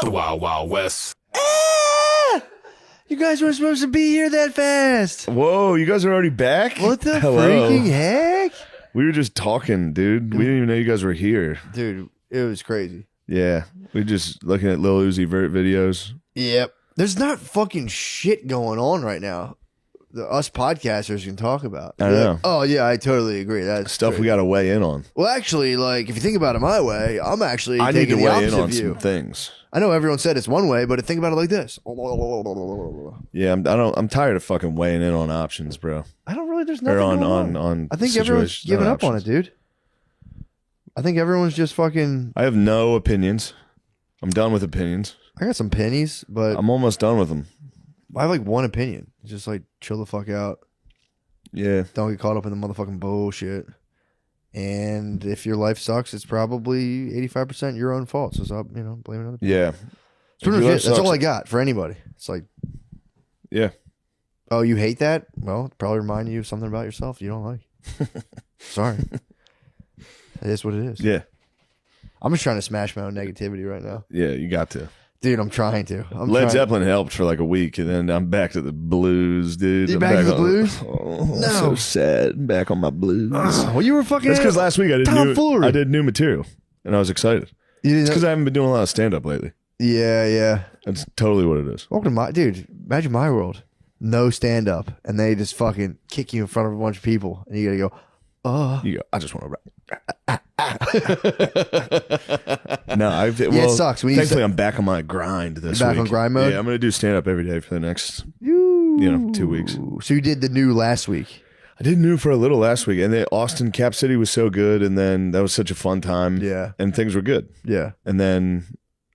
The Wild Wild West. You guys weren't supposed to be here that fast. Whoa, you guys are already back? What the freaking heck? We were just talking, dude. We didn't even know you guys were here. Dude, it was crazy. Yeah. We just looking at Lil Uzi Vert videos. Yep. There's not fucking shit going on right now. Us podcasters can talk about. I know. Oh, yeah, I totally agree. That's Stuff crazy. we got to weigh in on. Well, actually, like, if you think about it my way, I'm actually I need to taking the weigh in opposite on view. some things. I know everyone said it's one way, but think about it like this. Yeah, I'm tired of fucking weighing in on options, bro. I don't really. There's nothing Or going on I think everyone's situations, giving not up on it, options. dude. I think everyone's just fucking. I have no opinions. I'm done with opinions. I got some pennies, but I'm almost done with them. I have like one opinion. Just like chill the fuck out. Yeah. Don't get caught up in the motherfucking bullshit. And if your life sucks, it's probably 85% your own fault. So stop, blaming other people. Yeah. It's pretty If your much it. life That's all sucks- I got for anybody. It's like, Yeah. oh, you hate that? Well, it probably remind you of something about yourself you don't like. Sorry. It is what it is. Yeah. I'm just trying to smash my own negativity right now. Yeah, you got to. Dude, I'm trying to. Led Zeppelin helped for like a week, and then I'm back to the blues, dude. You I'm back to the on- blues? Oh, No. so sad. I'm back on my blues. Well, you were fucking. That's because last week I tomfoolery. did new material, and I was excited. You didn't It's because I haven't been doing a lot of stand up lately. Yeah. That's totally what it is. Welcome to my dude. Imagine my world. No stand up, and they just fucking kick you in front of a bunch of people, and you gotta go. You go, I just want to rap. No, it sucks. When you thankfully, I'm back on my grind this You're week. back on grind mode? Yeah, I'm gonna do stand up every day for the next 2 weeks. So you did the new last week. I did new for a little last week, and then Austin Cap City was so good, and then that was such a fun time. Yeah. and things were good. Yeah. And then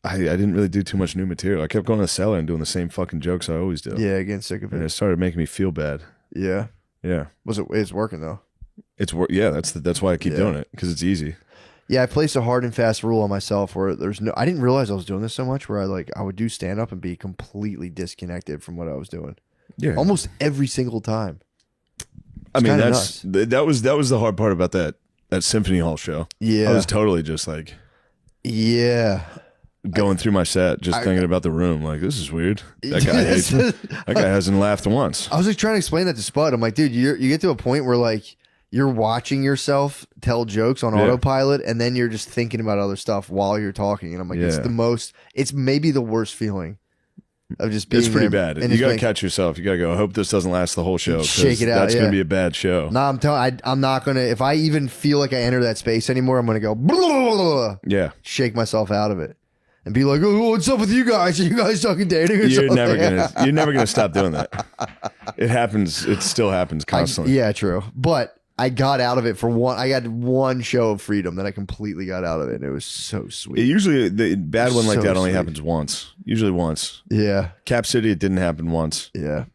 I didn't really do too much new material. I kept going to the cellar and doing the same fucking jokes I always do. Yeah, getting sick of And it. it started making me feel bad. Yeah. Yeah. It's working though. Yeah, that's why I keep doing it, because it's easy. Yeah, I placed a hard and fast rule on myself where I didn't realize I was doing this so much where I would do stand up and be completely disconnected from what I was doing. Yeah. Almost every single time. I mean, kinda that was the hard part about that Symphony Hall show. Yeah. I was totally just like going through my set, just thinking about the room. Like, this is weird. That guy hates me. That guy hasn't laughed once. I was like trying to explain that to Spud. I'm like, dude, you get to a point where like you're watching yourself tell jokes on autopilot, and then you're just thinking about other stuff while you're talking. And I'm like, it's maybe the worst feeling of just being. It's pretty there bad. and You just got to being- catch yourself. You got to go, I hope this doesn't last the whole show. 'cause Shake it out, That's going yeah. to be a bad show. Nah, I'm not gonna. If I even feel like I enter that space anymore, I'm gonna go blah, blah, blah, blah, Yeah. shake myself out of it, and be like, "Oh, what's up with you guys? Are you guys talking dating or You're something?" never gonna stop doing that. It happens. It still happens constantly. Yeah, true. But I got out of it for one. I got one show of freedom that I completely got out of it, and it was so sweet. Usually, the bad one like So that only sweet. happens once. Usually once. Yeah, Cap City, it didn't happen once. yeah,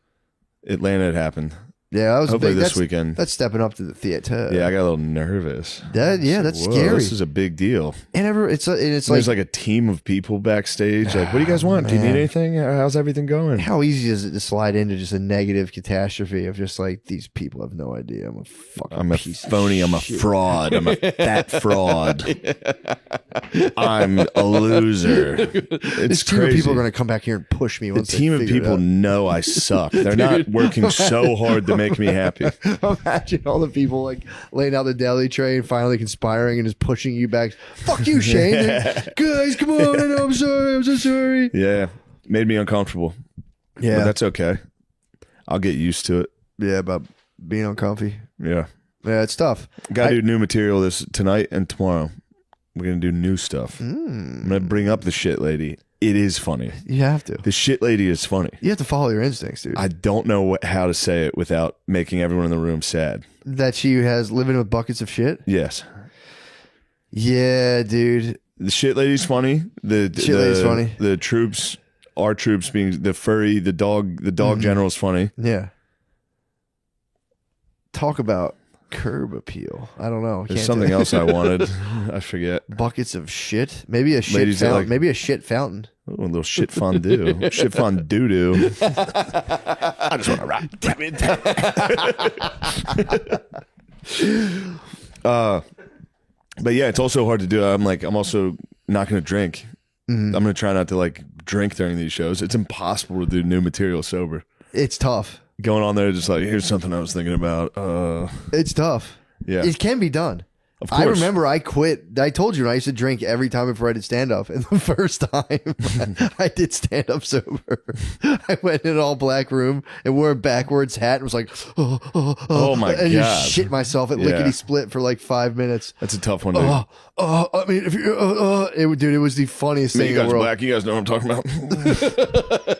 Atlanta, it happened. yeah. That was Hopefully big. this That's, weekend. That's stepping up to the theater. Yeah, I got a little nervous. that's Whoa, scary. This is a big deal. And it's like There's like a team of people backstage. Like, what do you guys want? Do you need Man. anything? How's everything going? how easy is it to slide into just a negative catastrophe of just like these people have no idea. I'm a fucking I'm a piece of phony. I'm a shit. fraud. I'm a fat fraud. I'm a loser. This It's team crazy. of people are going to come back here and push me. The Once team they of figure it people out. know I suck. They're not working so hard to make me happy. Imagine all the people like laying out the deli tray and finally conspiring and just pushing you back. Fuck you, Shane. Guys, come on. I know, I'm sorry. I'm so sorry. Yeah, made me uncomfortable. Yeah. But that's okay. I'll get used to it. Yeah, about being uncomfy. Yeah. Yeah, it's tough. Got to do new material tonight and tomorrow. We're going to do new stuff. I'm going to bring up the shit lady. It is funny. You have to. The shit lady is funny. You have to follow your instincts, dude. I don't know how to say it without making everyone in the room sad. That she has living with buckets of shit. Yes. Yeah, dude. The shit lady's funny. The Shit lady's funny. The troops, our troops being the furry, the dog general's funny. Yeah. Talk about curb appeal. I don't know. There's something else I wanted. I forget. Buckets of shit. Maybe a shit Ladies that fountain. like- Maybe a shit fountain. Oh, a little shit fondue. Shit fondue. I just want to rock. But yeah, it's also hard to do. I'm also not going to drink I'm going to try not to like drink during these shows. It's impossible to do new material sober. It's tough. Going on there just like, here's something I was thinking about. It's tough. Yeah. It can be done. Of course. I remember I quit. I told you I used to drink every time before I did stand up. And the first time I did stand up sober, I went in an all black room and wore a backwards hat and was like, oh my God. And just shit myself at lickety split for like 5 minutes. That's a tough one, dude. I mean, if you, dude, it was the funniest thing you guys in the world. black, you guys know what I'm talking about.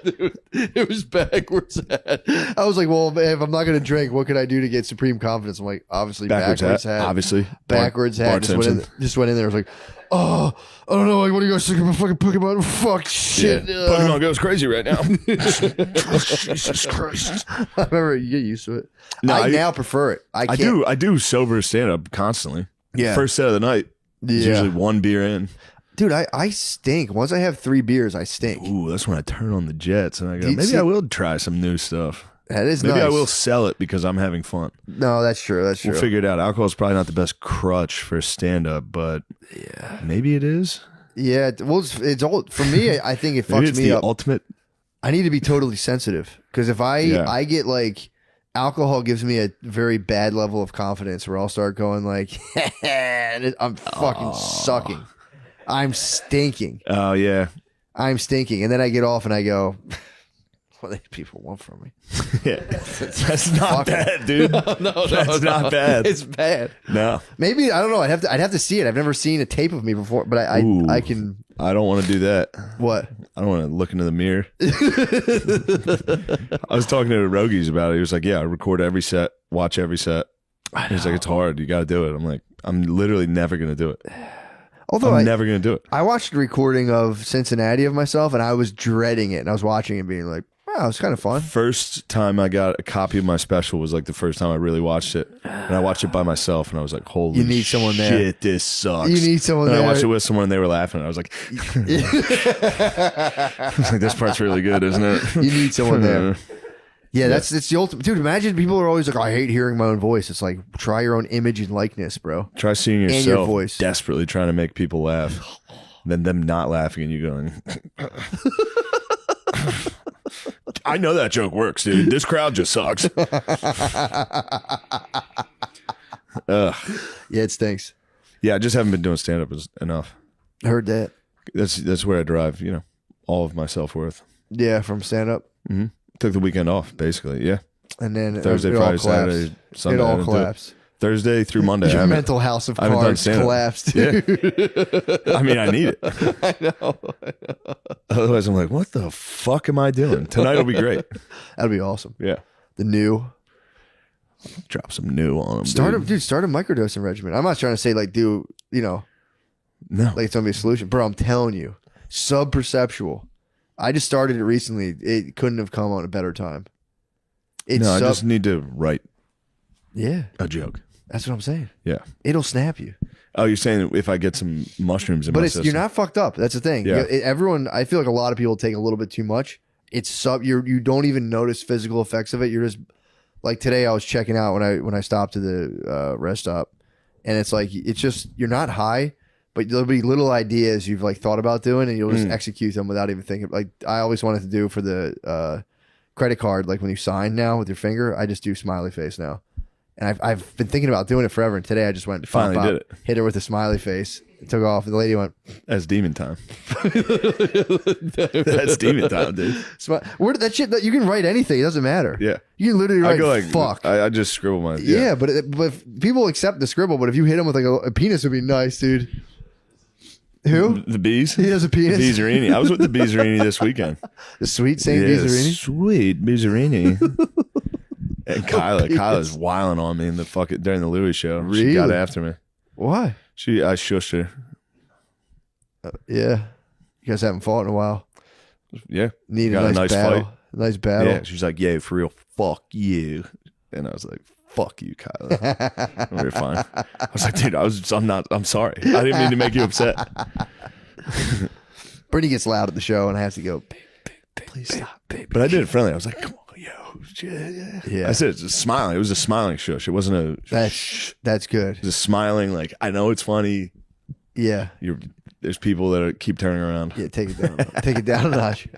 Dude, it was backwards hat. I was like, well, if I'm not going to drink, what can I do to get supreme confidence? I'm like, obviously backwards hat. Obviously. Backwards hat. Just went in there. I was like, I don't know. Like, what are you guys thinking about fucking Pokemon? Fuck shit. Yeah. Pokemon goes crazy right now. Jesus Christ. I remember you get used to it. No, I now prefer it. I do sober stand up constantly. Yeah. First set of the night. It's usually one beer in. Dude, I stink. Once I have 3 beers, I stink. Ooh, that's when I turn on the jets and I go, maybe I will try some new stuff. That is maybe nice. I will sell it because I'm having fun. No, that's true. That's true. We'll figure it out. Alcohol is probably not the best crutch for stand up, but maybe it is. Yeah, well, it's all for me. I think it fucks me up. Ultimate. I need to be totally sensitive because if I get like alcohol gives me a very bad level of confidence where I'll start going like, I'm fucking sucking. I'm stinking. Oh yeah, I'm stinking, and then I get off and I go, what do people want from me? Yeah, that's not bad, dude. No, that's not bad. It's bad. No, maybe I don't know. I'd have to see it. I've never seen a tape of me before, but I can. I don't want to do that. What? I don't want to look into the mirror. I was talking to Rogies about it. He was like, "Yeah, I record every set, watch every set." He's like, "It's hard. You got to do it." I'm like, "I'm literally never gonna do it." Although I'm never gonna do it. I watched a recording of Cincinnati of myself, and I was dreading it. And I was watching it, being like, "Wow, it's kind of fun." First time I got a copy of my special was like the first time I really watched it, and I watched it by myself, and I was like, "Holy you need someone shit, there. This sucks." You need someone and there. I watched it with someone, and they were laughing. And I was like, I was like, "This part's really good, isn't it?" You need someone there. Yeah, it's the ultimate. Dude, imagine people are always like, I hate hearing my own voice. It's like, try your own image and likeness, bro. Try seeing yourself your voice. Desperately trying to make people laugh, then them not laughing and you going, I know that joke works, dude. This crowd just sucks. Yeah, it stinks. Yeah, I just haven't been doing stand-up enough. I heard that. That's where I derive, all of my self-worth. Yeah, from stand-up. Mm-hmm. Took the weekend off, basically. Yeah. And then Thursday, Friday, Saturday, Sunday. It all collapsed. Thursday through Monday. Your mental house of cards collapsed. Yeah. I mean, I need it. I know. Otherwise, I'm like, what the fuck am I doing? Tonight will be great. That'd be awesome. Yeah. The new. Drop some new on them. Start a microdosing regimen. I'm not trying to say like do, no. Like it's gonna be a solution. Bro, I'm telling you. Sub-perceptual. I just started it recently. It couldn't have come on a better time. I just need to write a joke. That's what I'm saying. Yeah. It'll snap you. Oh, you're saying if I get some mushrooms in my system. You're not fucked up. That's the thing. Yeah. Everyone, I feel like a lot of people take a little bit too much. You don't even notice physical effects of it. You're just like today I was checking out when I stopped to the rest stop, and it's like it's just you're not high, but there'll be little ideas you've like thought about doing, and you'll just execute them without even thinking. Like I always wanted to do for the credit card, like when you sign now with your finger, I just do smiley face now. And I've been thinking about doing it forever, and today I just went finally did it. Hit her with a smiley face. It took off, and the lady went, "That's demon time." That's demon time, dude. Where did that shit? You can write anything. It doesn't matter. Yeah, you can literally write. I go like, fuck. I just scribble my. Yeah, but if people accept the scribble, but if you hit him with like a penis, would be nice, dude. Who? The bees? He has a penis. The Bizzarini. I was with the Bizzarini this weekend. The sweet Saint Bizzarini. Sweet Bizzarini. And Kyla's wilding on me in the during the Louis show. Really? She got after me. Why? I shushed her. Yeah. You guys haven't fought in a while. Yeah. Need a nice battle. fight. A nice battle. Yeah. She's like, yeah, for real. Fuck you. And I was like, fuck you, Kyla. We were fine. I was like, dude, I'm sorry. I didn't mean to make you upset. Brittany gets loud at the show, and I have to go, please stop, babe. But I did it friendly. I was like, come on, yo. Yeah. I said it's smiling. It was a smiling shush. It wasn't a That's good. It was a smiling, like, I know it's funny. Yeah. You're there's people that keep turning around. Yeah, take it down. Take it down a notch.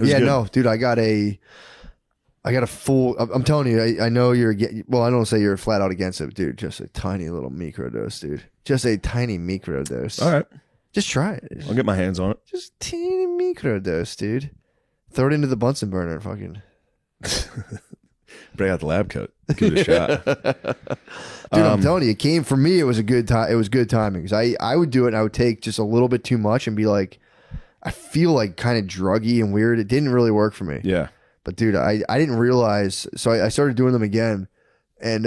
Yeah, good. no, dude, I got a full. I'm telling you, I know you're. Well, I don't say you're flat out against it, but dude. Just a tiny little micro dose, dude. Just a tiny micro dose. All right, just try it. I'll get my hands on it. Just teeny micro dose, dude. Throw it into the Bunsen burner, and fucking. Break out the lab coat. Give it a shot, dude. I'm telling you, it came for me. It was a good time. It was good timing because I would do it, and I would take just a little bit too much and be like, I feel like kind of druggy and weird. It didn't really work for me. Yeah. But dude, I didn't realize. So I started doing them again, and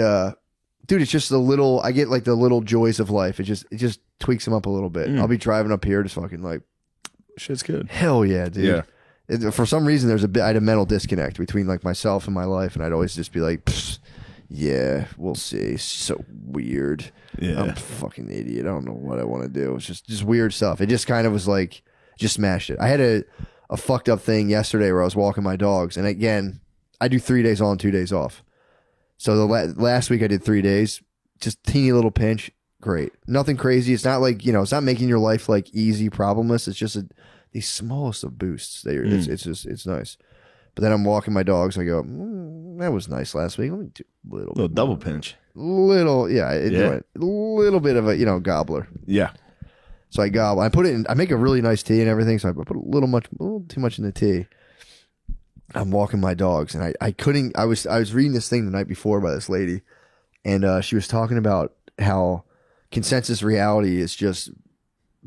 dude, it's just a little. I get like the little joys of life. It just tweaks them up a little bit. I'll be driving up here, just fucking like, shit's good. Hell yeah, dude. Yeah. For some reason, I had a mental disconnect between like myself and my life, and I'd always just be like, yeah, we'll see. So weird. Yeah. I'm a fucking idiot. I don't know what I want to do. It's just weird stuff. It just kind of was like, just smashed it. I had a fucked up thing yesterday where I was walking my dogs, and again, I do 3 days on, 2 days off. So the last week I did 3 days, just teeny little pinch, great, nothing crazy. It's not like it's not making your life like easy, problemless. It's just the smallest of boosts. It's nice. But then I'm walking my dogs. I go, that was nice last week. Let me do a little double pinch, little, yeah, a little bit of a gobbler. Yeah. So I gobble. I put it in. I make a really nice tea and everything. So I put a little too much in the tea. I'm walking my dogs, and I couldn't. I was reading this thing the night before by this lady, and she was talking about how consensus reality is just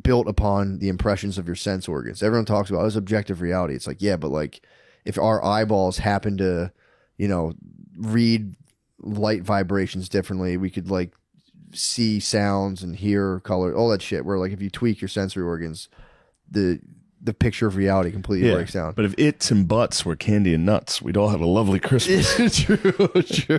built upon the impressions of your sense organs. Everyone talks about this objective reality. It's like, yeah, but like if our eyeballs happen to, read light vibrations differently, we could like see sounds and hear color, all that shit, where like if you tweak your sensory organs, the picture of reality completely breaks down. But if its and butts were candy and nuts, we'd all have a lovely Christmas. True.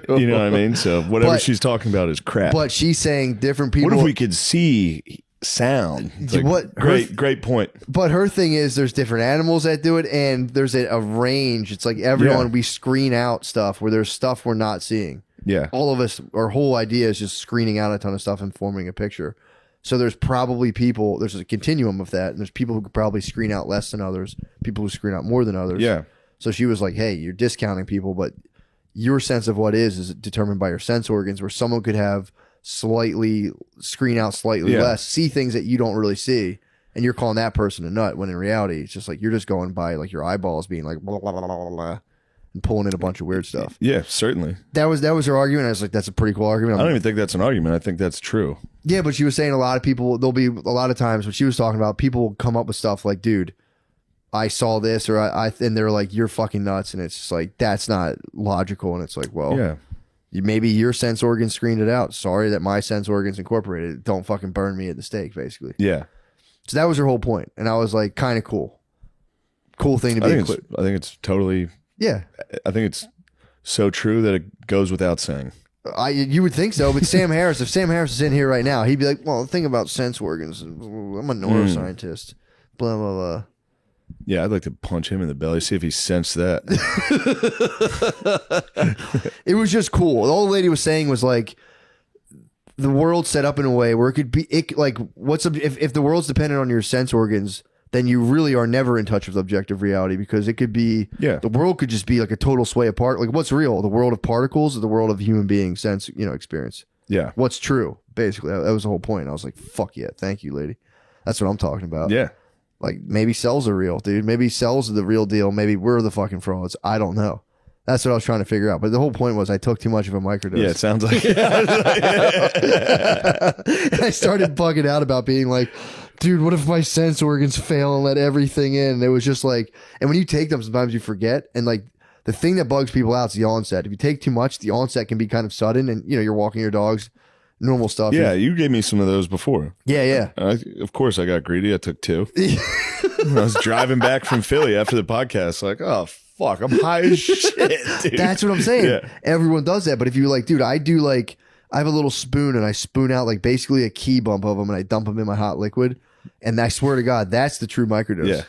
You know what I mean? So whatever she's talking about is crap. But she's saying different people. What if we could see sound? Like, great point. But her thing is there's different animals that do it, and there's a range. It's like everyone, we screen out stuff where there's stuff we're not seeing. Yeah. All of us, our whole idea is just screening out a ton of stuff and forming a picture. So there's probably people, there's a continuum of that, and there's people who could probably screen out less than others, people who screen out more than others. Yeah. So she was like, hey, you're discounting people, but your sense of what is determined by your sense organs, where someone could have screen out slightly less, see things that you don't really see, and you're calling that person a nut, when in reality, it's just like you're just going by like your eyeballs being like blah, blah, blah, blah, blah, and pulling in a bunch of weird stuff. Yeah, certainly. That was her argument. I was like, that's a pretty cool argument. I don't even think that's an argument. I think that's true. Yeah, but she was saying a lot of people, there'll be a lot of times when she was talking about people will come up with stuff like, dude, I saw this, or and they're like, you're fucking nuts. And it's just like, that's not logical. And it's like, well, yeah, maybe your sense organs screened it out. Sorry that my sense organs incorporated it. Don't fucking burn me at the stake, basically. Yeah. So that was her whole point. And I was like, kind of cool. Cool thing to be. I think it's totally. Yeah. I think it's so true that it goes without saying. You would think so, but Sam Harris, if Sam Harris is in here right now, he'd be like, well, the thing about sense organs, I'm a neuroscientist, blah, blah, blah. Yeah, I'd like to punch him in the belly, see if he sensed that. It was just cool. All the lady was saying was like, the world's set up in a way where it could be, like, if the world's dependent on your sense organs, then you really are never in touch with objective reality, because it could be, the world could just be like a total sway apart. Like, what's real? The world of particles or the world of human being sense, experience? Yeah. What's true? Basically, that was the whole point. I was like, fuck yeah, thank you, lady. That's what I'm talking about. Yeah. Like, maybe cells are real, dude. Maybe cells are the real deal. Maybe we're the fucking frauds. I don't know. That's what I was trying to figure out. But the whole point was I took too much of a microdose. Yeah, it sounds like I started bugging out about being like, dude, what if my sense organs fail and let everything in? And it was just like, and when you take them, sometimes you forget. And like, the thing that bugs people out is the onset. If you take too much, the onset can be kind of sudden, and you're walking your dogs, normal stuff. Yeah, you gave me some of those before. Yeah. Of course, I got greedy. I took 2. I was driving back from Philly after the podcast, like, oh, fuck, I'm high as shit, dude. That's what I'm saying. Yeah. Everyone does that. But if you're like, dude, I have a little spoon, and I spoon out like basically a key bump of them, and I dump them in my hot liquid. And I swear to God, that's the true microdose. Yeah.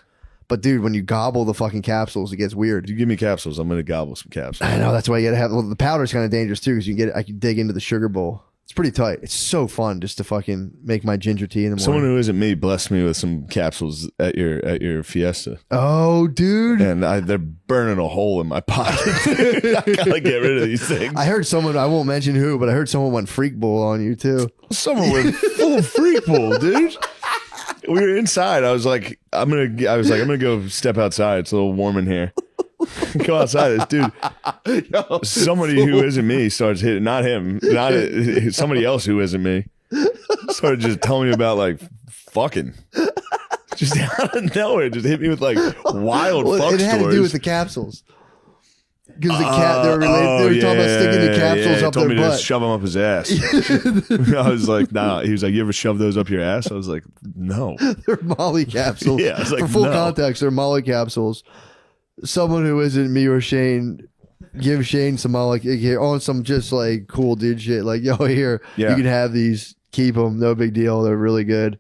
But dude, when you gobble the fucking capsules, it gets weird. You give me capsules, I'm going to gobble some capsules. I know. That's why you got to have, the powder's kind of dangerous too, because I can dig into the sugar bowl. It's pretty tight. It's so fun just to fucking make my ginger tea in the morning. Someone who isn't me blessed me with some capsules at your fiesta. Oh, dude. And they're burning a hole in my pocket. I gotta get rid of these things. I heard someone, I won't mention who, but I heard someone went freak bowl on you too. Someone went full freak bowl, dude. We were inside. I was like, I'm gonna go step outside. It's a little warm in here. Go outside. This dude, somebody who isn't me starts hitting, not him, somebody else who isn't me, started just telling me about like fucking. Just out of nowhere, just hit me with like wild fuck stories. It had to do with the capsules. Because they were talking about sticking the capsules up their butt. To shove them up his ass. I was like, nah. He was like, you ever shove those up your ass? I was like, no. They're Molly capsules. Yeah, I was like, for full no. context, they're Molly capsules. Someone who isn't me or Shane, give Shane some Molly here on some just like cool dude shit. Like, yo, here, you can have these. Keep them. No big deal. They're really good.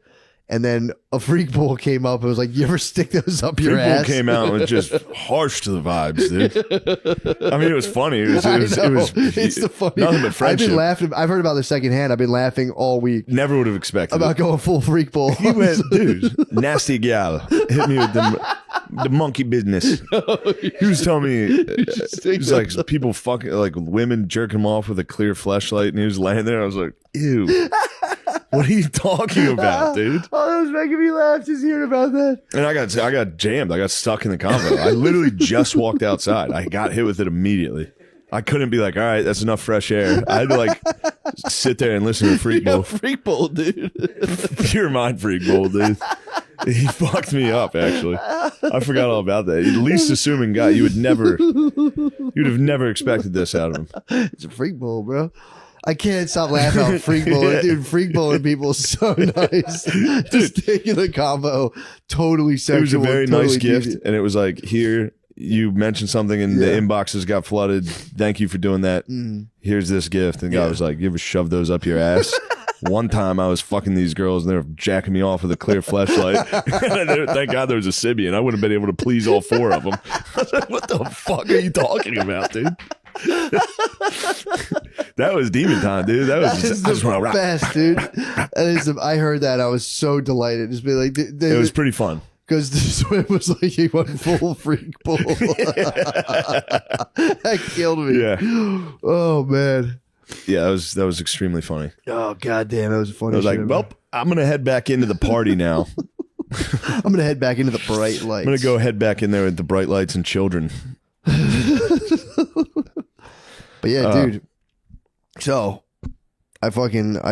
And then a freak bowl came up and was like, you ever stick those up your ass? Freak bowl came out and was just harsh to the vibes, dude. I mean, it was funny. It was it's the funny. Nothing but friendship. I've been laughing. I've heard about this secondhand. I've been laughing all week. Never would have expected about going full freak bowl. He went, dude, nasty gal. Hit me with the monkey business. He was telling me, he was like, people fucking, like women jerking him off with a clear fleshlight, and he was laying there. I was like, ew. What are you talking about, dude? Oh, that was making me laugh just hearing about that. And I got jammed. I got stuck in the convo. I literally just walked outside. I got hit with it immediately. I couldn't be like, all right, that's enough fresh air. I had to like sit there and listen to Freak Bowl. Freak Bowl, dude. Pure mind Freak Bowl, dude. He fucked me up, actually. I forgot all about that. Least assuming guy, you'd have never expected this out of him. It's a Freak Bowl, bro. I can't stop laughing at freak bowling. Dude, freak bowling people is so nice. Just taking the combo, totally sexual. It was a very totally nice gift. deviant. And it was like, here, you mentioned something and the inboxes got flooded. Thank you for doing that. Here's this gift. And the guy was like, you ever shove those up your ass? One time I was fucking these girls and they were jacking me off with a clear fleshlight. Thank God there was a Sibian. I wouldn't have been able to please all four of them. I was like, what the fuck are you talking about, dude? That was demon time, dude. That was the best, dude. I heard that. I was so delighted. Just be like, it was pretty fun. Because the swim was like he went full freak bowl. That killed me. Yeah. Oh man. Yeah, that was extremely funny. Oh goddamn, that was funny. I was like, well, I'm gonna head back into the party now. I'm gonna head back into the bright lights. I'm gonna go head back in there with the bright lights and children. But yeah, dude. So I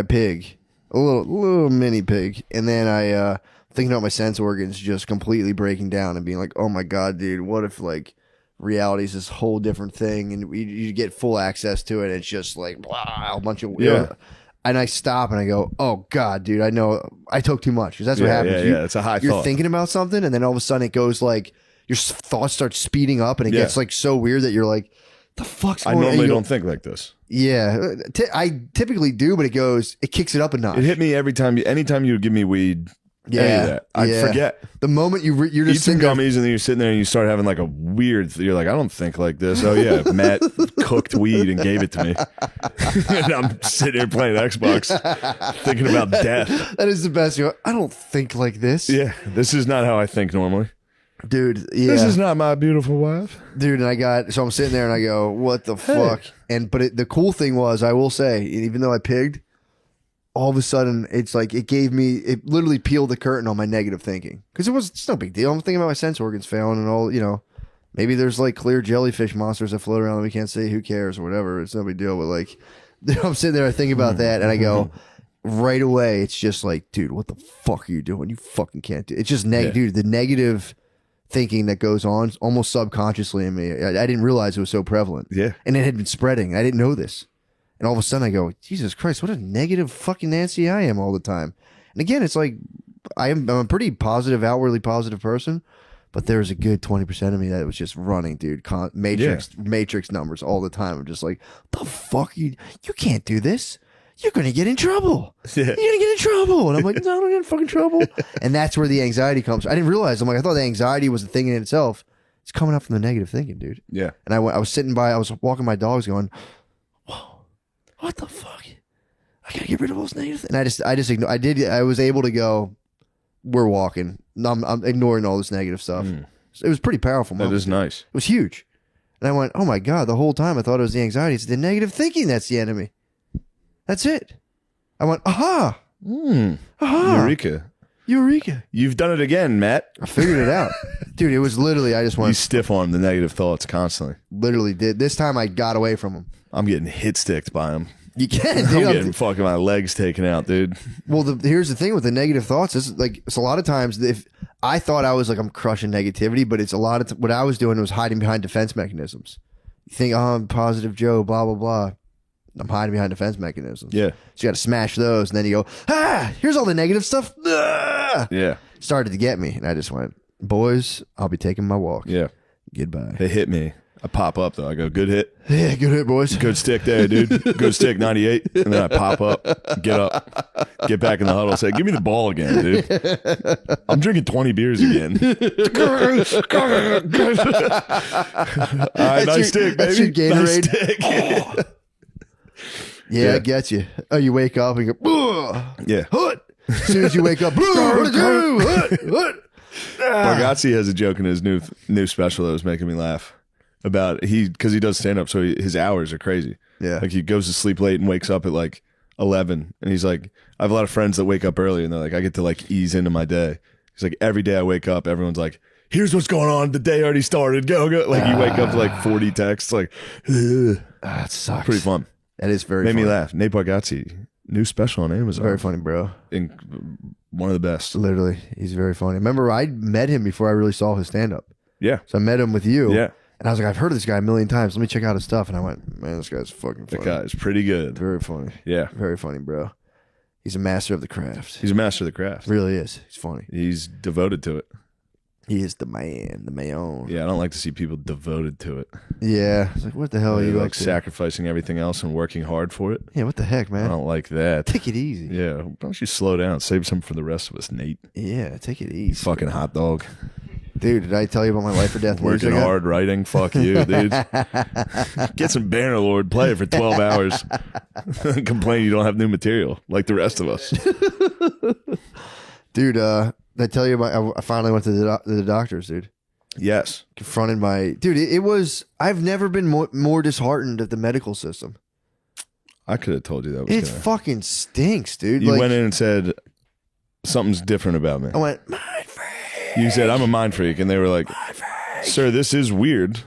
pig. A little mini pig. And then I thinking about my sense organs just completely breaking down and being like, oh my God, dude, what if like reality is this whole different thing and you get full access to it. It's just like blah, a bunch of and I stop and I go, oh God, dude, I know I took too much because that's what happens. Yeah, it's a high thought. You're thinking about something and then all of a sudden it goes like your thoughts start speeding up and it gets like so weird that you're like, the fuck's going on? I normally don't think like this. Yeah, I typically do, but it kicks it up a notch. It hit me anytime you would give me weed. I'd forget. The moment you're just eat some gummies and then you're sitting there and you start having like a weird. You're like, I don't think like this. Oh yeah, Matt cooked weed and gave it to me, and I'm sitting here playing Xbox, thinking about death. That is the best. I don't think like this. Yeah, this is not how I think normally. Dude, yeah. This is not my beautiful wife. Dude, and so I'm sitting there and I go, what the fuck? But the cool thing was, I will say, even though I pigged, all of a sudden, it's like, it literally peeled the curtain on my negative thinking. Because it's no big deal. I'm thinking about my sense organs failing and all, maybe there's like clear jellyfish monsters that float around that we can't see. Who cares or whatever. It's no big deal. But like, I'm sitting there, I think about that and I go, right away, it's just like, dude, what the fuck are you doing? You fucking can't do it. It's just dude, the negative thinking that goes on almost subconsciously in me. I didn't realize it was so prevalent. Yeah. And it had been spreading. I didn't know this. And all of a sudden I go, Jesus Christ, what a negative fucking Nancy I am all the time. And again, it's like, I'm a pretty positive, outwardly positive person, but there's a good 20% of me that was just running, dude. Matrix numbers all the time. I'm just like, the fuck, you can't do this. You're going to get in trouble. Yeah. You're going to get in trouble. And I'm like, no, I'm not getting in fucking trouble. And that's where the anxiety comes. I didn't realize. I thought the anxiety was the thing in itself. It's coming up from the negative thinking, dude. Yeah. And I was walking my dogs going, whoa, what the fuck? I I gotta get rid of all this negative. And I was able to go, we're walking. I'm ignoring all this negative stuff. It was pretty powerful. That is nice. It was huge. And I went, oh my God, the whole time I thought it was the anxiety. It's the negative thinking that's the enemy. That's it. I went, aha. Aha. Eureka. You've done it again, Matt. I figured it out. Dude, it was literally, I just went. You stiff arm the negative thoughts constantly. Literally did. This time I got away from them. I'm getting hit sticked by them. You can, dude. I'm getting fucking my legs taken out, dude. Well, here's the thing with the negative thoughts. It's a lot of times, if I thought I was like, I'm crushing negativity, but it's a lot of what I was doing was hiding behind defense mechanisms. You think, oh, I'm positive Joe, blah, blah, blah. I'm hiding behind defense mechanisms. Yeah. So you got to smash those, and then you go, here's all the negative stuff. Yeah. Started to get me, and I just went, boys, I'll be taking my walk. Yeah. Goodbye. They hit me. I pop up, though. I go, good hit. Yeah, good hit, boys. Good stick there, dude. Good stick, 98. And then I pop up, get up, get back in the huddle, say, give me the ball again, dude. I'm drinking 20 beers again. All right, nice stick, baby. That's your Gatorade. Nice stick. Yeah, I get you. Oh, you wake up and you go, yeah. Hut. As soon as you wake up, what to do? Hut. Bargatze has a joke in his new special that was making me laugh about because he does stand up, so his hours are crazy. Yeah, like he goes to sleep late and wakes up at like 11, and he's like, I have a lot of friends that wake up early, and they're like, I get to like ease into my day. He's like, every day I wake up, everyone's like, here's what's going on. The day already started. Go. Like you wake up to like 40 texts. Like, that sucks. Pretty fun. That is very made funny. me laugh. Nate Bargatze, new special on Amazon. Very funny, bro. One of the best. Literally, he's very funny. Remember, I met him before I really saw his stand up. Yeah. So I met him with you. Yeah. And I was like, I've heard of this guy a million times. Let me check out his stuff. And I went, man, this guy's fucking funny. That guy's pretty good. Very funny. Yeah. Very funny, bro. He's a master of the craft. He's a master of the craft. Really is. He's funny. He's devoted to it. He is the man, the mayon. Yeah, I don't like to see people devoted to it. Yeah. It's like, what the hell are you like sacrificing everything else and working hard for it? Yeah, what the heck, man? I don't like that. Take it easy. Yeah. Why don't you slow down? Save some for the rest of us, Nate. Yeah, take it easy. Fucking hot dog. Dude, did I tell you about my life or death Working hard, writing. Fuck you, dude. Get some Bannerlord, play it for 12 hours. Complain you don't have new material like the rest of us. Dude, did I tell you about, I finally went to the doctors, dude. Yes. Confronted by, dude, it was, I've never been more disheartened at the medical system. I could have told you that was fucking stinks, dude. You went in and said, something's different about me. I went, mind freak. You said, I'm a mind freak. And they were like, sir, this is weird.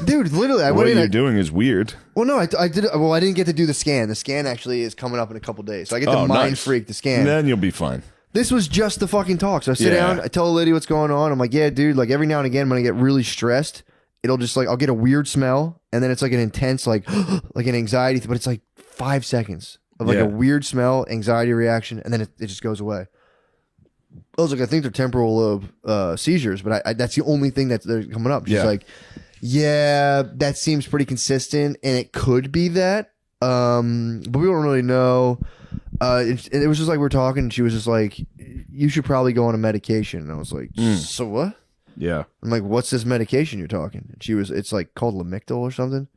Dude, literally, I went in. What you're doing is weird. Well, no, I did. Well, I didn't get to do the scan. The scan actually is coming up in a couple days. So I get to mind freak the scan. And then you'll be fine. This was just the fucking talk. So I sit down, I tell the lady what's going on. I'm like, yeah, dude, like every now and again when I get really stressed, it'll just like, I'll get a weird smell. And then it's like an intense, like, like an anxiety, but it's like 5 seconds of like a weird smell, anxiety reaction. And then it just goes away. I was like, I think they're temporal lobe seizures, but that's the only thing that's they're coming up. She's like, yeah, that seems pretty consistent, and it could be that, but we don't really know. It was just like we're talking, and she was just like, you should probably go on a medication. And I was like, so what? Yeah. I'm like, what's this medication you're talking? And she was, it's like called Lamictal or something.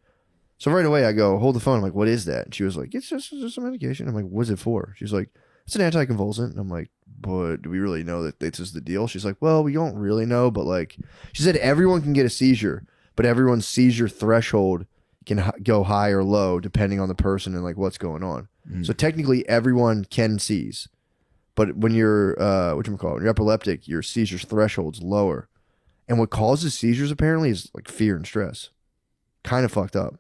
So right away I go, hold the phone. I'm like, what is that? And she was like, it's just a medication. I'm like, what's it for? She's like, it's an anticonvulsant. And I'm like, but do we really know that this is the deal? She's like, well, we don't really know, but like, she said everyone can get a seizure, but everyone's seizure threshold can go high or low depending on the person and like what's going on. So technically everyone can seize, but when you're, when you're epileptic, your seizure threshold's lower. And what causes seizures apparently is like fear and stress. Kind of fucked up.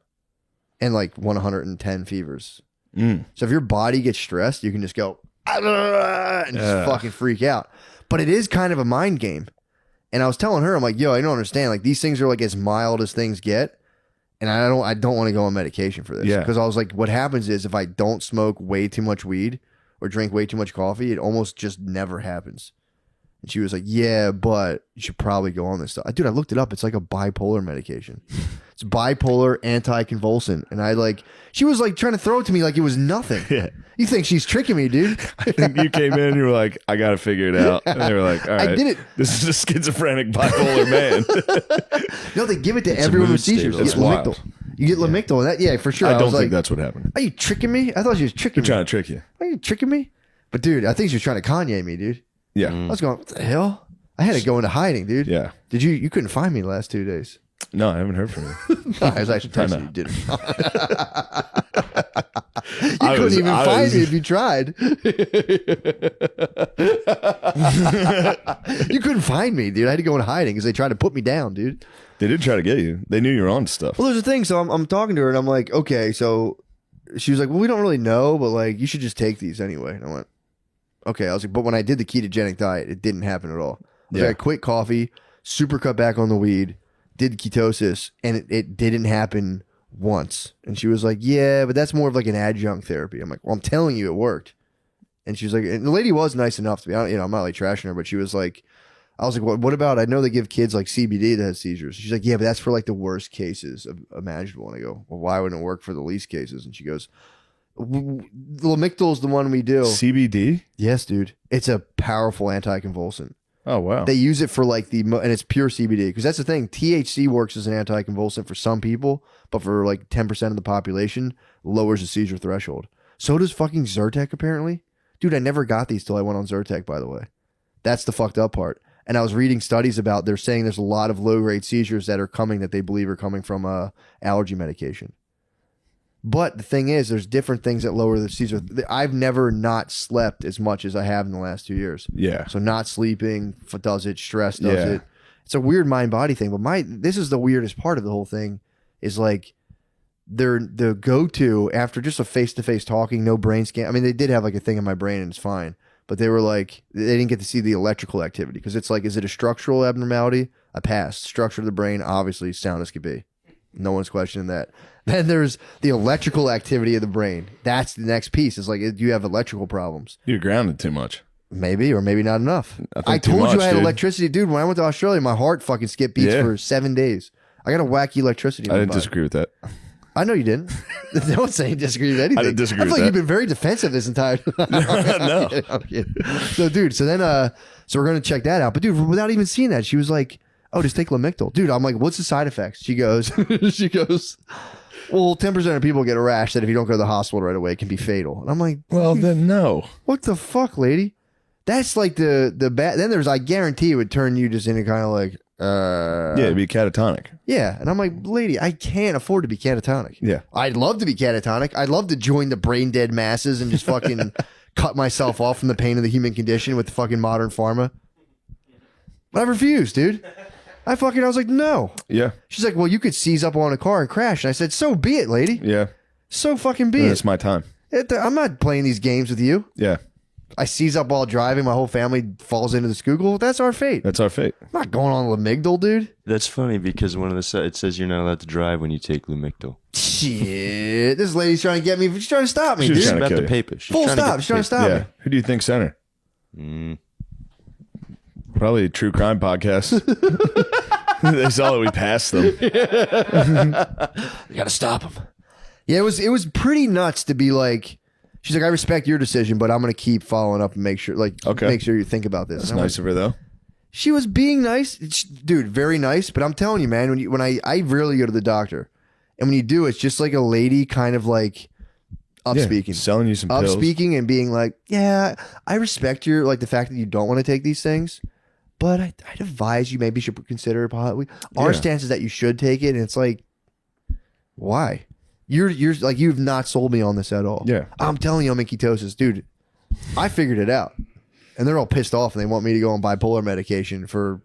And like 110 fevers. So if your body gets stressed, you can just go and just fucking freak out. But it is kind of a mind game. And I was telling her, I'm like, yo, I don't understand. Like these things are like as mild as things get. And I don't want to go on medication for this. Because I was like, what happens is if I don't smoke way too much weed or drink way too much coffee, it almost just never happens. And she was like, yeah, but you should probably go on this stuff. Dude, I looked it up. It's like a bipolar medication. It's bipolar anticonvulsant. And she was like trying to throw it to me like it was nothing. Yeah. You think she's tricking me, dude? I think you came in and you were like, I got to figure it out. And they were like, all right. I did it. This is a schizophrenic bipolar man. No, they give it to everyone with seizures. That's wild. You get Lamictal and that, yeah, for sure. I don't think like, that's what happened. Are you tricking me? I thought she was tricking me. Trying to trick you. Are you tricking me? But dude, I think she was trying to Kanye me, dude. Yeah. I was going, what the hell? I had to go into hiding, dude. Yeah. Did you couldn't find me the last 2 days? No, I haven't heard from you. No, I was actually texting you, didn't. You couldn't even find me if you tried. You couldn't find me, dude. I had to go in hiding because they tried to put me down, dude. They did try to get you. They knew you were on stuff. Well, there's the thing. So I'm talking to her and I'm like, okay, so she was like, well, we don't really know, but like, you should just take these anyway. And I went, okay. I was like, but when I did the ketogenic diet, it didn't happen at all. I quit coffee, super cut back on the weed, did ketosis, and it didn't happen once. And she was like, yeah, but that's more of like an adjunct therapy. I'm like, well, I'm telling you it worked. And she was like, and the lady was nice enough to be, I'm not like trashing her, but she was like, I was like, what about, I know they give kids like CBD that has seizures. She's like, yeah, but that's for like the worst cases imaginable. And I go, well, why wouldn't it work for the least cases? And she goes, Lamictal is the one we do. CBD? Yes, dude. It's a powerful anticonvulsant. Oh, wow. They use it for like and it's pure CBD. Because that's the thing. THC works as an anticonvulsant for some people, but for like 10% of the population, lowers the seizure threshold. So does fucking Zyrtec, apparently. Dude, I never got these till I went on Zyrtec, by the way. That's the fucked up part. And I was reading studies about, they're saying there's a lot of low-grade seizures that are coming that they believe are coming from allergy medication. But the thing is, there's different things that lower the seizure. I've never not slept as much as I have in the last 2 years. Yeah. So not sleeping does it. Stress does it. It's a weird mind-body thing. But this is the weirdest part of the whole thing is like the go-to after just a face-to-face talking, no brain scan. I mean, they did have like a thing in my brain and it's fine. But they were like, they didn't get to see the electrical activity because it's like, is it a structural abnormality? I passed. Structure of the brain, obviously, sound as could be. No one's questioning that. Then there's the electrical activity of the brain. That's the next piece. It's like, do you have electrical problems? You're grounded too much. Maybe, or maybe not enough. I told you I had electricity. Dude, when I went to Australia, my heart fucking skipped beats for 7 days. I got a wacky electricity. I didn't disagree with that. I know you didn't. Don't say you disagree with anything. I didn't disagree with that. I feel like you've been very defensive this entire time. No. I'm kidding. So, dude, so then, so we're going to check that out. But, dude, without even seeing that, she was like, oh, just take Lamictal. Dude, I'm like, what's the side effects? She goes, well, 10% of people get a rash that if you don't go to the hospital right away, it can be fatal. And I'm like, well, then no. What the fuck, lady? That's like the bad. Then there's, I guarantee it would turn you just into kind of like, yeah, it'd be catatonic. Yeah. And I'm like, lady, I can't afford to be catatonic. Yeah. I'd love to be catatonic. I'd love to join the brain dead masses and just fucking cut myself off from the pain of the human condition with fucking modern pharma. But I refused, dude. I was like, no. Yeah. She's like, well, you could seize up on a car and crash. And I said, so be it, lady. Yeah. So fucking be it. It's my time. I'm not playing these games with you. Yeah. I seize up while driving. My whole family falls into the Schuylkill. That's our fate. That's our fate. I'm not going on Lamictal, dude. That's funny because it says you're not allowed to drive when you take Lamictal. Shit. This lady's trying to get me. She's trying to stop me, dude. She's about the paper. Full stop. She's trying to stop me. Who do you think sent her? Probably a true crime podcast. They saw that we passed them. You got to stop them. Yeah, it was pretty nuts to be like, she's like, I respect your decision, but I'm going to keep following up and make sure you think about this. That's nice of her, though. She was being nice. Dude, very nice. But I'm telling you, man, when I rarely go to the doctor. And when you do, it's just like a lady kind of like upspeaking. Yeah, selling you some pills. Upspeaking and being like, yeah, I respect your, like the fact that you don't want to take these things. But I'd advise you maybe should consider it. Our stance is that you should take it. And it's like, why? You're like, you've not sold me on this at all. Yeah. I'm telling you I'm in ketosis. Dude, I figured it out. And they're all pissed off and they want me to go on bipolar medication for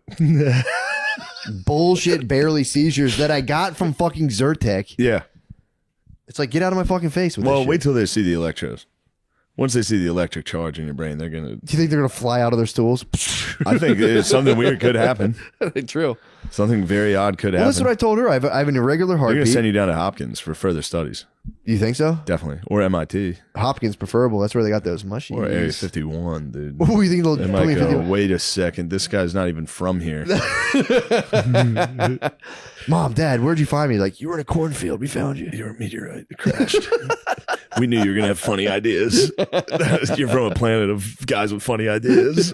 bullshit barely seizures that I got from fucking Zyrtec. Yeah. It's like, get out of my fucking face with this shit. Wait till they see the electrodes. Once they see the electric charge in your brain, they're going to... Do you think they're going to fly out of their stools? I think something weird could happen. True. Something very odd could happen. Well, that's what I told her. I have an irregular heartbeat. They're going to send you down to Hopkins for further studies. You think so? Definitely. Or MIT. Hopkins preferable. That's where they got those mushies. Or Area 51, dude. What do you think they'll they might go, wait a second, this guy's not even from here. Mom, Dad, where'd you find me? Like, you were in a cornfield. We found you. You're a meteorite. It crashed. We knew you were gonna have funny ideas. You're from a planet of guys with funny ideas.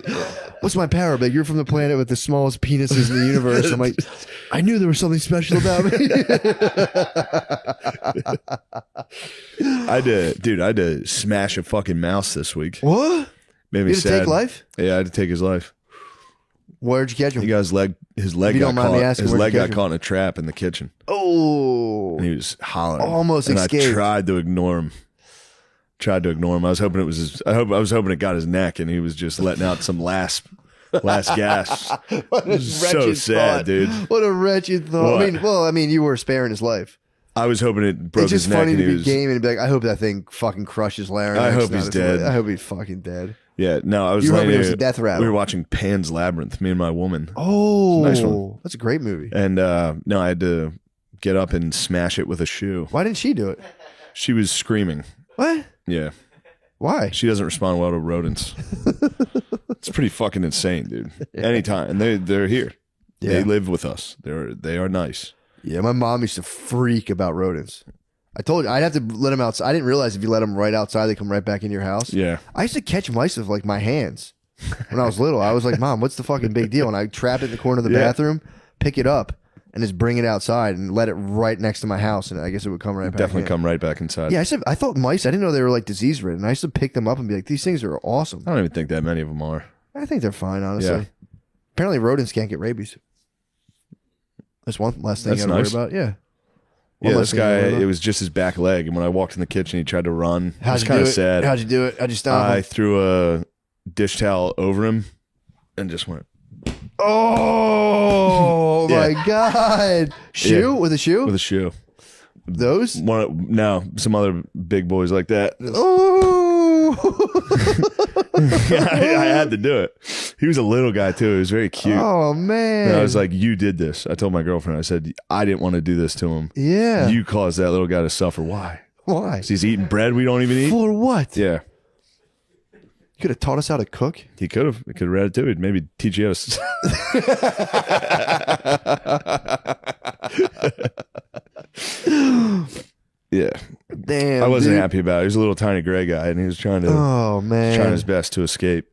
What's my power? Like, you're from the planet with the smallest penises in the universe. I'm like, I knew there was something special about me. I had to smash a fucking mouse this week. What? Made me You had to sad. take life? Yeah, I had to take his life. Where'd you catch him? He got his leg you don't mind me asking, his where'd leg you got catch him? caught in a trap in the kitchen. Oh. And he was hollering. Almost and escaped. I tried to ignore him. I was hoping it was his, I was hoping it got his neck and he was just letting out some last gasps. What a So wretched sad, thought. dude. What a wretched thought. What? I mean, you were sparing his life. I was hoping it broke It's his just neck funny and to he be was game and be like, I hope that thing fucking crushes larynx. I hope Not he's his dead. leg. I hope he's fucking dead. Yeah, no, I was You were laying hoping it was here- a death rattle. We were watching Pan's Labyrinth, me and my woman. Oh, Nice one. that's a great movie. And no, I had to get up and smash it with a shoe. Why didn't she do it? She was screaming. What? Yeah. Why? She doesn't respond well to rodents. It's pretty fucking insane, dude. Anytime. And they're here. Yeah. They live with us. They are nice. Yeah, my mom used to freak about rodents. I told you I'd have to let them outside. I didn't realize if you let them right outside, they come right back into your house. Yeah. I used to catch mice with like my hands when I was little. I was like, Mom, what's the fucking big deal? And I trap it in the corner of the Yeah. bathroom, pick it up, and just bring it outside and let it right next to my house. And I guess it would come right back. Definitely in. come right back inside. Yeah, I thought mice. I didn't know they were like disease ridden. I used to pick them up and be like, these things are awesome. I don't even think that many of them are. I think they're fine, honestly. Yeah. Apparently, rodents can't get rabies. That's one less thing That's you gotta nice. worry about. Yeah. One Yeah, less this thing you gotta guy, worry about. it was just his back leg. And when I walked in the kitchen, he tried to run. It How'd was you kind do of it? sad. How'd you do it? How'd you stop I him? threw a dish towel over him and just went Oh Yeah. my god! Shoe Yeah. with a shoe? with a shoe. Those? No, some other big boys like that. Oh! I had to do it. He was a little guy too. He was very cute. Oh man! And I was like, "You did this." I told my girlfriend. I said, "I didn't want to do this to him. yeah. You caused that little guy to suffer. Why? Why? 'Cause he's eating bread we don't even eat." For what? Yeah, You could have taught us how to cook. he could have. He could have read it too. He'd maybe teach you how to. Yeah, Damn. I wasn't dude. happy about it. He was a little tiny gray guy, and he was trying to Oh man. his best to escape.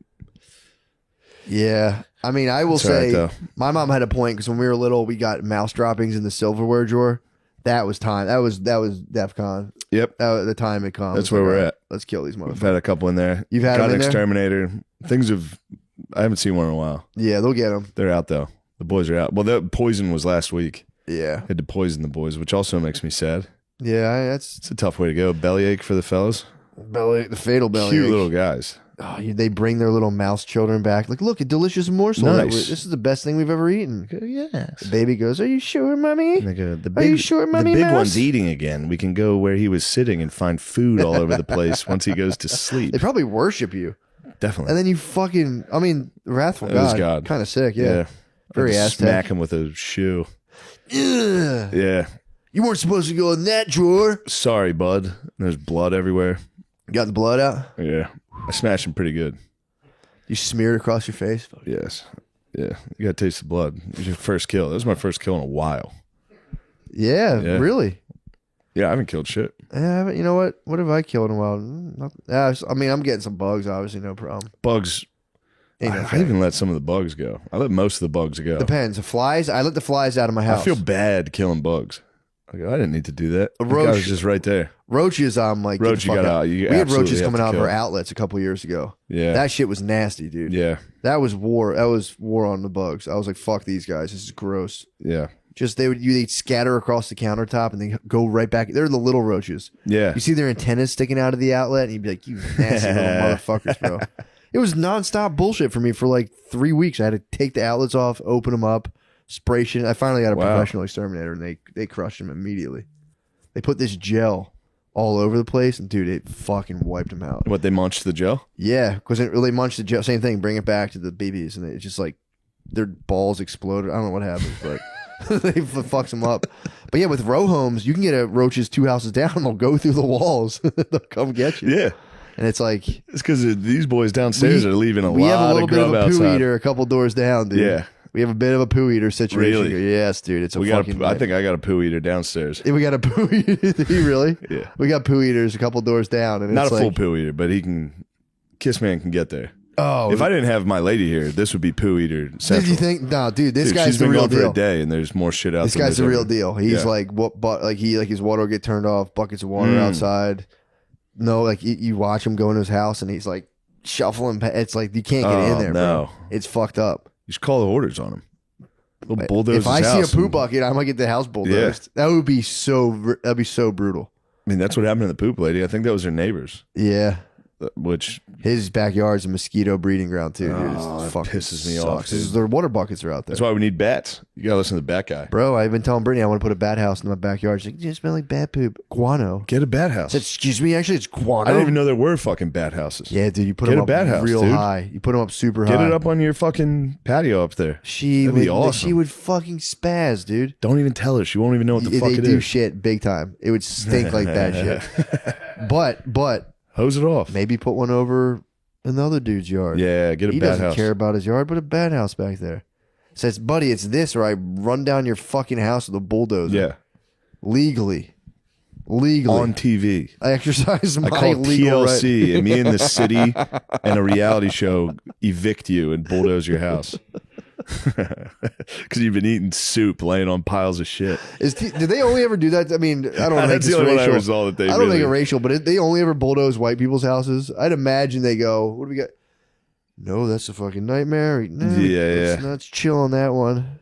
Yeah. I mean, I will It's all right, say, though. my mom had a point because when we were little, we got mouse droppings in the silverware drawer. That was time. That was DEF CON. Yep, The time it comes. That's where we're at. Let's kill these I've motherfuckers. had a couple in there. You've had got them an in there? exterminator. Things have. I haven't seen one in a while. Yeah, they'll get them. They're out though. The boys are out. Well, the poison was last week. Yeah. Had to poison the boys, which also makes me sad. Yeah, that's It's a tough way to go. Bellyache for the fellas. the fatal belly. Cute little guys. Oh, they bring their little mouse children back. Like, look, a delicious morsel. Nice. This is the best thing we've ever eaten. Yes. The baby goes, "Are you sure, mommy?" They go, the Are you sure, Mummy The big Mouse? one's eating again. We can go where he was sitting and find food all over the place once he goes to sleep. They probably worship you, Definitely. and then you fucking. I mean, wrathful It was God. God. Kind of sick. Yeah. yeah. Very I'd Aztec. smack him with a shoe. Ugh. Yeah. You weren't supposed to go in that drawer. Sorry, bud. There's blood everywhere. Got the blood out. Yeah. I smashed him pretty good. You smeared it across your face. Yes. Yeah. You got to taste the blood. It was your first kill. That was my first kill in a while. Yeah, Yeah. really. Yeah, I haven't killed shit. Yeah, but you know what? What have I killed in a while? I mean, I'm getting some bugs. Obviously, no problem. Bugs. Ain't no I thing. even let some of the bugs go. I let most of the bugs go. Depends. The flies. I let the flies out of my house. I feel bad killing bugs. I go, I didn't need to do that. A The guy roach- was just right there. Roaches. I'm like, get Roach, the you fuck gotta- out. you We had absolutely roaches have coming to out of kill. our outlets a couple years ago. Yeah. That shit was nasty, dude. Yeah. That was war. That was war on the bugs. I was like, fuck these guys. This is gross. Yeah. Just they'd scatter across the countertop and they go right back. They're the little roaches. Yeah. You see their antennas sticking out of the outlet, and you'd be like, "You nasty little motherfuckers, bro." It was nonstop bullshit for me for like 3 weeks. I had to take the outlets off, open them up, spray shit. I finally got a Wow. professional exterminator, and they crushed them immediately. They put this gel all over the place, and dude, it fucking wiped them out. What, they munched the gel? Yeah, because it really munched the gel. Same thing. Bring it back to the BBs, and it's just like their balls exploded. I don't know what happened, but they fucks them up. But yeah, with row homes, you can get roaches 2 houses down. They'll go through the walls. They'll come get you. Yeah. And it's like It's because these boys downstairs are leaving a we have a lot little of bit of grub a poo outside. eater a couple doors down, dude. Yeah. We have a bit of a poo eater situation Really? here. Yes, dude. It's a I fucking. think I got a poo eater downstairs. We got a poo eater. Did he really? Yeah. We got poo eaters a couple doors down, and Not it's a full like, poo eater, but he can. Kiss Man can get there. Oh, If I didn't have my lady here, this would be poo eater central. did you think? No, dude. This Dude, guy's she's the been real gone for deal. a day, and there's more shit out. This than guy's the there's real ever. deal. He's Yeah. like what? But like his water will get turned off. Buckets of water outside. No, like you watch him go into his house, and he's like shuffling. It's like you can't get in there, no. bro. It's fucked up. You should call the orders on him. They'll bulldoze If I his see a house poo and- bucket, I might get the house bulldozed. That would be so. That'd be so brutal. I mean, that's what happened to the poop lady. I think that was her neighbors, Yeah. which His backyard's a mosquito breeding ground too, dude. that Fucking pisses me sucks. off, dude. Their water buckets are out there. that's why we need bats. You gotta listen to the bat guy. Bro, I've been telling Brittany I want to put a bat house in my backyard. She's like, you smell like bat poop. Guano. Get a bat I house. said, excuse me, actually, it's guano. I didn't even know there were fucking bat houses. Yeah, dude, you put Get them a up bat house, real dude. high. You put them up super Get high. it up on your fucking patio up there. She That'd would, be awesome. She would fucking spaz, dude. Don't even tell her. She won't even know what the fuck They it do is. shit big time. It would stink like bad shit. But Hose it off. maybe put one over in the other dude's yard. Yeah, get a He bat doesn't house. care about his yard, but a bat house back there. Says, buddy, it's this, or I run down your fucking house with a bulldozer. Yeah, Legally. on TV. I exercise my I call legal right. TLC, and me and the city and a reality show evict you and bulldoze your house because you've been eating soup, laying on piles of shit. Did they only ever do that? I mean, I don't know. That's the only one I ever saw that they. I don't really, think it racial, but they only ever bulldoze white people's houses. I'd imagine they go, what do we got? No, that's a fucking nightmare. No, Yeah. Let's chill on that one.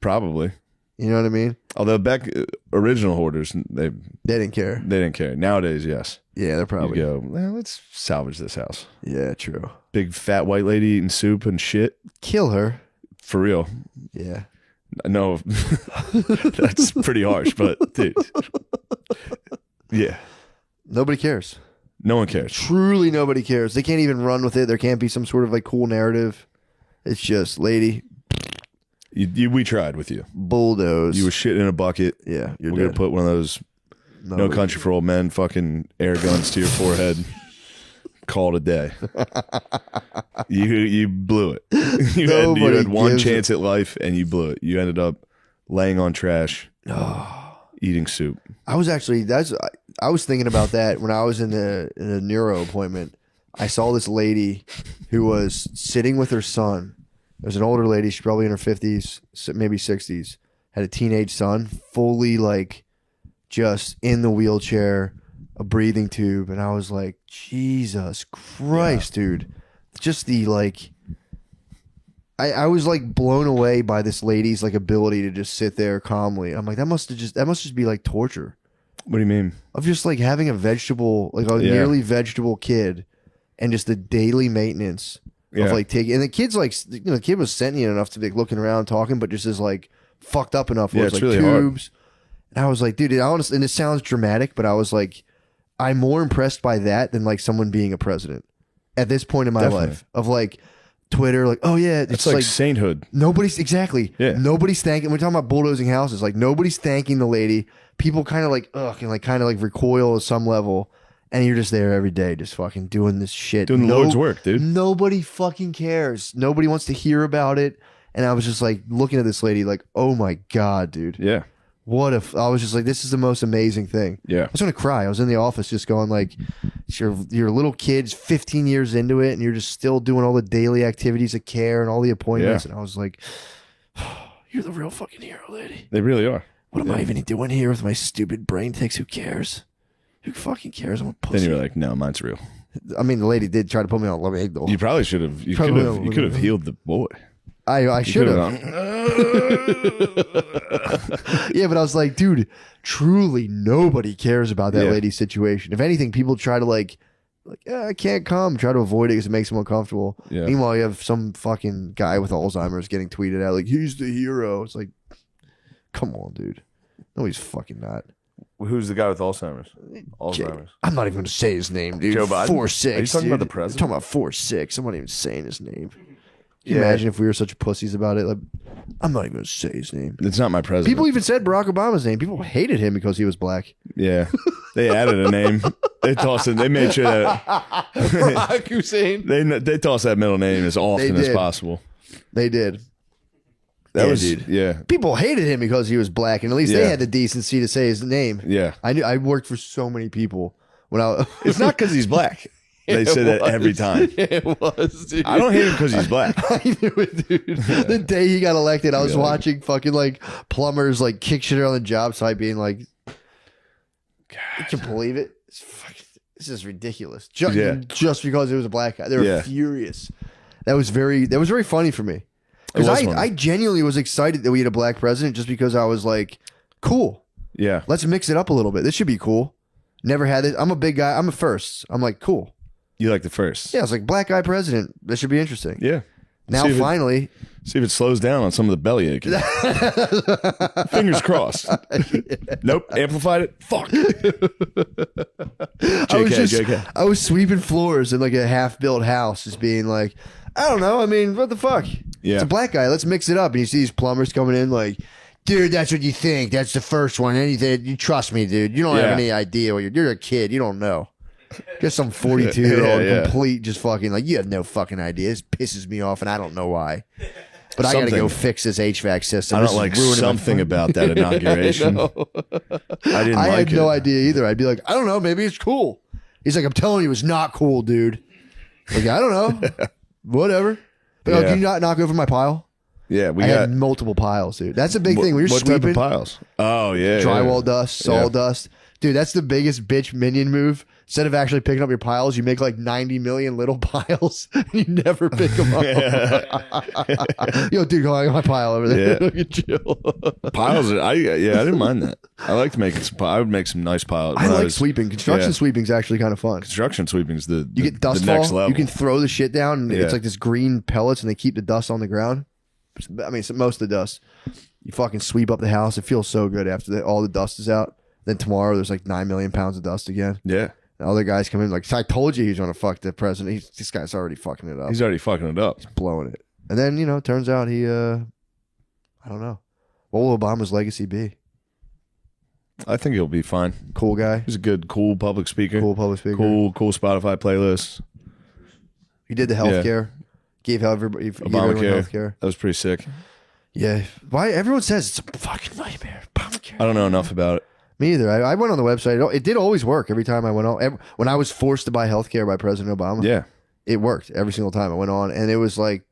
probably. You know what I mean? Although back original hoarders, they didn't care. didn't care. Nowadays, yes. Yeah, they're probably. You go, well, let's salvage this house. Yeah, true. Big fat white lady eating soup and shit. Kill her. For real. Yeah. No, that's pretty harsh, but dude. Yeah. Nobody cares. No one cares. Truly nobody cares. They can't even run with it. There can't be some sort of like cool narrative. It's just, lady, We tried with you. bulldoze. You were shitting in a bucket. yeah, you're We're going dead. to put one of those No Nobody- Country for Old Men fucking air guns to your forehead. Call it a day. You blew it. You Nobody had one gives chance at life and you blew it. You ended up laying on trash, eating soup. I was actually I was thinking about that when I was in a neuro appointment. I saw this lady who was sitting with her son. It was an older lady. She's probably in her 50s, maybe 60s. Had a teenage son, fully like just in the wheelchair, a breathing tube, and I was like, Jesus Christ, dude! Just the like. I was like blown away by this lady's like ability to just sit there calmly. I'm like, that must just be like torture. What do you mean? Of just like having a vegetable, like a nearly vegetable kid, and just the daily maintenance of like taking. And the kid's like, the kid was sentient enough to be like looking around, talking, but just is like fucked up enough. Where Yeah, it's it's like really hard. tubes. And I was like, dude, honestly, and it sounds dramatic, but I was like, I'm more impressed by that than like someone being a president at this point in my Definitely. life. Of like Twitter, like, oh yeah, It's like sainthood. nobody's exactly. Yeah. Nobody's thanking. We're talking about bulldozing houses. Like nobody's thanking the lady. People kind of like and like kind of like recoil at some level, and you're just there every day, just fucking doing this shit, Doing the Lord's work, dude. Nobody fucking cares. Nobody wants to hear about it. And I was just like looking at this lady, like, oh my god, dude, Yeah. what if I was just like, this is the most amazing thing. Yeah. I was gonna cry. I was in the office just going like, your little kid's 15 years into it, and you're just still doing all the daily activities of care and all the appointments. Yeah. And I was like, you're the real fucking hero, lady. They really are. What am I even doing here with my stupid brain ticks? Who cares? Who fucking cares? I'm a pussy. Then you were like, no, mine's real. I mean, the lady did try to put me on Lamigdal. You probably should have. You Probably could have. You could have healed the boy. I should have. Yeah, but I was like, dude, truly nobody cares about that Yeah. lady's situation. If anything, people try to like I can't come, try to avoid it because it makes them uncomfortable. Yeah. Meanwhile, you have some fucking guy with Alzheimer's getting tweeted out like, he's the hero. It's like, come on, dude. No, he's fucking not. Who's the guy with Alzheimer's? I'm not even going to say his name, dude. Joe Biden? 4'6". Are you talking dude. about the president? I'm talking about 4'6". I'm not even saying his name. Can you Yeah. imagine if we were such pussies about it? Like, I'm not even going to say his name. It's not my president. People even said Barack Obama's name. People hated him because he was black. Yeah. They added a name. They tossed it. They made sure that Barack Hussein. they tossed that middle name as often as did. possible. They did. That Yeah, was dude. yeah. People hated him because he was black, and at least they Yeah. had the decency to say his name. Yeah. I worked for so many people when I. It's not because he's black. They say that every time. It was, dude. I don't hate him because he's black. I knew it, dude. The day he got elected, I was watching fucking like plumbers like kick shit on the job site, being like, "You can believe it? This is ridiculous." Just because it was a black guy, they were furious. That was very funny for me. Because I genuinely was excited that we had a black president just because I was like, cool. Yeah. Let's mix it up a little bit. This should be cool. Never had it. I'm a big guy. I'm a first. I'm like, cool. You like the first? Yeah, I was like, black guy president. That should be interesting. Yeah. Now, finally. See if it slows down on some of the belly aching. Fingers crossed. Nope. Amplified it. Fuck. JK. I was sweeping floors in like a half-built house, just being like, I don't know. I mean, what the fuck? Yeah. It's a black guy. Let's mix it up. And you see these plumbers coming in like, dude, that's what you think. That's the first one. Anything. You trust me, dude. You don't have any idea. You're a kid. You don't know. Just some 42-year-old complete just fucking like, you have no fucking idea. This pisses me off and I don't know why. But I got to go fix this HVAC system. I don't like something about that inauguration. I had no idea either. I'd be like, I don't know. Maybe it's cool. He's like, I'm telling you, it's not cool, dude. Like, I don't know. Whatever. But can you not knock over my pile? Yeah, I had multiple piles, dude. That's a big thing. When you're what sweeping type of piles? Oh, yeah. Drywall dust, sawdust. Dude, that's the biggest bitch minion move. Instead of actually picking up your piles, you make like 90 million little piles and you never pick them up. Yo, dude, I got my pile over there. Yeah. Chill. Piles, I didn't mind that. I liked making some I would make some nice piles. I like sweeping. Construction sweeping is actually kind of fun. Construction sweeping is you get dust the next fall. level. You can throw the shit down and it's like this green pellets and they keep the dust on the ground. I mean, most of the dust. You fucking sweep up the house. It feels so good after all the dust is out. Then tomorrow there's like 9 million pounds of dust again. Yeah. And other guys come in like, I told you he's going to fuck the president. This guy's already fucking it up. He's already fucking it up. He's blowing it. And then, it turns out he, I don't know. What will Obama's legacy be? I think he'll be fine. Cool guy. He's a good, cool public speaker. Cool Spotify playlist. He did the healthcare. Gave everybody healthcare. That was pretty sick. Yeah. Why everyone says it's a fucking nightmare. Obamacare. I don't know enough about it. Me either. I went on the website. It did always work every time I went on. When I was forced to buy healthcare by President Obama, yeah, it worked every single time I went on, and it was like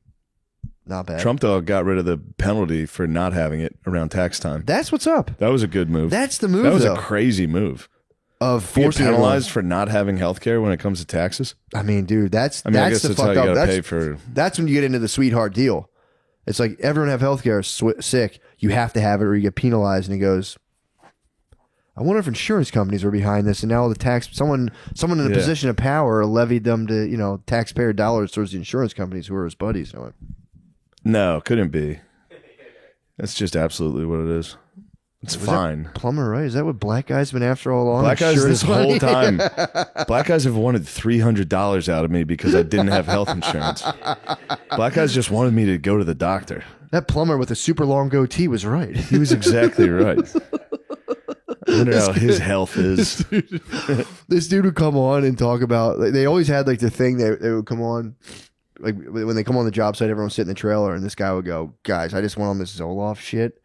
not bad. Trump though got rid of the penalty for not having it around tax time. That's what's up. That was a good move. That's the move. That was a crazy move. Of forcing penalized for not having healthcare when it comes to taxes. I mean, dude, that's I guess the that's fucked how you up. gotta pay for. That's when you get into the sweetheart deal. It's like everyone have healthcare sick. You have to have it, or you get penalized. And he goes, I wonder if insurance companies are behind this, and now the someone in a position of power levied them to taxpayer dollars towards the insurance companies who are his buddies. I went, no, couldn't be. That's just absolutely what it is. It's fine. Plumber, right? Is that what black guys have been after all along? Black guys this whole time. Black guys have wanted $300 out of me because I didn't have health insurance. Black guys just wanted me to go to the doctor. That plumber with a super long goatee was right. He was exactly right. I wonder how his health is. This dude would come on and talk about. They always had like the thing they would come on. Like when they come on the job site, everyone would sit in the trailer, and this guy would go, "Guys, I just went on this Zoloft shit.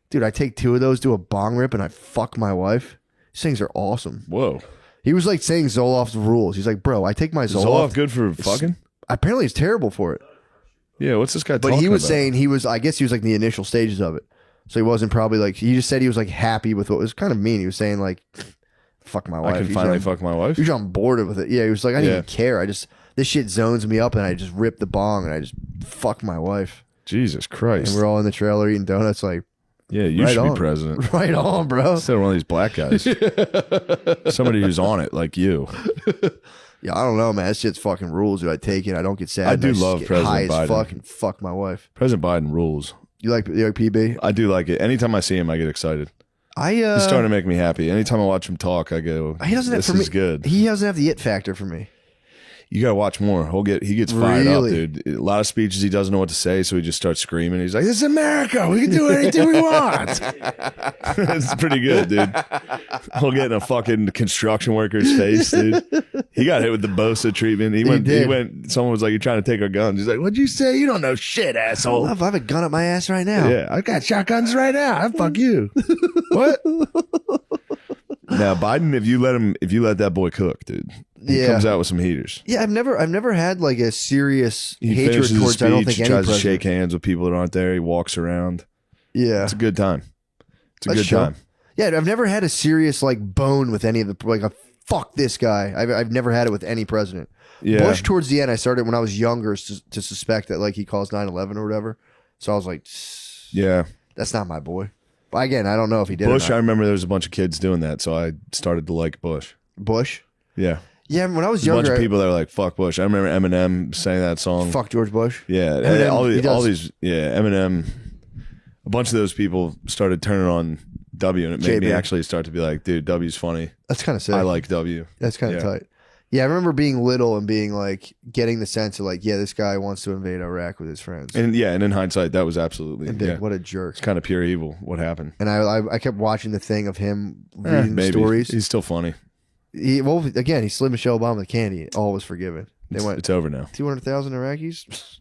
Dude, I take 2 of those, do a bong rip, and I fuck my wife. These things are awesome." Whoa. He was like saying Zoloft's rules. He's like, bro, I take my Zoloft. Zoloft good for fucking? Apparently it's terrible for it. Yeah, what's this guy talking about? But he was saying I guess he was like in the initial stages of it. So he wasn't probably like, he just said he was like happy with what was kind of mean. He was saying like, fuck my wife. I can finally fuck my wife? He was on board with it. Yeah, he was like, I didn't even care. This shit zones me up and I just rip the bong and I just fuck my wife. Jesus Christ. And we're all in the trailer eating donuts like, yeah, you should be president. Right on, bro. Instead of one of these black guys. Somebody who's on it, like you. Yeah, I don't know, man. That shit's fucking rules, dude. I take it. I don't get sad. I do love President high Biden. As fuck and fuck my wife. President Biden rules. You like PB? I do like it. Anytime I see him, I get excited. He's starting to make me happy. Anytime I watch him talk, I go, this is good. He doesn't have the it factor for me. You gotta watch more. He gets fired up, Really? dude. A lot of speeches he doesn't know what to say, so he just starts screaming. He's like, "This is America. We can do anything we want." It's pretty good, dude. He'll get in a fucking construction worker's face, dude. He got hit with the Bosa treatment. He went. Someone was like, "You're trying to take our guns." He's like, "What'd you say? You don't know shit, asshole." I have a gun up my ass right now. Yeah, I got shotguns right now. I fuck you. What? Now Biden, if you let that boy cook, dude, he comes out with some heaters. Yeah, I've never had like a serious He hatred finishes his towards. speech, I don't think he any tries to president. shake hands with people that aren't there. He walks around. Yeah, It's a good time. It's a That's good chill. time. Yeah, I've never had a serious like bone with any of the like a fuck this guy. I've never had it with any president. Yeah. Bush towards the end, I started when I was younger to suspect that like he caused 9/11 or whatever. So I was like, Yeah. that's not my boy. But again, I don't know if he did. Bush, or I not. remember there was a bunch of kids doing that, so I started to like Bush. Bush. Yeah. Yeah, when I was There's a bunch younger, of people that were like, fuck Bush. I remember Eminem saying that song. fuck George Bush. Yeah. Eminem, all he does. these, Eminem. A bunch of those people started turning on W, and it made me J-Band. actually start to be like, dude, W's funny. That's kind of sick. I like W. That's kind of Yeah. tight. Yeah, I remember being little and being like, getting the sense of like, yeah, this guy wants to invade Iraq with his friends. And in hindsight, that was absolutely And big, yeah. what a jerk. It's kind of pure evil. What happened? And I kept watching the thing of him reading the Maybe. stories. He's still funny. Well, again, he slid Michelle Obama the candy. All was forgiven. They went It's over now. 200,000 Iraqis.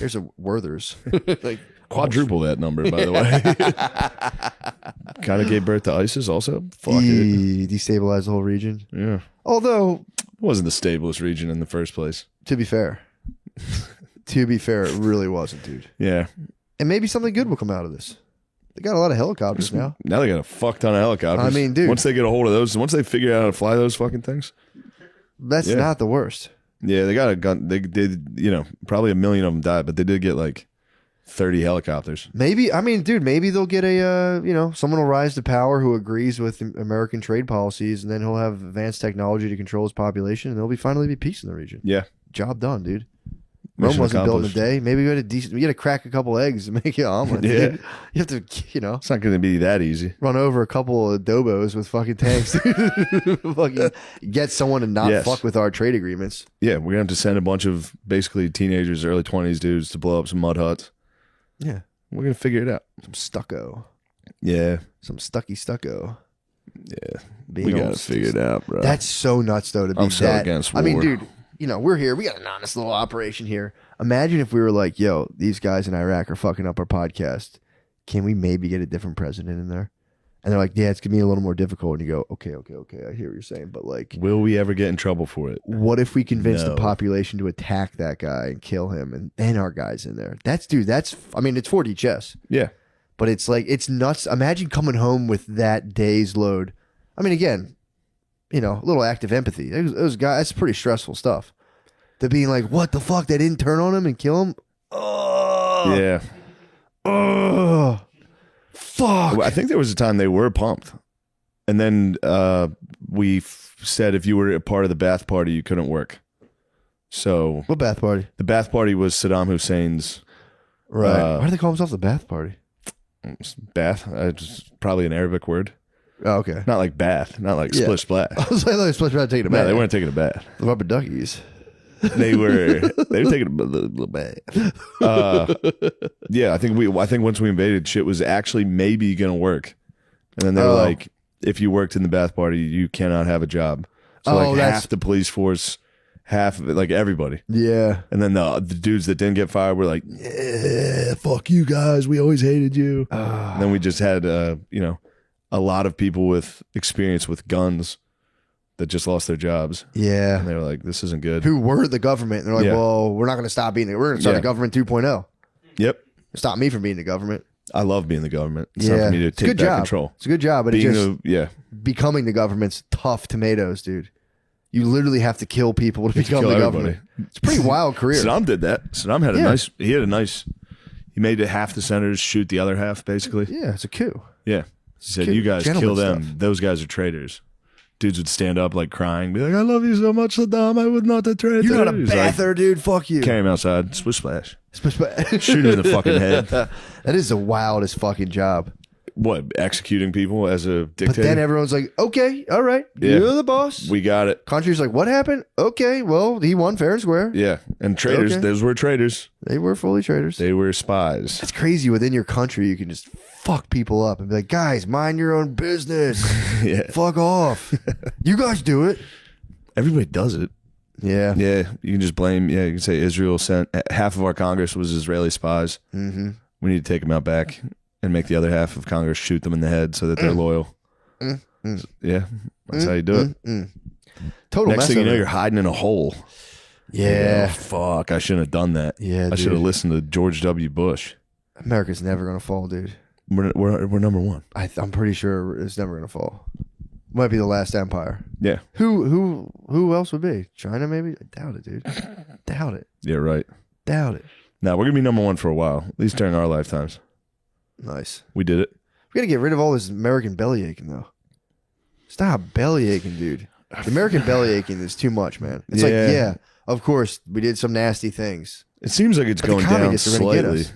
There's a Werther's. Like Quadruple that number, by the way. Kind of gave birth to ISIS also. Fuck it. Destabilized the whole region. Yeah. Although, It wasn't the stablest region in the first place. to be fair, it really wasn't, dude. Yeah. And maybe something good will come out of this. They got a lot of helicopters now. Now they got a fuck ton of helicopters. I mean, dude. Once they get a hold of those, once they figure out how to fly those fucking things. That's Yeah. not the worst. Yeah, they got a gun. They did, probably 1 million of them died, but they did get like 30 helicopters. Maybe, I mean, dude, maybe they'll get someone will rise to power who agrees with American trade policies, and then he'll have advanced technology to control his population, and there'll finally be peace in the region. Yeah. Job done, dude. Rome Mission wasn't built in a accomplished. day. Maybe we got to crack a couple eggs and make it omelet. Yeah. dude. You have to, It's not going to be that easy. run over a couple of dobos with fucking tanks. Fucking get someone to not Yes. fuck with our trade agreements. Yeah, we're going to have to send a bunch of basically teenagers, early 20s dudes to blow up some mud huts. Yeah. We're going to figure it out. Some stucco. Yeah. Some stucco. Yeah. Being We got to old figure it out, bro. That's so nuts, though, to be I'm so that. against I mean, war. dude, we're here. We got an honest little operation here. Imagine if we were like, yo, these guys in Iraq are fucking up our podcast. Can we maybe get a different president in there? And they're like, yeah, it's going to be a little more difficult. And you go, okay. I hear what you're saying. But like, Will we ever get in trouble for it? what if we convince the No. population to attack that guy and kill him and then our guys in there? It's 4D chess. Yeah. But it's like, it's nuts. Imagine coming home with that day's load. I mean, again, a little active empathy. Those guys, that's pretty stressful stuff. To being like, what the fuck? They didn't turn on him and kill him? Oh, Yeah. oh, fuck. Well, I think there was a time they were pumped. And then we said if you were a part of the Ba'ath Party, you couldn't work. So What bath party? the Ba'ath Party was Saddam Hussein's Right. Why do they call themselves the bath party? bath. It's probably an Arabic word. Oh, okay. Not like bath, not like Yeah. splish splash. I was like, let's try to take it No, back. they weren't taking a bath. The rubber duckies. They were taking a little bath. Yeah, I think once we invaded, shit was actually maybe gonna work. And then they were Oh. like, if you worked in the Ba'ath Party, you cannot have a job. So Oh, like that's- half the police force, half of it, like everybody. Yeah. And then the dudes that didn't get fired were like, yeah, fuck you guys. We always hated you. And then we just had, a lot of people with experience with guns that just lost their jobs. Yeah. And they were like, this isn't good. Who were the government? And they're like, Yeah. well, we're not going to stop being it. We're going to start Yeah. a government 2.0. Yep. Stop me from being the government. I love being the government. It's Yeah. time for me to It's a take good back job. control. It's a good job, but Being it just becoming the government's tough tomatoes, dude. You literally have to kill people to become kill the everybody. government. It's a pretty wild career. Saddam did that. Saddam had he made half the senators shoot the other half, basically. Yeah, it's a coup. Yeah. He said, Good you guys kill gentleman them. stuff. Those guys are traitors. Dudes would stand up like crying, be like, I love you so much, Saddam. I would not betray you. You're not a bather, dude. Fuck you. Carry him outside. Splish splash. Shoot Shoot him in the fucking head. That is the wildest fucking job. What, executing people as a dictator? But then everyone's like, okay, all right, you're the boss. We got it. Country's like, what happened? Okay, well, he won fair and square. Yeah, and traitors. Okay. Those were traitors. They were fully traitors. They were spies. It's crazy. Within your country, you can just fuck people up and be like, guys, mind your own business. Yeah. Fuck off. You guys do it. Everybody does it. Yeah. Yeah, you can just blame. Yeah, you can say Israel sent half of our Congress was Israeli spies. Mm-hmm. We need to take them out back and make the other half of Congress shoot them in the head so that they're loyal. Yeah, that's how you do it. Total Next mess thing you of know, it. you're hiding in a hole. Yeah. Oh, fuck, I shouldn't have done that. Yeah, I should have dude. listened to George W. Bush. America's never going to fall, dude. We're number one. I'm pretty sure it's never going to fall. Might be the last empire. Yeah. Who else would be? China, maybe? I doubt it, dude. Doubt it. Yeah, right. Doubt it. Now, we're going to be number one for a while, at least during our lifetimes. Nice. We did it. We got to get rid of all this American belly aching, though. Stop belly aching, dude. The American belly aching is too much, man. It's like, yeah, of course, we did some nasty things. It seems like it's But going the down communists are gonna get slightly. us.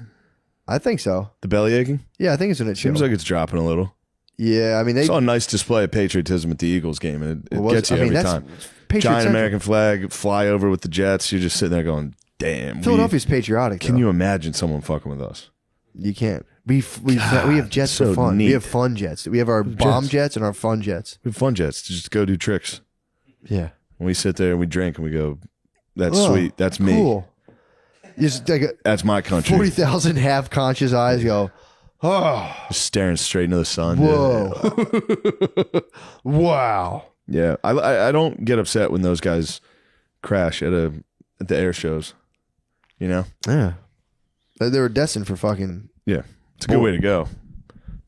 I think so. The belly aching? Yeah, I think it's going to Seems like it's dropping a little. Yeah, I mean, they Saw a nice display of patriotism at the Eagles game, and it was- gets you I mean, every that's time. Patriot Giant Central. American flag, fly over with the Jets. You're just sitting there going, damn. Philadelphia's patriotic. Can though. you imagine someone fucking with us? You can't. We have jets so for fun. neat. We have fun jets. We have our bomb jets and our fun jets. We have fun jets to just go do tricks. Yeah. And we sit there and we drink and we go, that's Oh, sweet. That's me. Cool. You just take a That's my country. 40,000 half conscious eyes go, oh, Just staring straight into the sun. whoa. Wow. Yeah. I don't get upset when those guys crash at the air shows. You know? Yeah. They were destined for fucking. Yeah. It's a good way to go.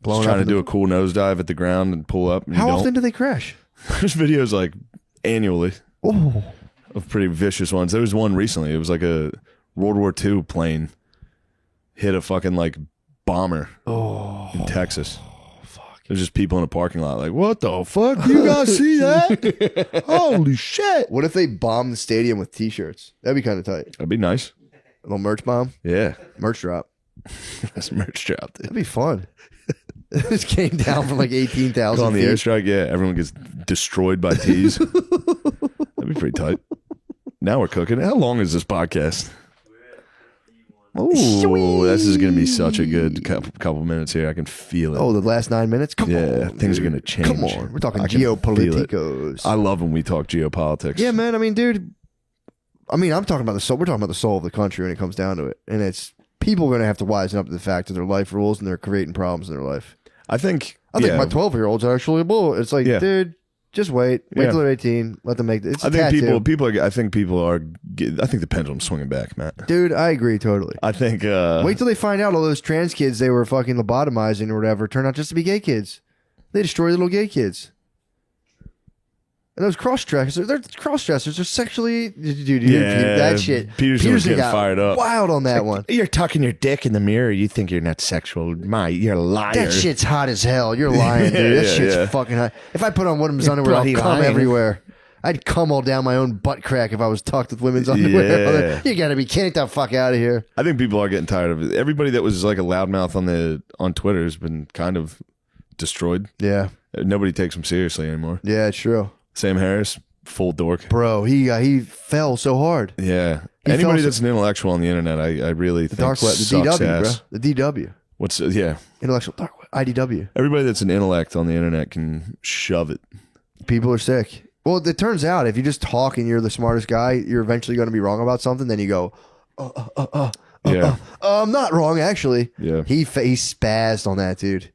Blowing Just trying up to in do a cool nosedive at the ground and pull up. And How you often don't. do they crash? There's videos like annually Oh. of pretty vicious ones. There was one recently. It was like a World War II plane hit a fucking like bomber in Texas. There's just people in a parking lot like, what the fuck? Do you guys see that? Holy shit. What if they bomb the stadium with T-shirts? That'd be kind of tight. That'd be nice. A little merch bomb, Yeah. merch drop. That's merch drop. That'd be fun. This came down from like 18,000 On the feet. airstrike, yeah, everyone gets destroyed by tees. That'd be pretty tight. Now we're cooking. How long is this podcast? Oh, this is going to be such a good couple minutes here. I can feel it. Oh, the last 9 minutes? Come Yeah, on. things are dude. going to change. Come on. We're talking I can feel it. geopoliticos. I love when we talk geopolitics. Yeah, man. I mean, dude. I mean, I'm talking about the soul. We're talking about the soul of the country when it comes down to it, and it's people are going to have to wisen up to the fact that their life rules and they're creating problems in their life. I think my 12-year-old's actually a bull. It's like, Yeah. dude, just wait Yeah. till they're 18. Let them make it. It's a I think tattoo. people are. I think people are. I think the pendulum's swinging back, Matt. Dude, I agree totally. I think. Wait till they find out all those trans kids they were fucking lobotomizing or whatever turn out just to be gay kids. They destroy little gay kids. And those cross-dressers, they're cross-dressers. They're sexually... Dude, Yeah, that shit. Peterson was getting got fired up. wild on that one. You're tucking your dick in the mirror. You think you're not sexual. You're a liar. That shit's hot as hell. You're lying, dude. That Yeah, shit's yeah. fucking hot. If I put on women's underwear, I'll bloody come lying. everywhere. I'd come all down my own butt crack if I was tucked with women's underwear. Yeah. You gotta be kidding. Get the fuck out of here. I think people are getting tired of it. Everybody that was like a loudmouth on Twitter has been kind of destroyed. Yeah. Nobody takes him seriously anymore. Yeah, it's true. Sam Harris, full dork. Bro, he fell so hard. Yeah. He Anybody fell that's an intellectual on the internet, I really think Dark web, the sucks DW, ass. bro. The DW. What's yeah? Intellectual dark web. IDW. Everybody that's an intellect on the internet can shove it. People are sick. Well, it turns out if you just talk and you're the smartest guy, you're eventually going to be wrong about something. Then you go, Yeah. I'm not wrong, actually. Yeah. He spazzed on that, dude.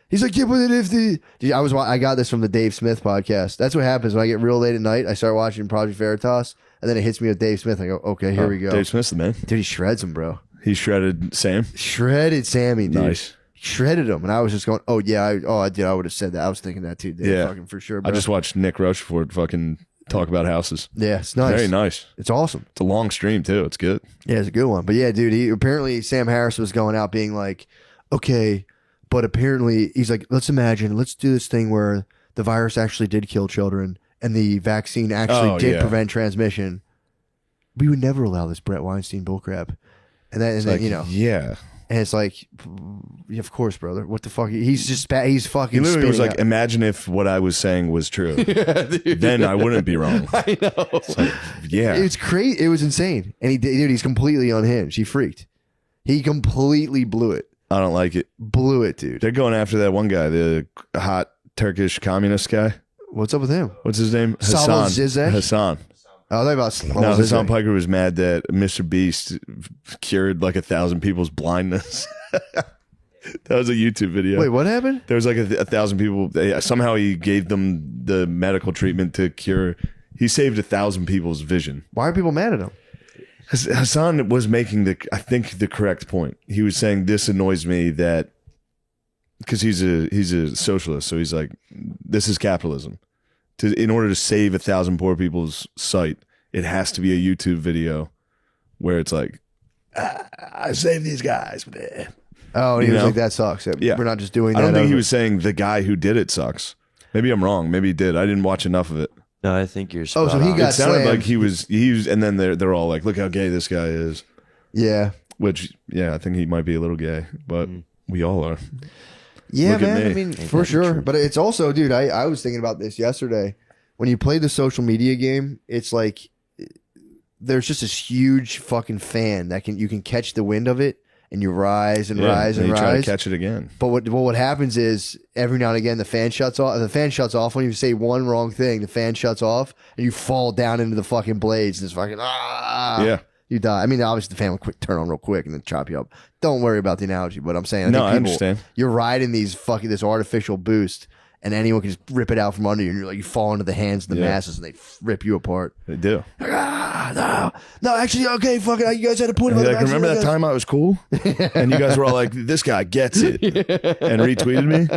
He's like, yeah, but if the... Dude, I got this from the Dave Smith podcast. That's what happens when I get real late at night. I start watching Project Veritas, and then it hits me with Dave Smith. I go, okay, here we go. Dave Smith's the man. Dude, he shreds him, bro. He shredded Sam. Shredded Sammy, dude. Nice. Shredded him, and I was just going, oh yeah, I did. I would have said that. I was thinking that too, Dave. Yeah. Fucking for sure, bro. I just watched Nick Rochefort fucking talk about houses. Yeah, it's nice. Very nice. It's awesome. It's a long stream too. It's good. Yeah, it's a good one. But yeah, dude, apparently Sam Harris was going out being like, okay, but apparently he's like, let's do this thing where the virus actually did kill children and the vaccine actually did prevent transmission. We would never allow this Brett Weinstein bullcrap. And then, Like, you know, yeah. And it's like, yeah, of course, brother. What the fuck? He's just he's fucking. He literally was like, out. imagine if what I was saying was true. Yeah, dude. Then I wouldn't be wrong. I know. It's like, yeah. It's crazy. It was insane. And he's completely unhinged. He freaked. He completely blew it. I don't like it. Blew it, dude. They're going after that one guy, the hot Turkish communist guy. What's up with him? What's his name? Salvo Hassan. Zizek? Hassan. Oh, they're about No, Hassan Piker was mad that Mr. Beast cured like 1,000 people's blindness. That was a YouTube video. Wait, what happened? There was like 1,000 people. Somehow he gave them the medical treatment to cure. He saved 1,000 people's vision. Why are people mad at him? Hassan was making the correct point. He was saying, this annoys me that, because he's a socialist. So he's like, this is capitalism. In order to save 1,000 poor people's sight, it has to be a YouTube video where it's like, I saved these guys. Oh, and he was like, that sucks. Yeah. We're not just doing that. I don't think he was saying the guy who did it sucks. Maybe I'm wrong. Maybe he did. I didn't watch enough of it. No, I think you're Oh, spot so he on. got It sounded slammed. like he was, and then they're all like, look how gay this guy is. Yeah. Which, yeah, I think he might be a little gay, but we all are. Yeah, Look at man. me. I mean, Ain't for that sure. true? But it's also, dude, I was thinking about this yesterday. When you play the social media game, it's like there's just this huge fucking fan that you can catch the wind of it, and you rise and rise and you try to rise. catch it again. But what happens is every now and again the fan shuts off. The fan shuts off when you say one wrong thing. The fan shuts off, and you fall down into the fucking blades. And it's fucking Yeah. you die. I mean, obviously the fan will turn on real quick and then chop you up. Don't worry about the analogy, but I'm saying No, I think understand. You're riding this artificial boost, and anyone can just rip it out from under you, and you're like you fall into the hands of the masses, and they rip you apart. They do. No, actually, okay, fuck it. You guys had a point about Like, it. remember that time I was cool? And you guys were all like, this guy gets it. And retweeted me?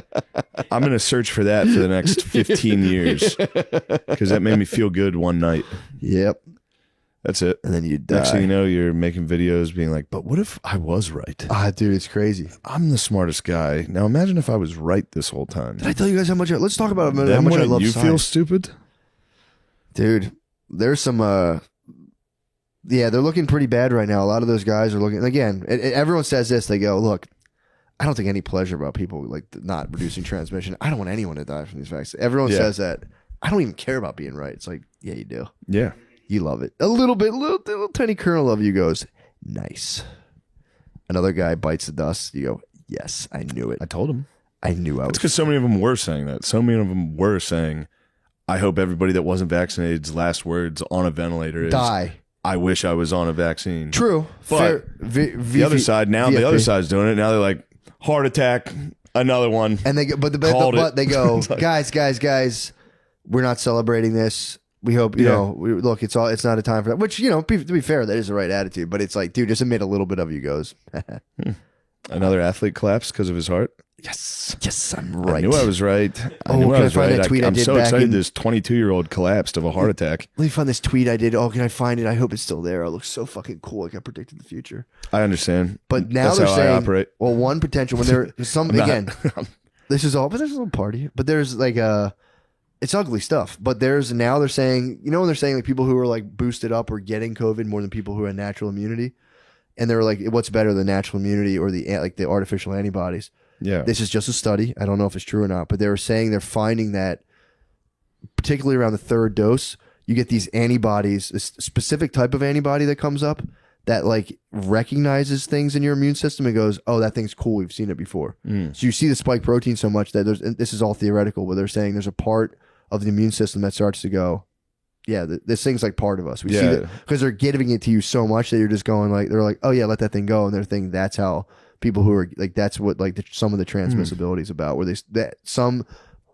I'm going to search for that for the next 15 years. Because that made me feel good one night. Yep. That's it. And then you die. Next thing you know, you're making videos being like, but what if I was right? Dude, it's crazy. I'm the smartest guy. Now imagine if I was right this whole time. Did I tell you guys how much? Let's talk about a minute. How Then much I wouldn't love you science. feel stupid? Dude, there's some yeah, they're looking pretty bad right now. A lot of those guys are looking, again, everyone says this, they go, look, I don't think any pleasure about people like not reducing transmission. I don't want anyone to die from these vaccines. Everyone says that. I don't even care about being right. It's like, yeah, you do. Yeah. You love it. A little bit, little tiny kernel of you goes, nice. Another guy bites the dust. You go, yes, I knew it. I told him. I knew I It's was. because so many of them were saying that. So many of them were saying, I hope everybody that wasn't vaccinated's last words on a ventilator is, Die. I wish I was on a vaccine. True. But Fair. The other side, now the other side's doing it. Now they're like, heart attack, another one. And they go, but Called it. they go, It's like- guys, we're not celebrating this. We hope, you know, look, it's not a time for that. Which, you know, to be fair, that is the right attitude. But it's like, dude, just admit a little bit of you goes, Another athlete collapsed because of his heart. yes, I'm right. I knew I was right. Oh, knew can I was find right. that tweet I I'm did so back excited in- this 22-year-old collapsed of a heart attack. Let me find this tweet I did. Oh, can I find it? I hope it's still there. It looks so fucking cool. Like I predicted the future. I understand. But now That's they're how saying, I operate. well, one potential when there's some I'm not- again. This is all, but there's a little party. But there's like it's ugly stuff. But now they're saying, you know, when they're saying like people who are like boosted up or getting COVID more than people who had natural immunity, and they're like, what's better, the natural immunity or the artificial antibodies? Yeah. This is just a study. I don't know if it's true or not, but they were saying they're finding that, particularly around the third dose, you get these antibodies, this specific type of antibody that comes up that like recognizes things in your immune system and goes, oh, that thing's cool. We've seen it before. So you see the spike protein so much that and this is all theoretical, but they're saying there's a part of the immune system that starts to go, yeah, this thing's like part of us. We see that because they're giving it to you so much that you're just going like, they're like, oh yeah, let that thing go. And they're thinking that's how people who are like, that's what like some of the transmissibility is about, where that some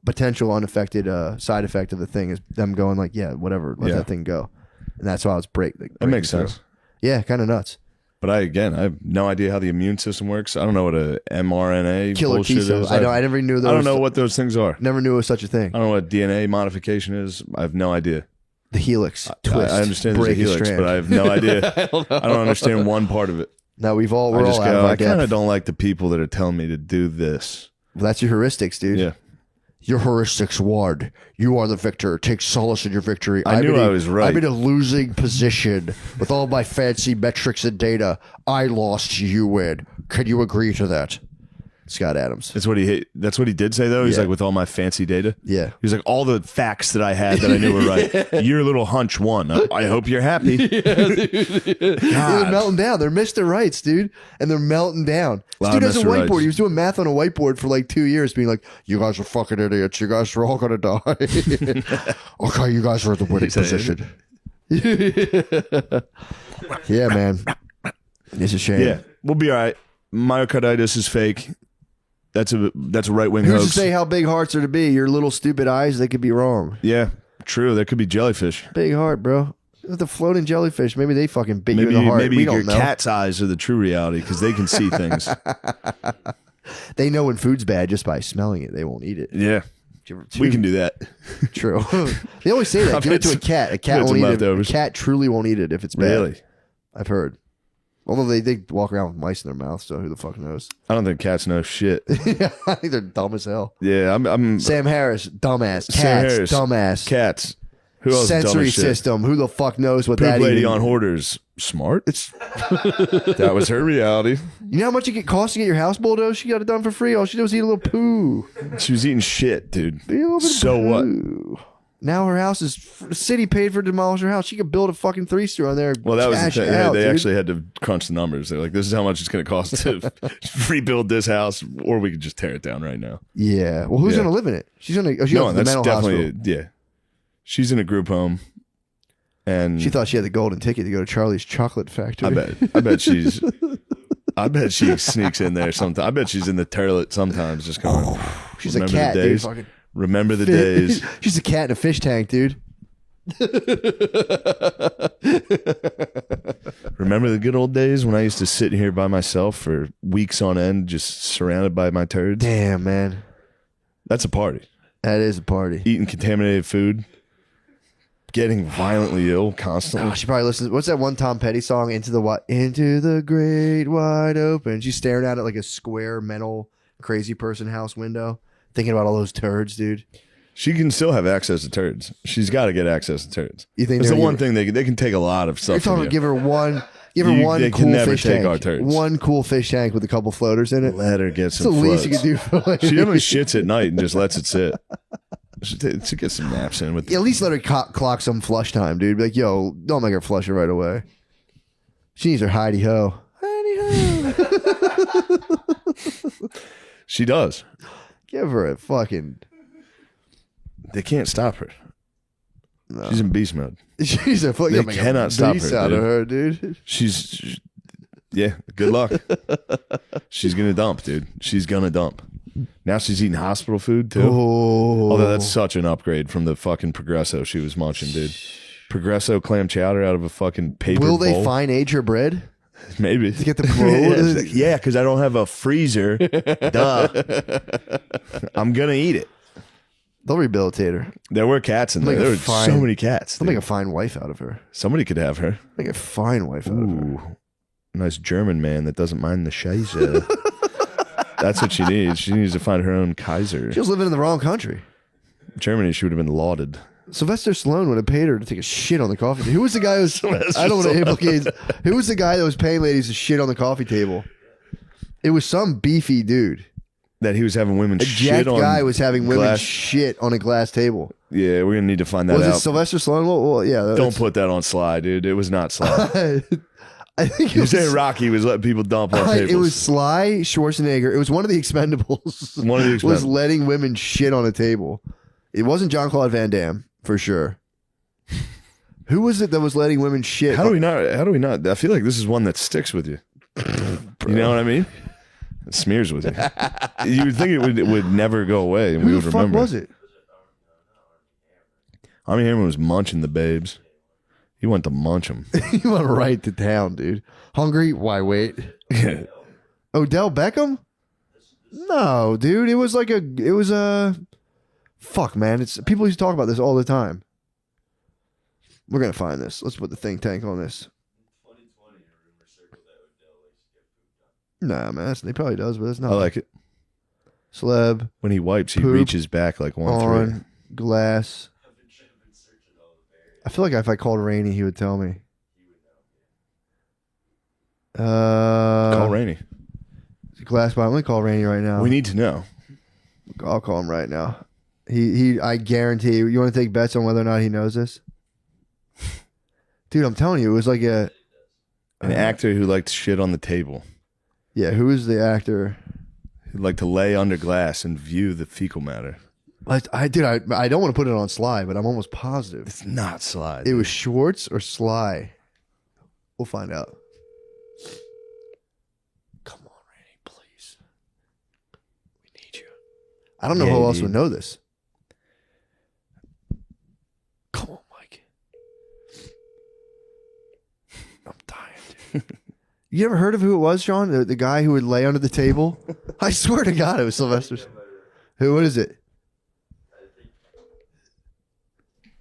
potential unaffected side effect of the thing is them going like, yeah, whatever, let that thing go. And that's why it's That makes sense. Yeah, kind of nuts. But I have no idea how the immune system works. I don't know what a mRNA Killer bullshit T cells. is. I never knew those. I don't know what those things are. Never knew it was such a thing. I don't know what DNA modification is. I have no idea. The helix twist. I understand there's a break helix, strand. but I have no idea. I don't understand one part of it. No, we're I all just out of go, our I kind depth. of don't like the people that are telling me to do this. Well, that's your heuristics, dude. Yeah. Your heuristics won. You are the victor. Take solace in your victory. I knew I was right. I'm in a losing position with all my fancy metrics and data. I lost. You win. Can you agree to that? Scott Adams. That's what he did say, though. He's Yeah. like, with all my fancy data. Yeah. He's like, all the facts that I had that I knew were right. Your little hunch won. I hope you're happy. They're melting down. They're Mr. Rights, dude. And they're melting down. This dude has a Mr. whiteboard. Rights. He was doing math on a whiteboard for like 2 years, being like, you guys are fucking idiots. You guys are all going to die. Okay, you guys are in the winning position. Yeah, man. It's a shame. Yeah, we'll be all right. Myocarditis is fake. That's a right-wing Who's hoax. to say how big hearts are to be? Your little stupid eyes, they could be wrong. Yeah, true. There could be jellyfish. Big heart, bro. The floating jellyfish. Maybe they fucking bit you in the heart. Maybe We your don't know. cat's eyes are the true reality because they can see things. They know when food's bad just by smelling it. They won't eat it. Yeah, we can do that. True. They always say that. Give it to a cat. A cat won't eat it. A cat truly won't eat it if it's bad. Really? I've heard. Although they walk around with mice in their mouth, so who the fuck knows? I don't think cats know shit. Yeah, I think they're dumb as hell. Yeah, I'm Sam Harris, dumbass. Cats, Sam Harris, dumbass. Cats. Who else? Dumb Sensory as shit? system. Who the fuck knows what Poop that lady even... on Hoarders. Smart. That was her reality. You know how much it costs to get your house bulldozed? She got it done for free. All she did was eat a little poo. She was eating shit, dude. Eat a little bit of So what? poo. Now her house is... The city paid for to demolish her house. She could build a fucking 3-story on there. Well, that was the cash thing. out, They dude. actually had to crunch the numbers. They're like, this is how much it's going to cost to rebuild this house, or we could just tear it down right now. Yeah. Well, who's Yeah. going to live in it? She's going to... Oh, she No, goes to the that's mental definitely, hospital. yeah. She's in a group home. And She thought she had the golden ticket to go to Charlie's Chocolate Factory. I bet she sneaks in there sometimes. I bet she's in the toilet sometimes just going, She's a remember cat, the dude. days? Fucking Remember the days. She's a cat in a fish tank, dude. Remember the good old days when I used to sit here by myself for weeks on end, just surrounded by my turds? Damn, man. That's a party. That is a party. Eating contaminated food, getting violently ill constantly. Oh, she probably listens. What's that one Tom Petty song? Into the great wide open. She's staring out at like a square metal crazy person house window, thinking about all those turds, dude. She can still have access to turds. She's got to get access to turds. You think It's they're the one gonna- thing they can take a lot of stuff You're from talking you. about give her one They can cool never fish take tank. our turds. One cool fish tank with a couple floaters in it. Let her get It's the some least you floats. can do for like, She definitely shits at night and just lets it sit. To get some naps in with at least let her clock some flush time, dude. Be like, yo, don't make her flush it right away. She needs her hidey ho. Hidey ho. She does. Give her a fucking. They can't stop her. No. She's in beast mode. She's a fucking. They cannot stop her, out dude. of her, dude. Yeah, good luck. She's gonna dump, dude. She's gonna dump. Now she's eating hospital food too. Oh, Although that's such an upgrade from the fucking Progresso she was munching, dude. Progresso clam chowder out of a fucking paper will they bowl. fine age her bread? Maybe. To get the pro? Yeah, because I don't have a freezer. Duh. I'm gonna eat it. They'll rehabilitate her. There were cats in there. There were so many cats. They'll dude. make a fine wife out of her. Somebody could have her. Make a fine wife out of her. Ooh, nice German man that doesn't mind the Scheiße. That's what she needs. She needs to find her own Kaiser. She was living in the wrong country. Germany, she would have been lauded. Sylvester Stallone would have paid her to take a shit on the coffee table. Who was the guy who was, I don't want to implicate. Who was the guy that was paying ladies to shit on the coffee table? It was some beefy dude. That he was having women A shit jacked on guy was having women glass. shit on a glass table. Yeah, we're gonna need to find that Was out. it Sylvester Stallone? Well, yeah. Don't put that on Sly, dude. It was not Sly. I think it You was, say Rocky was letting people dump on tables. it was Sly Schwarzenegger. It was one of the Expendables. One of the was Expendables. letting women shit on a table. It wasn't Jean-Claude Van Damme for sure. Who was it that was letting women shit? How do we not? I feel like this is one that sticks with you. You know what I mean? It smears with you. You would think it would never go away, and we Who would the fuck remember. was it? Armie Hammer was munching the babes. He went to munch them. You went right to town, dude. Hungry? Why wait? Odell Beckham? No, dude. It was a fuck, man. It's people used to talk about this all the time. We're gonna find this. Let's put the think tank on this. Nah, man, he probably does, but that's not. I like it. Celeb When he wipes, he Poop reaches back like 1-3. on glass. I feel like if I called Rainey, he would tell me. Call Rainey. Glass bottom. Let me call Rainey right now. We need to know. I'll call him right now. I guarantee you. You want to take bets on whether or not he knows this? Dude, I'm telling you, it was like an actor who liked to shit on the table. Yeah, who is the actor? Who'd like to lay under glass and view the fecal matter. I don't want to put it on Sly, but I'm almost positive. It's not Sly. It was Schwartz or Sly. We'll find out. Come on, Randy, please. We need you. I don't know who else would know this. Come on, Mike. I'm dying, dude. You ever heard of who it was, Sean? The guy who would lay under the table? I swear to God, it was Sylvester's. Who? What is it?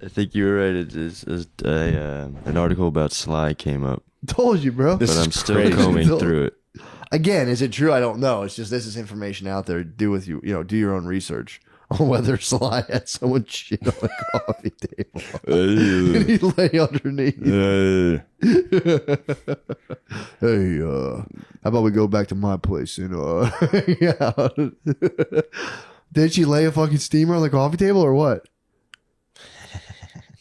I think you were right. It's an article about Sly came up, Told you, bro. but I'm still combing through it. Again, is it true? I don't know. It's just this is information out there. Do your own research on whether Sly had someone shit on a coffee table and he lay underneath. Hey, how about we go back to my place and yeah. Did she lay a fucking steamer on the coffee table or what?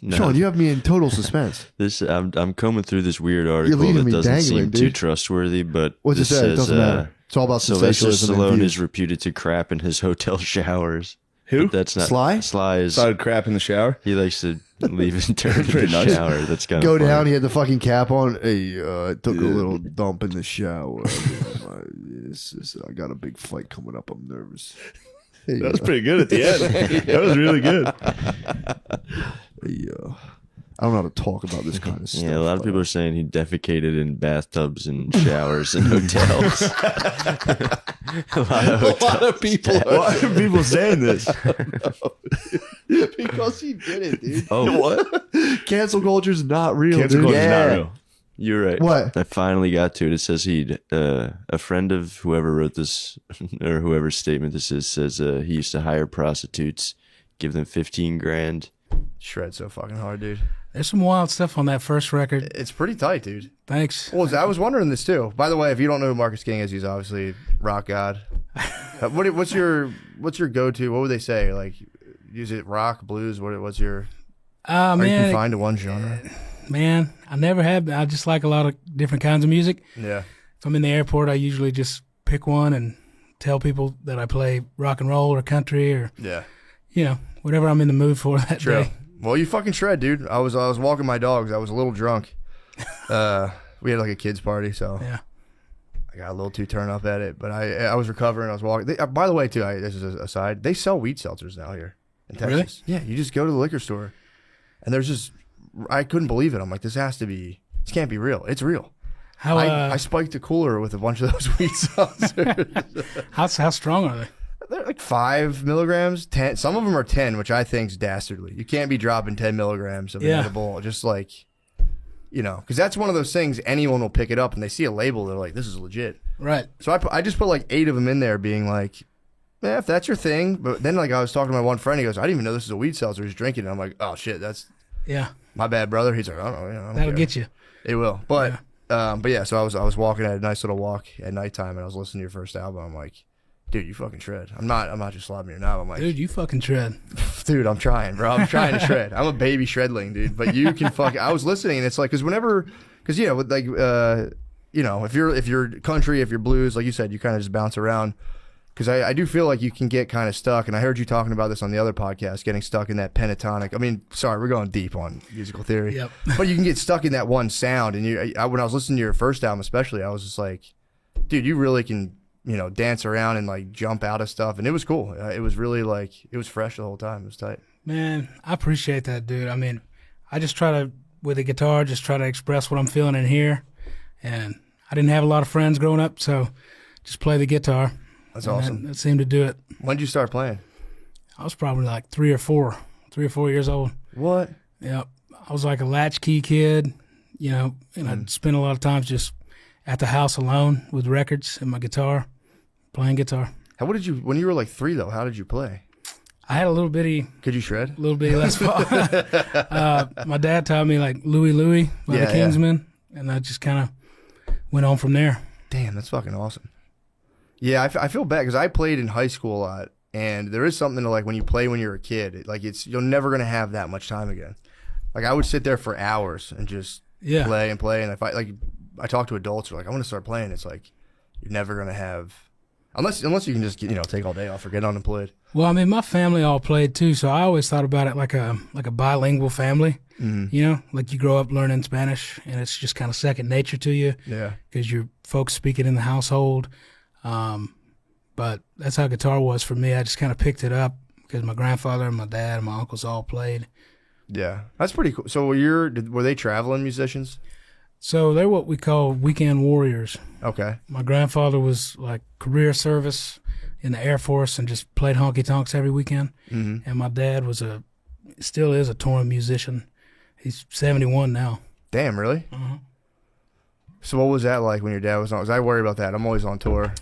No. Sean, you have me in total suspense. I'm combing through this weird article that doesn't seem too trustworthy, but what's it say? It doesn't matter. It's all about Sylvester sensationalism. Stallone is reputed to crap in his hotel showers. Who? But that's not Sly? Sly is Started crap in the shower. he likes to leave and turn to the nice. shower. That's kind Go of down. He had the fucking cap on. Hey, I took a little dump in the shower. I got a big fight coming up. I'm nervous. Hey, That was pretty good at the end. That was really good. I don't know how to talk about this kind of stuff. Yeah, a lot of people are saying he defecated in bathtubs and showers and hotels. a lot of people. Why are people saying this? Because he did it, dude. Oh, What? Cancel culture's not real, Cancel dude. culture's not real. You're right. What? I finally got to it. It says a friend of whoever wrote this, or whoever's statement this is, says he used to hire prostitutes, give them $15,000. Shred so fucking hard, dude. There's some wild stuff on that first record. It's pretty tight, dude. Thanks. Well, I was wondering this too. By the way, if you don't know who Marcus King is, he's obviously rock god. What's your go-to? What would they say? Like, is it rock, blues? What's your? Are you confined to one genre? Man, I never have. I just like a lot of different kinds of music. Yeah. If I'm in the airport, I usually just pick one and tell people that I play rock and roll or country or whatever I'm in the mood for that day. Well, you fucking shred, dude. I was walking my dogs. I was a little drunk. We had like a kids party, so Yeah. I got a little too turned up at it. But I was recovering. I was walking. By the way, too, this is a aside. They sell weed seltzers now here in Texas. Really? Yeah, you just go to the liquor store, and there's just. I couldn't believe it. I'm like, this can't be real. It's real. I spiked a cooler with a bunch of those weed seltzers. How strong are they? They're like 5 milligrams, 10. Some of them are 10, which I think is dastardly. You can't be dropping 10 milligrams of an edible, just like, because that's one of those things. Anyone will pick it up and they see a label. They're like, this is legit. Right. So I just put like 8 of them in there, being like, if that's your thing. But then like I was talking to my one friend, he goes, I didn't even know this is a weed seltzer. He's drinking it. I'm like, oh shit, that's my bad, brother. He's like, I don't know. That'll get you. It will. But yeah. So I was walking at a nice little walk at nighttime, and I was listening to your first album. I'm like, dude, you fucking shred. I'm not just slobbing your knob. I'm like, dude, you fucking shred. Dude, I'm trying, bro. I'm trying to shred. I'm a baby shredling, dude. But you can I was listening, and it's like, if you're country, if you're blues, like you said, you kind of just bounce around. Because I do feel like you can get kind of stuck, and I heard you talking about this on the other podcast, getting stuck in that pentatonic. I mean, sorry, we're going deep on musical theory. Yep. But you can get stuck in that one sound, and when I was listening to your first album especially, I was just like, dude, you really can, dance around and like jump out of stuff, and it was cool. It was really like, it was fresh the whole time. It was tight. Man, I appreciate that, dude. I mean, I just try to, with the guitar, just try to express what I'm feeling in here, and I didn't have a lot of friends growing up, so just play the guitar. That's awesome. That seemed to do it. When did you start playing? I was probably like 3 or 4 years old. What? Yeah, I was like a latchkey kid, and I'd spend a lot of times just at the house alone with records and my guitar, playing guitar. What did you, when you were like 3 though, how did you play? I had a little bitty shred? Little bitty Les Paul. My dad taught me like Louie Louie by the Kingsmen, and I just kind of went on from there. Damn, that's fucking awesome. Yeah, I feel bad because I played in high school a lot, and there is something to like when you play when you're a kid, you're never gonna have that much time again. Like I would sit there for hours and just play and play, and if I talk to adults who are like, I want to start playing. It's like you're never gonna have, unless you can just take all day off or get unemployed. Well, I mean, my family all played too, so I always thought about it like a bilingual family. Mm-hmm. Like you grow up learning Spanish, and it's just kind of second nature to you. Yeah, because your folks speak it in the household. But that's how guitar was for me. I just kind of picked it up because my grandfather and my dad and my uncles all played. Yeah, that's pretty cool. So were they traveling musicians? So they're what we call weekend warriors. Okay. My grandfather was like career service in the Air Force and just played honky tonks every weekend. Mm-hmm. And my dad still is a touring musician. He's 71 now. Damn, really? Uh-huh. So what was that like when your dad was on? Because I worry about that. I'm always on tour.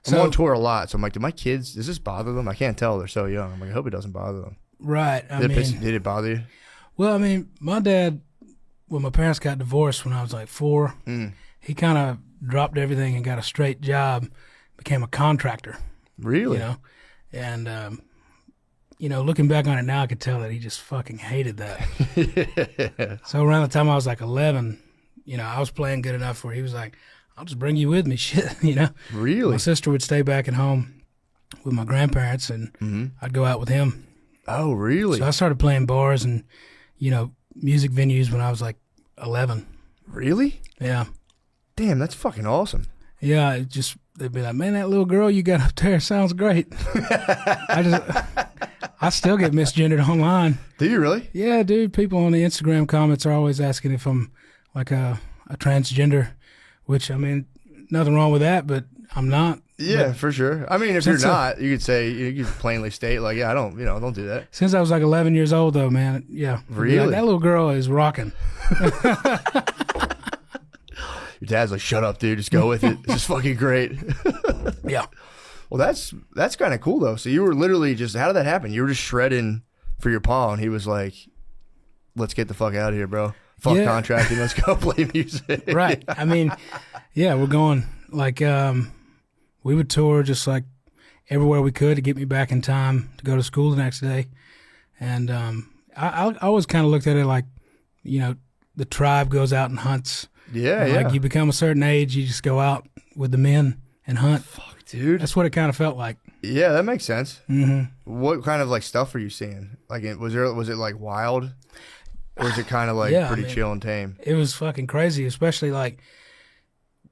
I'm on tour a lot, so I'm like, do my kids, does this bother them? I can't tell. They're so young. I'm like, I hope it doesn't bother them. Right. Did it bother you? Well, I mean, my dad, when my parents got divorced when I was like 4, he kind of dropped everything and got a straight job, became a contractor. Really? And, looking back on it now, I could tell that he just fucking hated that. So around the time I was like 11, I was playing good enough where he was like, I'll just bring you with me, shit, Really? My sister would stay back at home with my grandparents, and I'd go out with him. Oh, really? So I started playing bars and, music venues when I was like 11. Really? Yeah. Damn, that's fucking awesome. Yeah, they'd be like, man, that little girl you got up there sounds great. I still get misgendered online. Do you really? Yeah, dude. People on the Instagram comments are always asking if I'm like a transgender, which, I mean, nothing wrong with that, but I'm not. Yeah, for sure. I mean, if you're not, you could say, you could plainly state, like, yeah, I don't, don't do that. Since I was like 11 years old, though, man, yeah. Really? Like, that little girl is rocking. Your dad's like, shut up, dude. Just go with it. It's just fucking great. Yeah. Well, that's kind of cool, though. So you were literally just, how did that happen? You were just shredding for your pa, and he was like, let's get the fuck out of here, bro. Fuck contracting. Let's go play music. Right. I mean, yeah, we're going, like, we would tour just like everywhere we could to get me back in time to go to school the next day. And I always kind of looked at it like, the tribe goes out and hunts. Yeah, Like you become a certain age, you just go out with the men and hunt. Fuck, dude. That's what it kind of felt like. Yeah, that makes sense. Mm-hmm. What kind of like stuff were you seeing? Like, was it like wild, or was it kind of like pretty chill and tame? It was fucking crazy, especially like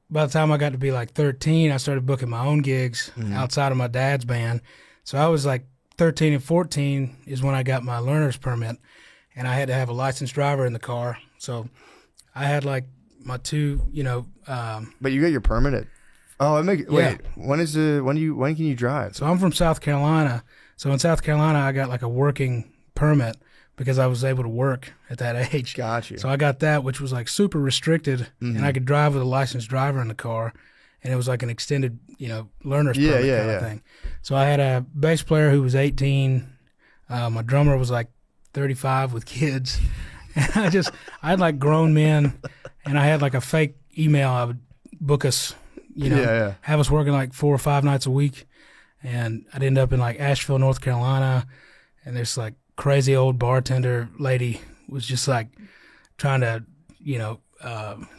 by the time I got to be like 13, I started booking my own gigs outside of my dad's band. So I was like 13 and 14 is when I got my learner's permit, and I had to have a licensed driver in the car. So I had like my two, But you got your permit at. Oh, wait. When can you drive? So I'm from South Carolina. So in South Carolina, I got like a working permit because I was able to work at that age. Gotcha. So I got that, which was like super restricted, and I could drive with a licensed driver in the car, and it was like an extended, learner's permit kind of thing. So I had a bass player who was 18. My drummer was like 35 with kids. And I had like grown men, and I had like a fake email. I would book us, have us working like 4 or 5 nights a week. And I'd end up in like Asheville, North Carolina, and this like crazy old bartender lady was just like trying to,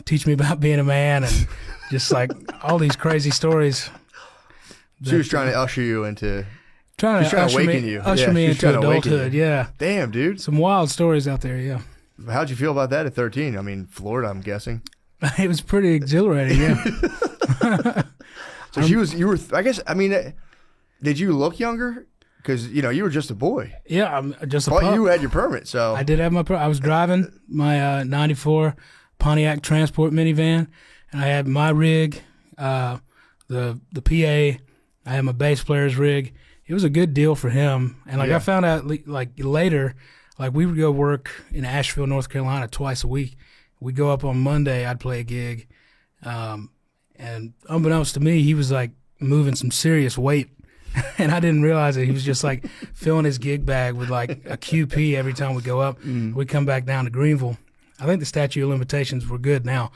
teach me about being a man and just like all these crazy stories. She was trying to usher you into. Trying to usher me into adulthood. Yeah. Damn, dude. Some wild stories out there. Yeah. How'd you feel about that at 13? I mean, Florida, I'm guessing. It was pretty exhilarating. Yeah. So you were. I guess. I mean, did you look younger? Because you were just a boy. Yeah, I'm just a pup. But you had your permit, so I did have my permit. I was driving my '94 Pontiac Transport minivan, and I had my rig, the PA. I had my bass player's rig. It was a good deal for him, and I found out like later, like we would go work in Asheville, North Carolina twice a week. We'd go up on Monday. I'd play a gig, and unbeknownst to me, he was like moving some serious weight And I didn't realize it. He was just like filling his gig bag with like a QP every time we go up. We come back down to Greenville. I think the statute of limitations were good now,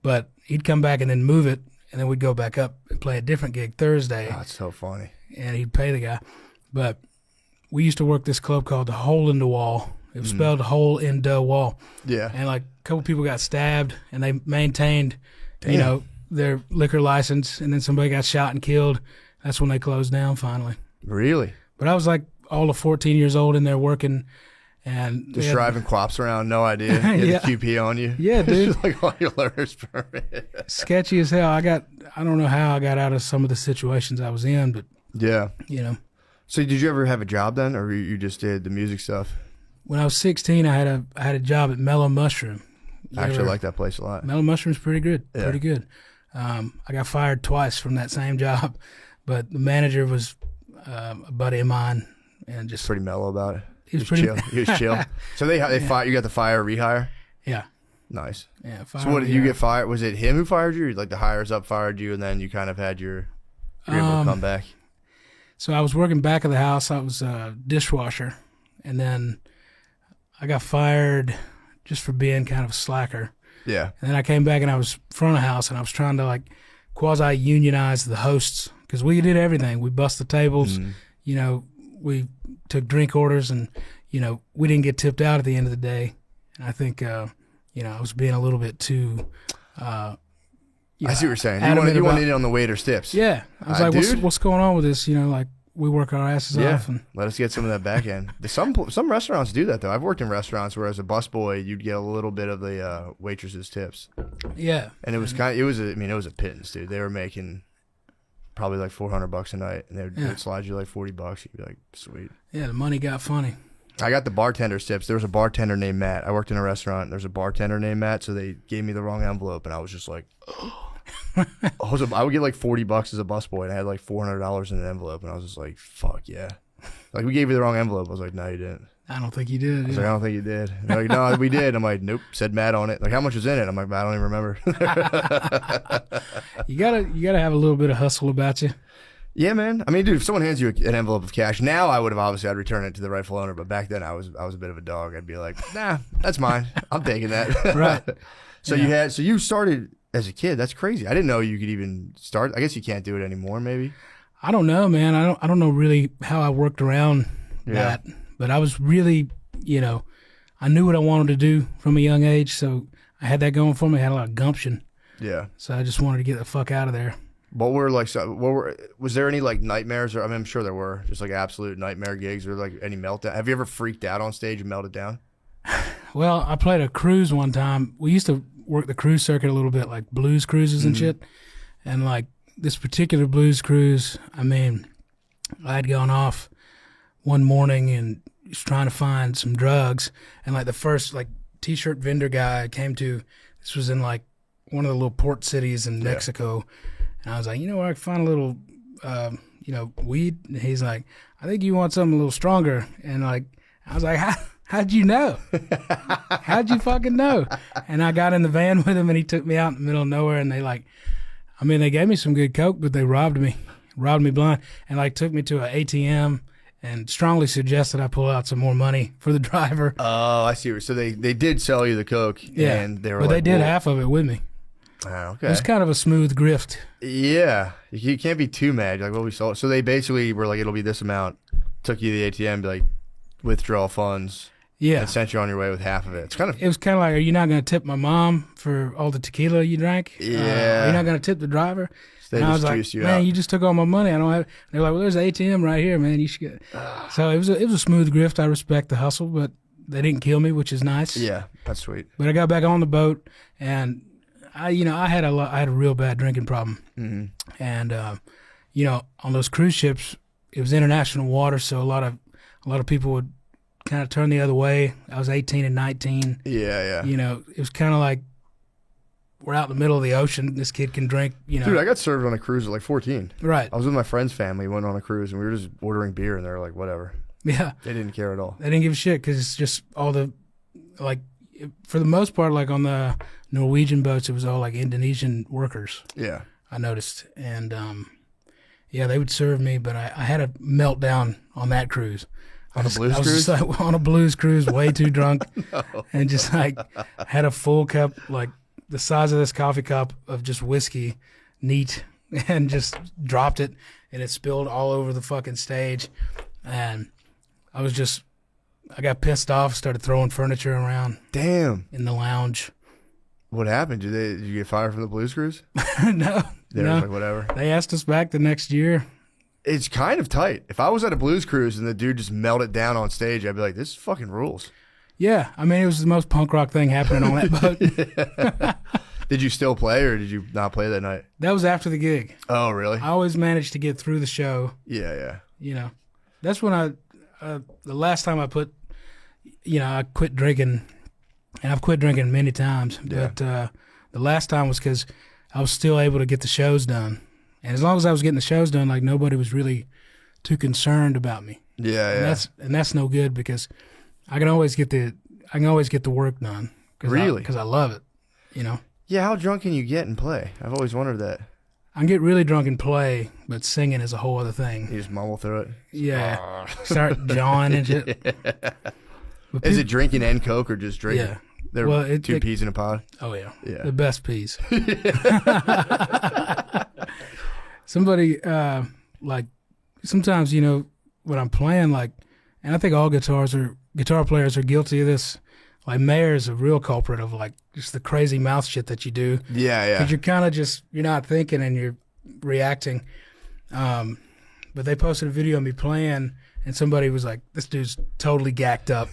but he'd come back and then move it, and then we'd go back up and play a different gig Thursday. Oh, that's so funny. And he'd pay the guy. But we used to work this club called the Hole in the Wall. It was spelled Hole in the Wall. Yeah. And like a couple people got stabbed, and they maintained, you know, their liquor license, and then somebody got shot and killed. That's when they closed down finally. Really? But I was like all of 14 years old in there working, and just driving quaps around, no idea. You had Yeah. the QP on you. Yeah, dude. Just like on your learner's permit. Sketchy as hell. I don't know how I got out of some of the situations I was in, but Yeah. you know. So did you ever have a job then, or you just did the music stuff? When I was 16, I had a job at Mellow Mushroom. I actually like that place a lot. Mellow Mushroom's pretty good. Yeah. Pretty good. I got fired twice from that same job, but the manager was a buddy of mine, and just Pretty mellow about it. he was pretty chill. He was chill. So they fired you. Got the fire rehire. Yeah. Nice. Yeah. So what did you get fired? Was it him who fired you? Or like the hires up fired you, and then you kind of had you're able to come back. So I was working back of the house. I was a dishwasher, and then I got fired just for being kind of a slacker. Yeah. And then I came back and I was front of house, and I was trying to like quasi unionize the hosts because we did everything. We bust the tables, you know, we took drink orders, and you know we didn't get tipped out at the end of the day. And I think you know I was being a little bit too. I see what you're saying. You wanted it on the waiter's tips. Yeah, I was like, dude. what's going on with this? You know, like we work our asses off. And let us get some of that back end. Some restaurants do that though. I've worked in restaurants where as a busboy you'd get a little bit of the waitress's tips. yeah, And it was it was a pittance, dude. They were making probably like $400 a night, and they would slide you like $40. You'd be like, sweet. yeah, the money got funny. I got the bartender's tips. There was a bartender named Matt. I worked in a restaurant. There's a bartender named Matt, so they gave me the wrong envelope, and I was just like, I would get like $40 as a busboy, and I had like $400 in an envelope, and I was just like, fuck yeah. Like, we gave you the wrong envelope. I was like, no, you didn't. I don't think you did. I was like, I don't think you did. And they're like, no, we did. I'm like, nope, said Matt on it. Like, how much was in it? I'm like, I don't even remember. You gotta have a little bit of hustle about you. Yeah, man. I mean, dude, if someone hands you an envelope of cash, now I would have I'd return it to the rightful owner. But back then, I was a bit of a dog. I'd be like, nah, that's mine. I'm taking that. Right. So you started as a kid. That's crazy. I didn't know you could even start. I guess you can't do it anymore. Maybe. I don't know, man. I don't know really how I worked around that, but I was really, you know, I knew what I wanted to do from a young age, so I had that going for me. I had a lot of gumption. Yeah. So I just wanted to get the fuck out of there. Was there any like nightmares, or I mean, I'm sure there were, just like absolute nightmare gigs, or like any meltdown? Have you ever freaked out on stage and melted down? Well, I played a cruise one time. We used to work the cruise circuit a little bit, like blues cruises and shit. And like this particular blues cruise, I mean, I had gone off one morning and was trying to find some drugs, and like the first like t-shirt vendor guy I came to, this was in like one of the little port cities in Mexico. And I was like, you know where I can find a little, you know, weed? And he's like, I think you want something a little stronger. And like, I was like, how'd you know? How'd you fucking know? And I got in the van with him, and he took me out in the middle of nowhere, and they gave me some good coke, but they robbed me blind, and like took me to an ATM and strongly suggested I pull out some more money for the driver. Oh, I see. So they did sell you the coke, and they were but like, they did half of it with me. Oh, okay. It was kind of a smooth grift. Yeah, you can't be too mad. You're like, well, we sold. So they basically were like, it'll be this amount. Took you to the ATM, be like, withdraw funds. Yeah, and sent you on your way with half of it. It was kind of like, are you not going to tip my mom for all the tequila you drank? Yeah. Are you not going to tip the driver? They and I just was like, man, you just took all my money. I don't have. They're like, well, there's an ATM right here, man. You should get. So it was a smooth grift. I respect the hustle, but they didn't kill me, which is nice. Yeah, that's sweet. But I got back on the boat, and I had a real bad drinking problem, and on those cruise ships, it was international water, so a lot of people would kind of turn the other way. I was 18 and 19. Yeah. You know, it was kind of like we're out in the middle of the ocean. This kid can drink, you know. Dude, I got served on a cruise at like 14. Right. I was with my friend's family, went on a cruise, and we were just ordering beer, and they were like, whatever. Yeah. They didn't care at all. They didn't give a shit because it's just all the, like, for the most part, like on the Norwegian boats, it was all like Indonesian workers. Yeah. I noticed. And Yeah, they would serve me, but I had a meltdown on that cruise. On a blues I was cruise? just like on a blues cruise, way too drunk, and just like had a full cup, like the size of this coffee cup of just whiskey, neat, and just dropped it, and it spilled all over the fucking stage, and I got pissed off, started throwing furniture around. Damn. In the lounge. What happened? Did you get fired from the blues cruise? No. They were like, whatever. They asked us back the next year. It's kind of tight. If I was at a blues cruise and the dude just melted down on stage, I'd be like, this fucking rules. Yeah. I mean, it was the most punk rock thing happening on that boat. Did you still play or did you not play that night? That was after the gig. Oh, really? I always managed to get through the show. Yeah. You know, that's when the last time I I quit drinking, and I've quit drinking many times, but the last time was because I was still able to get the shows done. And as long as I was getting the shows done, like nobody was really too concerned about me. Yeah. And that's no good because I can always get the work done. Really? Because I love it, you know. Yeah, how drunk can you get and play? I've always wondered that. I can get really drunk and play, but singing is a whole other thing. You just mumble through it? Yeah. Start jawing and shit. Is it drinking and Coke or just drinking? Yeah. They're two peas in a pod? Oh, yeah. Yeah. The best peas. Somebody, sometimes, when I'm playing, and I think all guitar players are guilty of this. Like, Mayer is a real culprit of, just the crazy mouth shit that you do. Yeah. Because you're kind of you're not thinking and you're reacting. But they posted a video of me playing, and somebody was like, this dude's totally gacked up.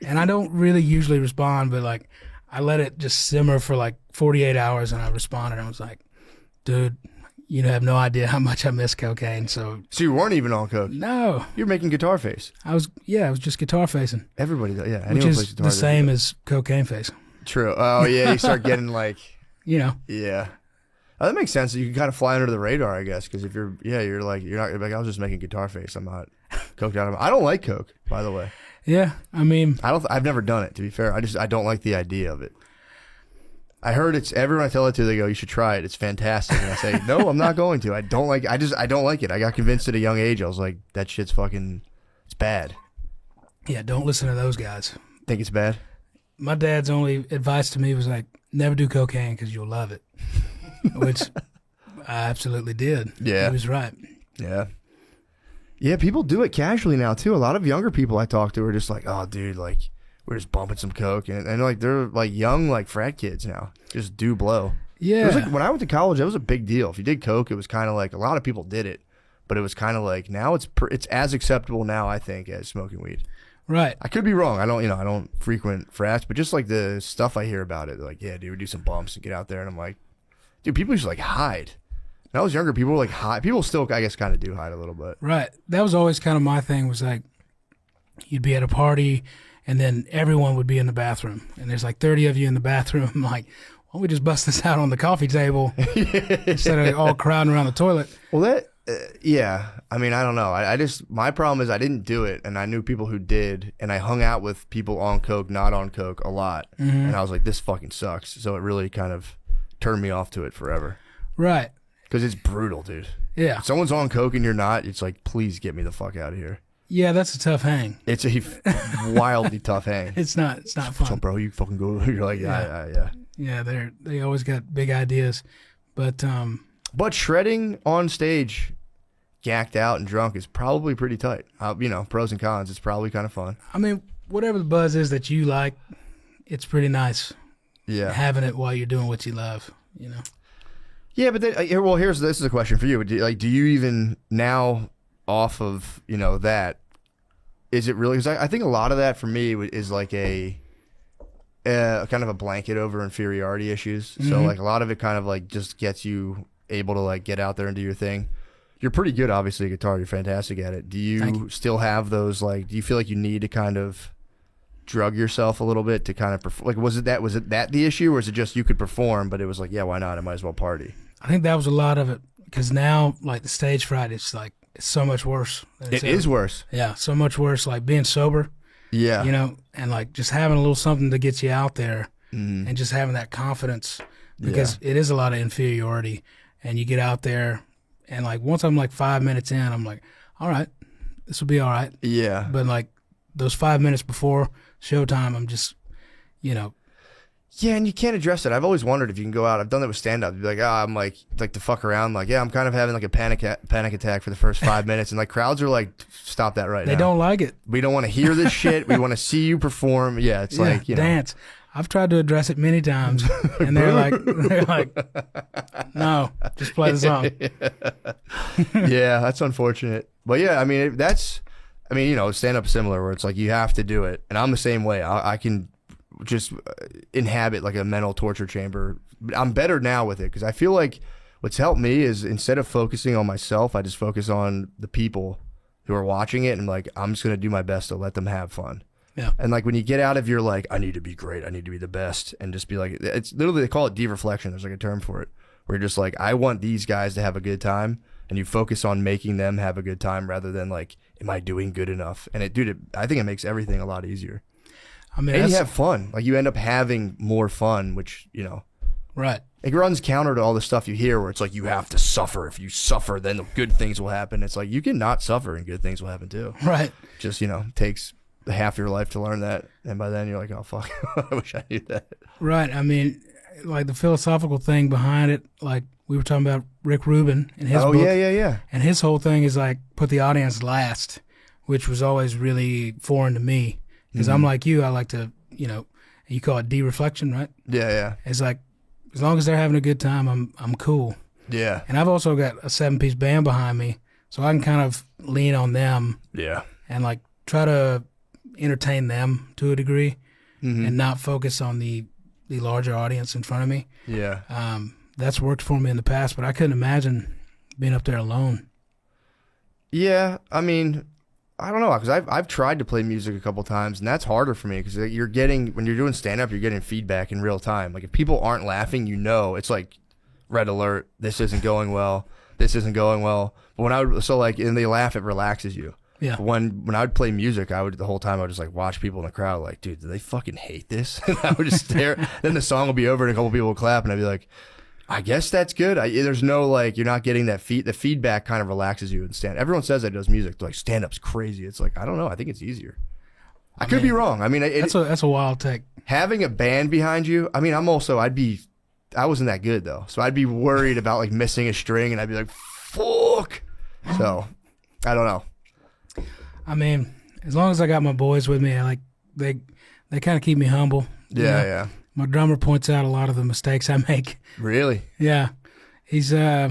And I don't really usually respond, but, I let it just simmer for, 48 hours, and I responded. I was like, dude, you have no idea how much I miss cocaine. So you weren't even on Coke? No. You're making guitar face. I was just guitar facing. Everybody does, yeah. Which is the same as cocaine face. True. Oh, yeah, you start getting Yeah. Oh, that makes sense. You can kind of fly under the radar, I guess, because if you're not I was just making guitar face. I'm not coked out. I don't like Coke, by the way. Yeah, I mean, I've never done it, to be fair. I don't like the idea of it. I heard everyone I tell it to, they go, you should try it. It's fantastic. And I say, no, I'm not going to. I don't like it. I got convinced at a young age. I was like, that shit's it's bad. Yeah, don't listen to those guys. Think it's bad? My dad's only advice to me was never do cocaine because you'll love it. Which I absolutely did. Yeah. He was right. Yeah. Yeah, people do it casually now, too. A lot of younger people I talk to are just like, oh, dude, we're just bumping some Coke. And they're young, frat kids now. Just do blow. Yeah. It was when I went to college, that was a big deal. If you did Coke, it was kind of a lot of people did it. But it was kind of now it's as acceptable now, I think, as smoking weed. Right. I could be wrong. I don't frequent frats, but just the stuff I hear about it, yeah, dude, we do some bumps and get out there. And I'm like, dude, people used to hide. When I was younger, people were hide. People still, I guess, kind of do hide a little bit. Right. That was always kind of my thing was you'd be at a party and then everyone would be in the bathroom. And there's 30 of you in the bathroom. I'm like, why don't we just bust this out on the coffee table instead of all crowding around the toilet? Well, yeah. I mean, I don't know. My problem is I didn't do it, and I knew people who did, and I hung out with people on Coke, not on Coke, a lot. Mm-hmm. And I was like, this fucking sucks. So it really kind of turned me off to it forever. Right. Because it's brutal, dude. Yeah. If someone's on Coke and you're not, it's please get me the fuck out of here. Yeah, that's a tough hang. It's a wildly tough hang. It's not fun. So, bro, you fucking go. You're like, yeah. Yeah, they always got big ideas. But shredding on stage, gacked out and drunk is probably pretty tight. Pros and cons. It's probably kind of fun. I mean, whatever the buzz is that you like, it's pretty nice. Yeah. Having it while you're doing what you love, Yeah, but then, this is a question for you. Do you even now off of that? Is it really? Because I think a lot of that for me is a kind of a blanket over inferiority issues. Mm-hmm. So a lot of it kind of just gets you able to get out there and do your thing. You're pretty good, obviously, at guitar. You're fantastic at it. Do you still have those do you feel like you need to kind of drug yourself a little bit to kind of was it that the issue, or is it just you could perform but it was yeah, why not, I might as well party? I think that was a lot of it, because now the stage fright, it's so much worse than it is worse. Yeah, so much worse, being sober, and just having a little something to get you out there, and just having that confidence, because it is a lot of inferiority, and you get out there And like once I'm like 5 minutes in, I'm like, all right, this will be all right. Yeah. But like those 5 minutes before showtime, I'm just, you know. Yeah, and you can't address it. I've always wondered if you can go out. I've done that with stand-up. You'd be like, I'm like to fuck around. Like, yeah, I'm kind of having like a panic attack for the first 5 minutes. And like crowds are like, stop that right now. They don't like it. We don't want to hear this shit. We want to see you perform. Yeah, it's like, you know. Dance. I've tried to address it many times, and they're like, no, just play the song. Yeah, that's unfortunate. But yeah, I mean, you know, stand-up similar where it's like you have to do it. And I'm the same way. I can just inhabit like a mental torture chamber. I'm better now with it because I feel like what's helped me is instead of focusing on myself, I just focus on the people who are watching it and like I'm just going to do my best to let them have fun. Yeah. And like when you get out of your like, I need to be great, I need to be the best, and just be like, it's literally, they call it de-reflection. There's like a term for it where you're just like, I want these guys to have a good time, and you focus on making them have a good time rather than like, am I doing good enough? And I think it makes everything a lot easier. I mean, and you have fun. Like you end up having more fun, which, you know, right. It runs counter to all the stuff you hear where it's like, you have to suffer. If you suffer, then the good things will happen. It's like, you can not suffer and good things will happen too. Right. Just, you know, takes half your life to learn that, and by then you're like, oh fuck, I wish I knew that. Right. I mean, like the philosophical thing behind it, like we were talking about Rick Rubin and his book. Yeah. And his whole thing is like put the audience last, which was always really foreign to me because I'm like you. I like to, you know, you call it de-reflection, right? Yeah. It's like as long as they're having a good time, I'm cool. Yeah. And I've also got a 7-piece band behind me, so I can kind of lean on them. Yeah. And like try to entertain them to a degree, and not focus on the larger audience in front of me. Yeah. That's worked for me in the past, but I couldn't imagine being up there alone. Yeah, I mean, I don't know, because I've tried to play music a couple times, and that's harder for me because when you're doing stand-up, you're getting feedback in real time. Like if people aren't laughing, you know, it's like red alert. This isn't going well. This isn't going well. But and they laugh, it relaxes you. Yeah. When I would play music, the whole time I would just like watch people in the crowd like, dude, do they fucking hate this? And I would just stare. Then the song would be over and a couple people would clap, and I'd be like, I guess that's good. There's no like, you're not getting that the feedback kind of relaxes you in stand. Everyone says that does music. They're like, stand-up's crazy. It's like, I don't know. I think it's easier. I could be wrong. I mean, that's a wild take. Having a band behind you. I mean, I wasn't that good though, so I'd be worried about like missing a string, and I'd be like, fuck. So I don't know. I mean, as long as I got my boys with me, they kind of keep me humble. Yeah. My drummer points out a lot of the mistakes I make. Really? Yeah, he's a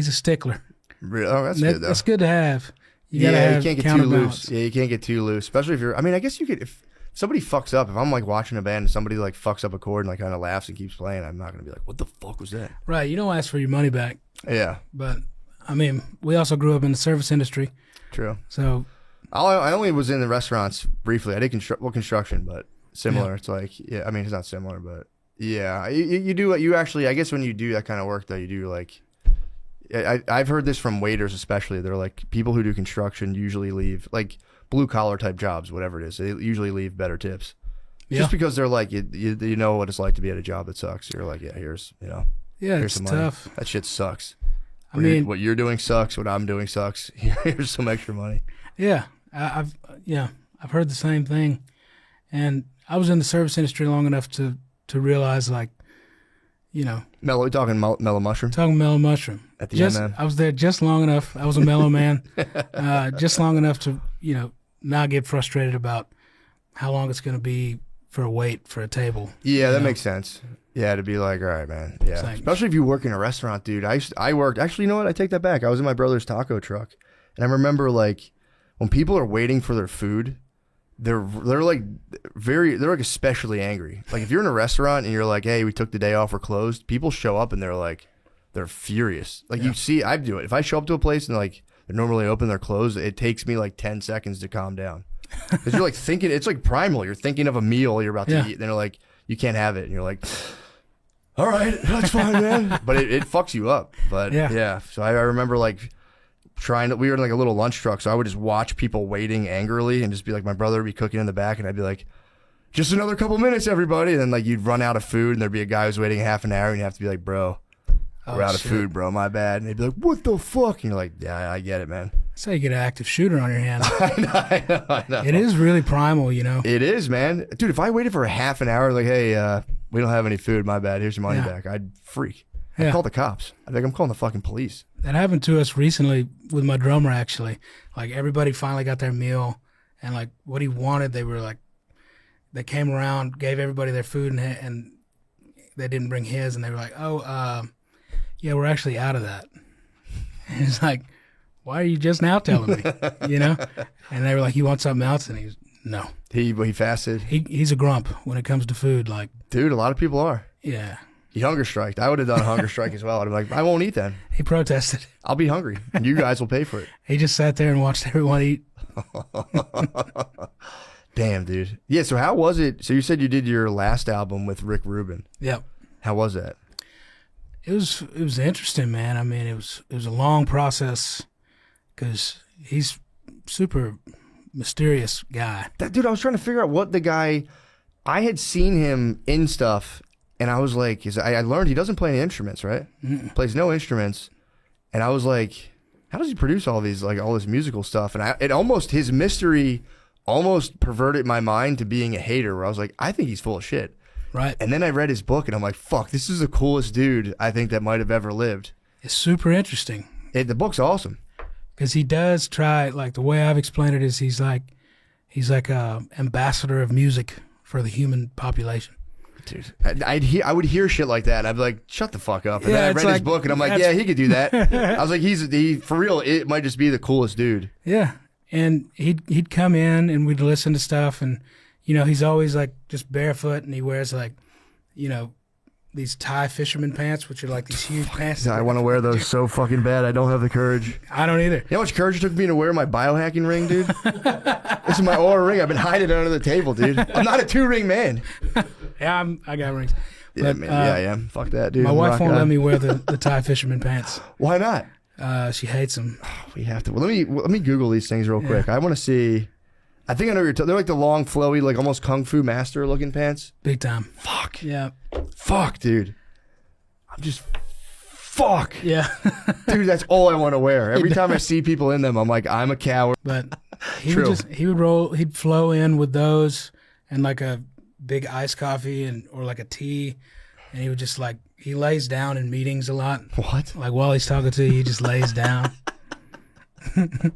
stickler. Really? Oh, that's good though. That's good to have. You can't get too loose. Yeah, you can't get too loose, especially if you're. I mean, I guess you could if somebody fucks up. If I'm like watching a band and somebody like fucks up a chord and like kind of laughs and keeps playing, I'm not gonna be like, what the fuck was that? Right. You don't ask for your money back. Yeah. But I mean, we also grew up in the service industry. True. So. I only was in the restaurants briefly. I did construction, but similar. Yeah. It's like, yeah, I mean, it's not similar, but yeah, you do what you actually, I guess when you do that kind of work though, you do like, I've heard this from waiters especially. They're like, people who do construction usually leave, like blue collar type jobs, whatever it is, they usually leave better tips. Yeah. Just because they're like, you know what it's like to be at a job that sucks. You're like, yeah, here's it's some tough. Money. That shit sucks. I mean, what you're doing sucks. What I'm doing sucks. Here's some extra money. Yeah. I've heard the same thing, and I was in the service industry long enough to realize, like, you know, mellow. Talking mellow mushroom. Talking mellow mushroom. At the end, man. I was there just long enough. I was a mellow man, just long enough to not get frustrated about how long it's going to be for a wait for a table. Yeah, that makes sense. Yeah, to be like, all right, man. Yeah, same. Especially if you work in a restaurant, dude. I worked. Actually, you know what? I take that back. I was in my brother's taco truck, and I remember like. When people are waiting for their food, they're like especially angry. Like if you're in a restaurant and you're like, hey, we took the day off, we're closed, people show up and they're furious. Like you see, I do it. If I show up to a place and like they're normally open, they're closed, it takes me like 10 seconds to calm down. Because you're like thinking, it's like primal. You're thinking of a meal you're about to eat, and they're like, you can't have it. And you're like, all right, that's fine, man. But it fucks you up. But yeah. So I remember like, we were in like a little lunch truck, so I would just watch people waiting angrily and just be like, my brother would be cooking in the back and I'd be like, just another couple minutes, everybody. And then like you'd run out of food and there'd be a guy who's waiting half an hour and you have to be like, bro, we're out of food, bro. My bad. And they'd be like, what the fuck? And you're like, yeah, I get it, man. That's how you get an active shooter on your hands. I know. It is really primal, you know. It is, man. Dude, if I waited for a half an hour, like, hey, we don't have any food, my bad. Here's your money back. I'd freak. I'd call the cops. I'd be like, I'm calling the fucking police. That happened to us recently with my drummer, actually. Like, everybody finally got their meal, and, like, what he wanted, they were like, they came around, gave everybody their food, and they didn't bring his, and they were like, yeah, we're actually out of that. And it's like, why are you just now telling me? You know? And they were like, you want something else? And he's, no. He fasted? He's a grump when it comes to food. Like, dude, a lot of people are. Yeah. He hunger striked. I would have done a hunger strike as well. I'd be like, I won't eat then. He protested. I'll be hungry, and you guys will pay for it. He just sat there and watched everyone eat. Damn, dude. Yeah, so how was it? So you said you did your last album with Rick Rubin. Yep. How was that? It was interesting, man. I mean, it was a long process because he's super mysterious guy. Dude, I was trying to figure out what the guy. I had seen him in stuff, and I was like, I learned he doesn't play any instruments, right? Plays no instruments, and I was like, how does he produce all these, like, all this musical stuff? And his mystery almost perverted my mind to being a hater, where I was like, I think he's full of shit. Right. And then I read his book, and I'm like, fuck, this is the coolest dude I think that might have ever lived. It's super interesting. The book's awesome. Because he does try, like, the way I've explained it is he's like a ambassador of music for the human population. Dude, I would hear shit like that. I'd be like, shut the fuck up. And then I read his book, and I'm like, yeah, he could do that. I was like, he for real, it might just be the coolest dude. Yeah. And he'd come in, and we'd listen to stuff, and you know, he's always like just barefoot, and he wears like, you know, these Thai fisherman pants, which are like these huge pants. I want to wear those so fucking bad. I don't have the courage. I don't either. You know how much courage it took me to wear my biohacking ring, dude? This is my Aura ring. I've been hiding it under the table, dude. I'm not a 2-ring man. Yeah, I got rings. Yeah, but, man. Yeah, I am. Fuck that, dude. My wife won't let me wear the Thai fisherman pants. Why not? She hates them. We have to. Well, let me Google these things real quick. I want to see. I think I know what you're talking. They're like the long, flowy, like almost Kung Fu Master looking pants. Big time. Fuck. Yeah. Fuck, dude. I'm just. Fuck. Yeah. Dude, that's all I want to wear. Every time I see people in them, I'm like, I'm a coward. But he'd flow in with those and like a big iced coffee or like a tea, and he would just like, he lays down in meetings a lot. What? Like while he's talking to you, he just lays down. And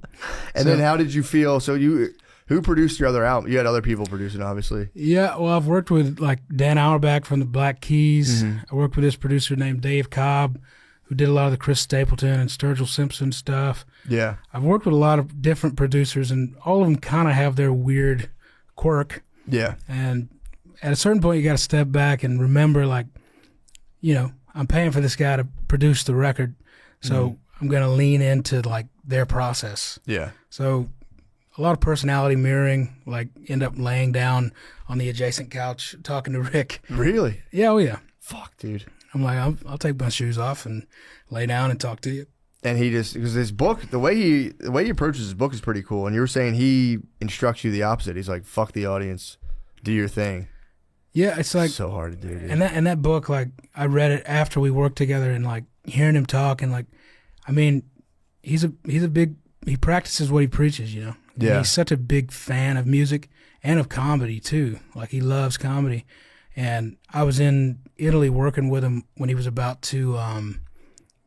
then how did you feel? So who produced your other album? You had other people producing, obviously. Yeah, well, I've worked with like Dan Auerbach from the Black Keys. I worked with this producer named Dave Cobb, who did a lot of the Chris Stapleton and Sturgill Simpson stuff. Yeah. I've worked with a lot of different producers, and all of them kind of have their weird quirk. Yeah. And at a certain point, you got to step back and remember, like, you know, I'm paying for this guy to produce the record, so I'm going to lean into like their process. Yeah. So a lot of personality mirroring, like end up laying down on the adjacent couch talking to Rick. Really? Yeah, oh yeah. Fuck, dude. I'm like, I'll take my shoes off and lay down and talk to you. And he just, because his book, the way he approaches his book is pretty cool. And you were saying he instructs you the opposite. He's like, fuck the audience, do your thing. Yeah, it's like so hard to do, dude. And that book, like, I read it after we worked together, and like hearing him talk, and like, I mean, he practices what he preaches, you know. Yeah. And he's such a big fan of music and of comedy too. Like, he loves comedy. And I was in Italy working with him when he was about to,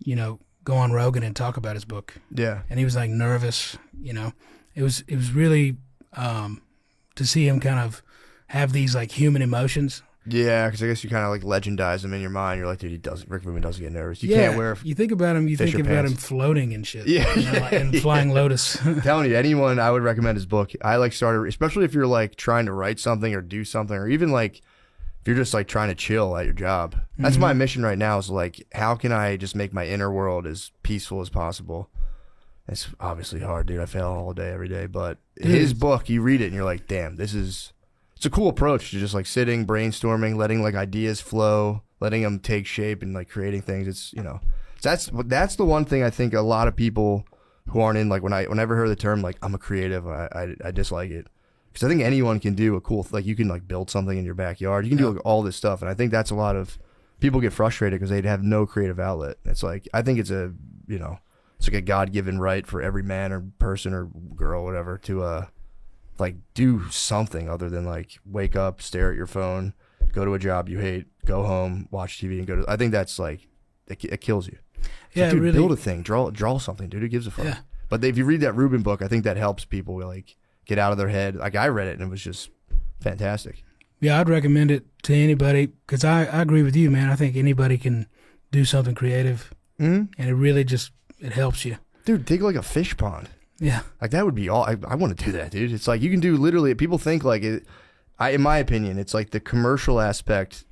you know, go on Rogan and talk about his book. Yeah. And he was like nervous, you know. It was really to see him kind of have these like human emotions. Yeah, because I guess you kind of like legendize him in your mind. You're like, dude, Rick Rubin doesn't get nervous. You can't wear. You think about him, about him floating and shit. Yeah, you know, and Flying Lotus. I'm telling you, anyone, I would recommend his book. I like started, especially if you're like trying to write something or do something, or even like if you're just like trying to chill at your job. That's my mission right now. Is like, how can I just make my inner world as peaceful as possible? It's obviously hard, dude. I fail all day, every day. But his book, you read it and you're like, damn, it's a cool approach to just like sitting, brainstorming, letting like ideas flow, letting them take shape, and like creating things. It's, you know, that's the one thing I think a lot of people who aren't in, like, when I ever heard the term like I'm a creative, I dislike it, because I think anyone can do a cool, like, you can like build something in your backyard, you can do like all this stuff, and I think that's a lot of people get frustrated because they have no creative outlet. It's like, I think it's a, it's like a God-given right for every man or person or girl, whatever, to like do something other than like wake up, stare at your phone, go to a job you hate, go home, watch TV, and go to. I think that's like it kills you. Yeah, like, dude, really, build a thing, draw something, dude. Who gives a fuck? Yeah. But if you read that Rubin book, I think that helps people like get out of their head. Like I read it and it was just fantastic. Yeah, I'd recommend it to anybody because I agree with you, man. I think anybody can do something creative, and it really just it helps you. Dude, dig like a fish pond. Yeah, like that would be all. I want to do that, dude. It's like you can do literally. People think like it. In my opinion, it's like the commercial aspect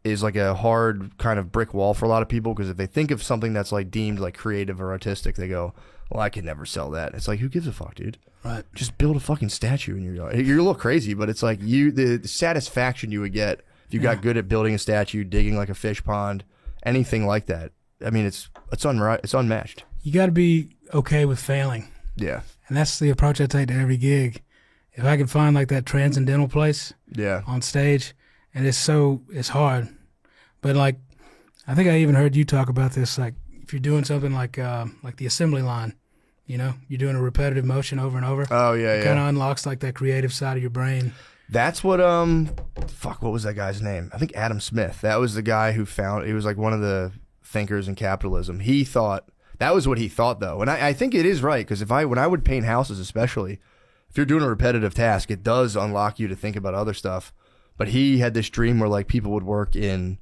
is like a hard kind of brick wall for a lot of people because if they think of something that's like deemed like creative or artistic, they go, "Well, I can never sell that." It's like, who gives a fuck, dude? right. Just build a fucking statue in your yard. You're a little crazy, but it's like the satisfaction you would get if you got good at building a statue, digging like a fish pond, anything like that. I mean, it's unmatched. You got to be okay with failing. Yeah. And that's the approach I take to every gig. If I can find like that transcendental place on stage, and it's hard. But like, I think I even heard you talk about this, like if you're doing something like the assembly line, you're doing a repetitive motion over and over. Oh, yeah, it kind of unlocks like that creative side of your brain. That's what, what was that guy's name? I think Adam Smith. That was the guy who he was like one of the thinkers in capitalism. He thought, that was what he thought though. And I think it is right, because when I would paint houses especially, if you're doing a repetitive task, it does unlock you to think about other stuff. But he had this dream where like people would work in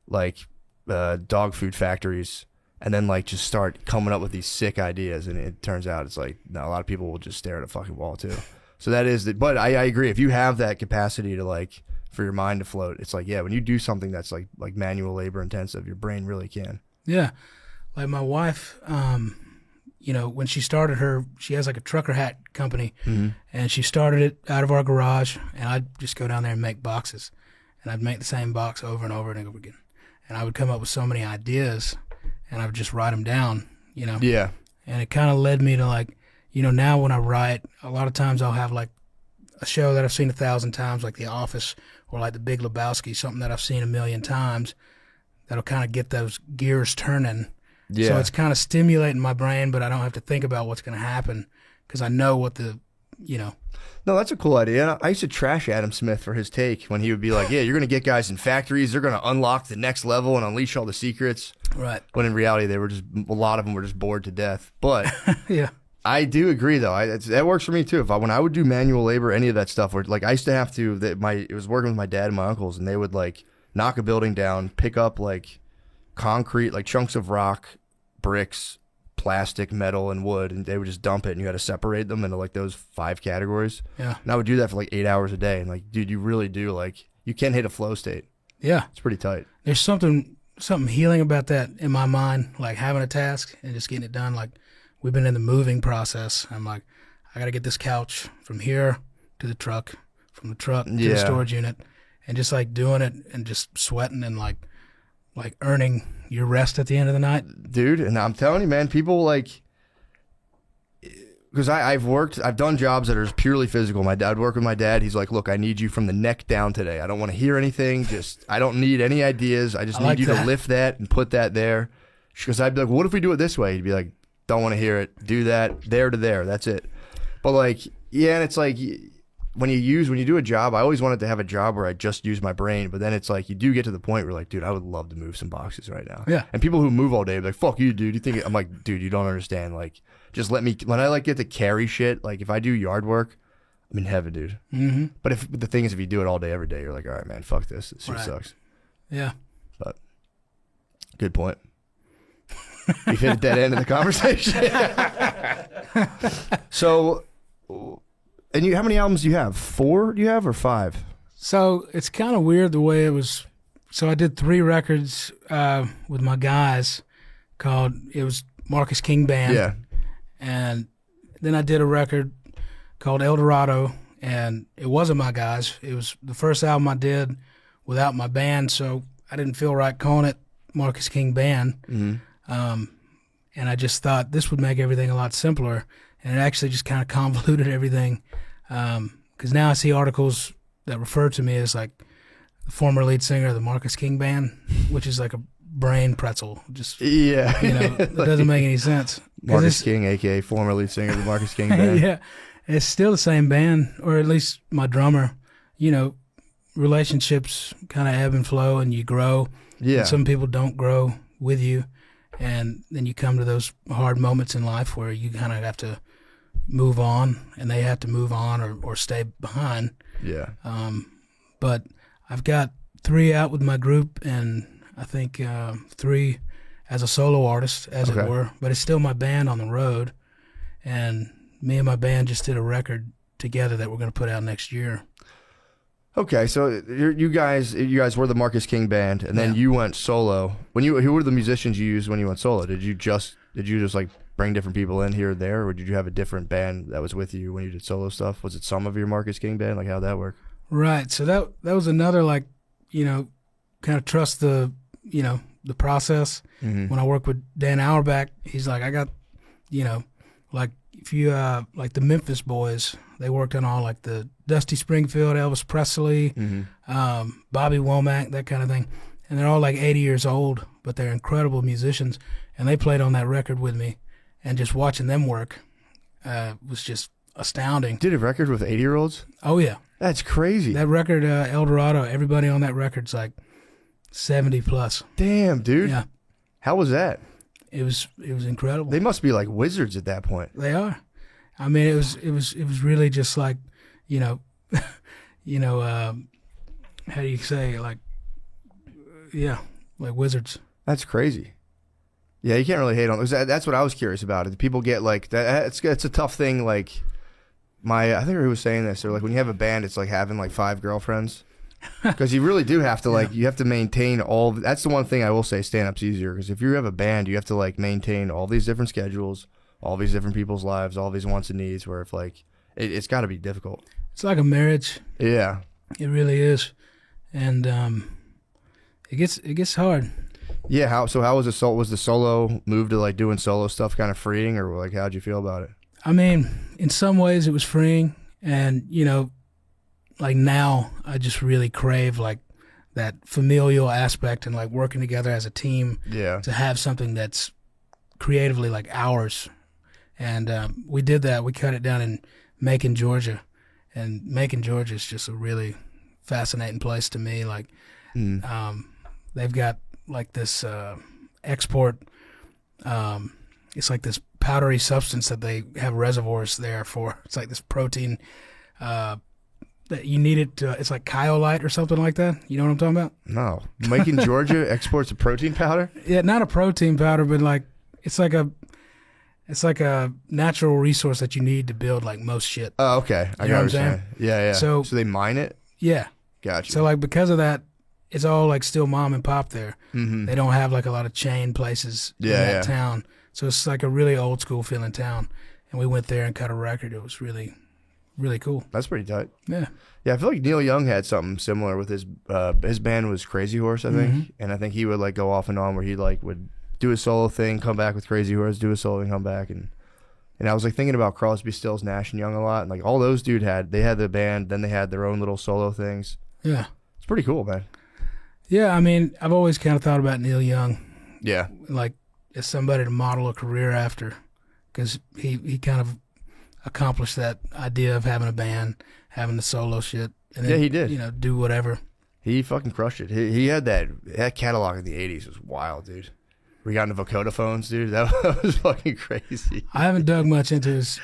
like dog food factories and then like just start coming up with these sick ideas. And it turns out it's like, no, a lot of people will just stare at a fucking wall too. So that is but I agree. If you have that capacity to like, for your mind to float, it's like, yeah, when you do something that's like manual labor intensive, your brain really can. Yeah. Like my wife, when she started she has like a trucker hat company, and she started it out of our garage, and I'd just go down there and make boxes, and I'd make the same box over and over and over again, and I would come up with so many ideas, and I would just write them down, Yeah. And it kind of led me to like, now when I write, a lot of times I'll have like a show that I've seen 1,000 times, like The Office or like The Big Lebowski, something that I've seen 1,000,000 times, that'll kind of get those gears turning. Yeah. So it's kind of stimulating my brain, but I don't have to think about what's going to happen because I know what No, that's a cool idea. I used to trash Adam Smith for his take when he would be like, yeah, you're going to get guys in factories. They're going to unlock the next level and unleash all the secrets. Right. When in reality, a lot of them were just bored to death. But yeah, I do agree, though. That works for me, too. When I would do manual labor, any of that stuff, where like I used to have to, it was working with my dad and my uncles, and they would like knock a building down, pick up like concrete, like chunks of rock, bricks, plastic, metal, and wood, and they would just dump it, and you had to separate them into like those 5 categories. Yeah. And I would do that for like 8 hours a day, and like, dude, you really do like, you can hit a flow state. Yeah. It's pretty tight. There's something healing about that in my mind, like having a task and just getting it done. Like we've been in the moving process. I'm like, I got to get this couch from here to the truck, from the truck to the storage unit, and just like doing it and just sweating and like earning your rest at the end of the night. Dude, and I'm telling you, man, people like, because I've done jobs that are purely physical. I'd work with my dad. He's like, look, I need you from the neck down today. I don't want to hear anything. I don't need any ideas. I just need you to lift that and put that there. Because I'd be like, what if we do it this way? He'd be like, don't want to hear it. Do that there to there. That's it. But like, yeah, and it's like, when you do a job, I always wanted to have a job where I just use my brain, but then it's like you do get to the point where like, dude, I would love to move some boxes right now. Yeah. And people who move all day are like, fuck you, dude. You think I'm like, dude, you don't understand. Like, just let me, when I like get to carry shit, like if I do yard work, I'm in heaven, dude. Mm-hmm. But the thing is, if you do it all day, every day, you're like, all right, man, fuck this. This shit sucks. Yeah. But good point. We've hit a dead end of the conversation. So, and how many albums do you have? 4 do you have, or 5? So it's kind of weird the way it was. So I did 3 records with my guys it was Marcus King Band. Yeah. And then I did a record called El Dorado, and it wasn't my guys. It was the first album I did without my band, so I didn't feel right calling it Marcus King Band. Mm-hmm. And I just thought this would make everything a lot simpler, and it actually just kind of convoluted everything. Because now I see articles that refer to me as like the former lead singer of the Marcus King Band, which is like a brain pretzel. Just Yeah. it doesn't make any sense. Marcus King, aka former lead singer of the Marcus King Band. Yeah, it's still the same band, or at least my drummer. Relationships kind of ebb and flow, and you grow. Yeah. And some people don't grow with you, and then you come to those hard moments in life where you kind of have to move on, and they have to move on or stay behind. Yeah. But I've got 3 out with my group, and I think 3 as a solo artist, as it were. But it's still my band on the road, and me and my band just did a record together that we're going to put out next year. Okay, so you guys were the Marcus King Band, and then you went solo. Who were the musicians you used when you went solo? Did you just like bring different people in here or there, or did you have a different band that was with you when you did solo stuff? Was it some of your Marcus King Band? Like, how'd that work? Right. So that was another, like, kind of trust the process. Mm-hmm. When I worked with Dan Auerbach, he's like, I got, like if you like the Memphis Boys, they worked on all like the Dusty Springfield, Elvis Presley, Bobby Womack, that kind of thing. And they're all like 80 years old, but they're incredible musicians. And they played on that record with me, and just watching them work was just astounding. Did a record with 80-year-olds? Oh yeah, that's crazy. that record, El Dorado. Everybody on that record's like 70 plus. Damn, dude. Yeah, How was that? it was incredible. They must be like wizards at that point. They are. I mean, it was really just like, how do you say, like, like wizards. That's crazy. Yeah, you can't really hate on it. That's what I was curious about. Do people get like that? It's a tough thing. Like I think who was saying this, or like when you have a band, it's like having like 5 girlfriends, because you really do have to like you have to maintain all. That's the one thing I will say. Stand up's easier because if you have a band, you have to like maintain all these different schedules, all these different people's lives, all these wants and needs. Where if like it's got to be difficult. It's like a marriage. Yeah, It really is, and it gets hard. yeah. How was the solo move to like doing solo stuff kind of freeing, or like how'd you feel about it? I mean, in some ways it was freeing, and like now I just really crave like that familial aspect and like working together as a team. Yeah. To have something that's creatively like ours, and we did that. We cut it down in Macon, Georgia, and Macon, Georgia is just a really fascinating place to me. Like, they've got like this export. It's like this powdery substance that they have reservoirs there for. It's like this protein that you need it to. It's like Kyolite or something like that. You know what I'm talking about? No. Macon, Georgia exports a protein powder? Yeah, not a protein powder, but like it's like a natural resource that you need to build like most shit. Oh, okay. I You know got what what you're I'm saying. Yeah, yeah. So they mine it? Yeah. Gotcha. So like because of that, it's all like still mom and pop there. Mm-hmm. They don't have like a lot of chain places in that town. So it's like a really old school feeling town. And we went there and cut a record. It was really, really cool. That's pretty tight. Yeah. Yeah, I feel like Neil Young had something similar with his band was Crazy Horse, I think. And I think he would like go off and on where he like would do a solo thing, come back with Crazy Horse, do a solo and come back. And I was like thinking about Crosby, Stills, Nash and Young a lot. And like all those they had the band, then they had their own little solo things. Yeah. It's pretty cool, man. Yeah, I mean, I've always kind of thought about Neil Young. Yeah. Like as somebody to model a career after, because he kind of accomplished that idea of having a band, having the solo shit. And then, he did. Do whatever. He fucking crushed it. He had that catalog in the 80s was wild, dude. We got into vocoder phones, dude. That was fucking crazy. I haven't dug much into his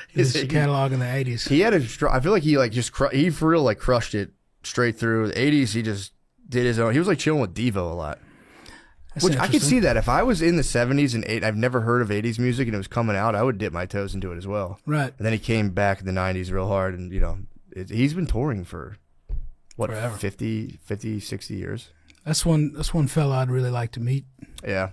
catalog in the 80s. He had I feel like he like he for real like crushed it straight through. The 80s, he just did his own. He was like chilling with Devo a lot. That's Which I could see that if I was in the 70s and I've never heard of 80s music and it was coming out, I would dip my toes into it as well. Right. And then he came back in the 90s real hard, and he's been touring for what, forever. 50, 60 years. That's one fella I'd really like to meet. Yeah.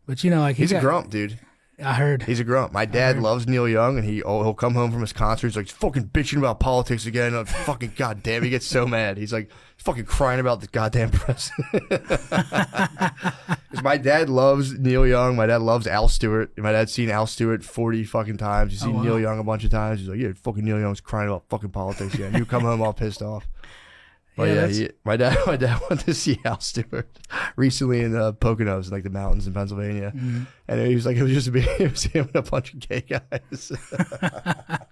But like he's a grump, dude. I heard. He's a grump. My dad loves Neil Young, and he'll come home from his concert. He's like fucking bitching about politics again. I'm fucking goddamn, he gets so mad. He's like fucking crying about the goddamn president. 'Cause my dad loves Neil Young. My dad loves Al Stewart. My dad's seen Al Stewart 40 fucking times. He's seen Neil Young a bunch of times. He's like, yeah, fucking Neil Young's crying about fucking politics again. You come home all pissed off. But my dad went to see Al Stewart recently in Poconos, like the mountains in Pennsylvania, and he was like, it was him and a bunch of gay guys.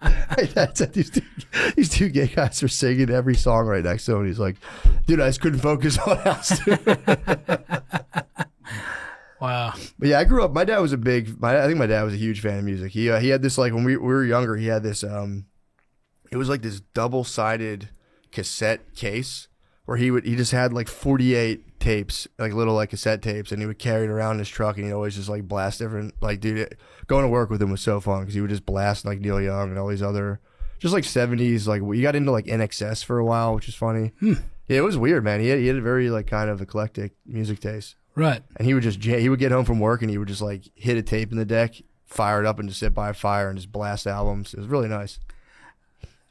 My dad said these two gay guys were singing every song right next to him. And he's like, dude, I just couldn't focus on Al Stewart. Wow. But yeah, I grew up. My dad was I think my dad was a huge fan of music. He had this, like, when we were younger, he had this. It was like this double-sided cassette case where he just had like 48 tapes, like little like cassette tapes, and he would carry it around in his truck, and he'd always just like blast different, like, dude, going to work with him was so fun because he would just blast like Neil Young and all these other just like 70s, like we got into like NXS for a while, which is funny. Yeah, it was weird, man. He had a very like kind of eclectic music taste. Right. And he would get home from work and he would just like hit a tape in the deck, fire it up, and just sit by a fire and just blast albums. It was really nice.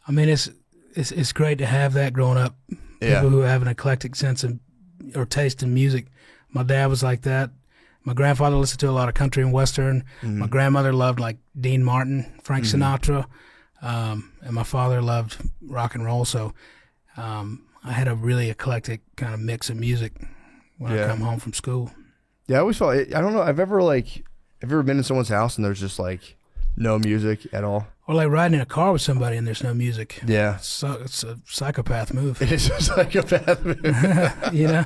I mean, it's great to have that growing up. Yeah. People who have an eclectic sense of or taste in music. My dad was like that. My grandfather listened to a lot of country and western. My grandmother loved like Dean Martin, Frank Sinatra, and my father loved rock and roll. So I had a really eclectic kind of mix of music when I come home from school. Yeah, I always felt, I don't know, have you ever been in someone's house and there's just like no music at all? Or like riding in a car with somebody and there's no music. Yeah. So it's a psychopath move. It is a psychopath move. You know?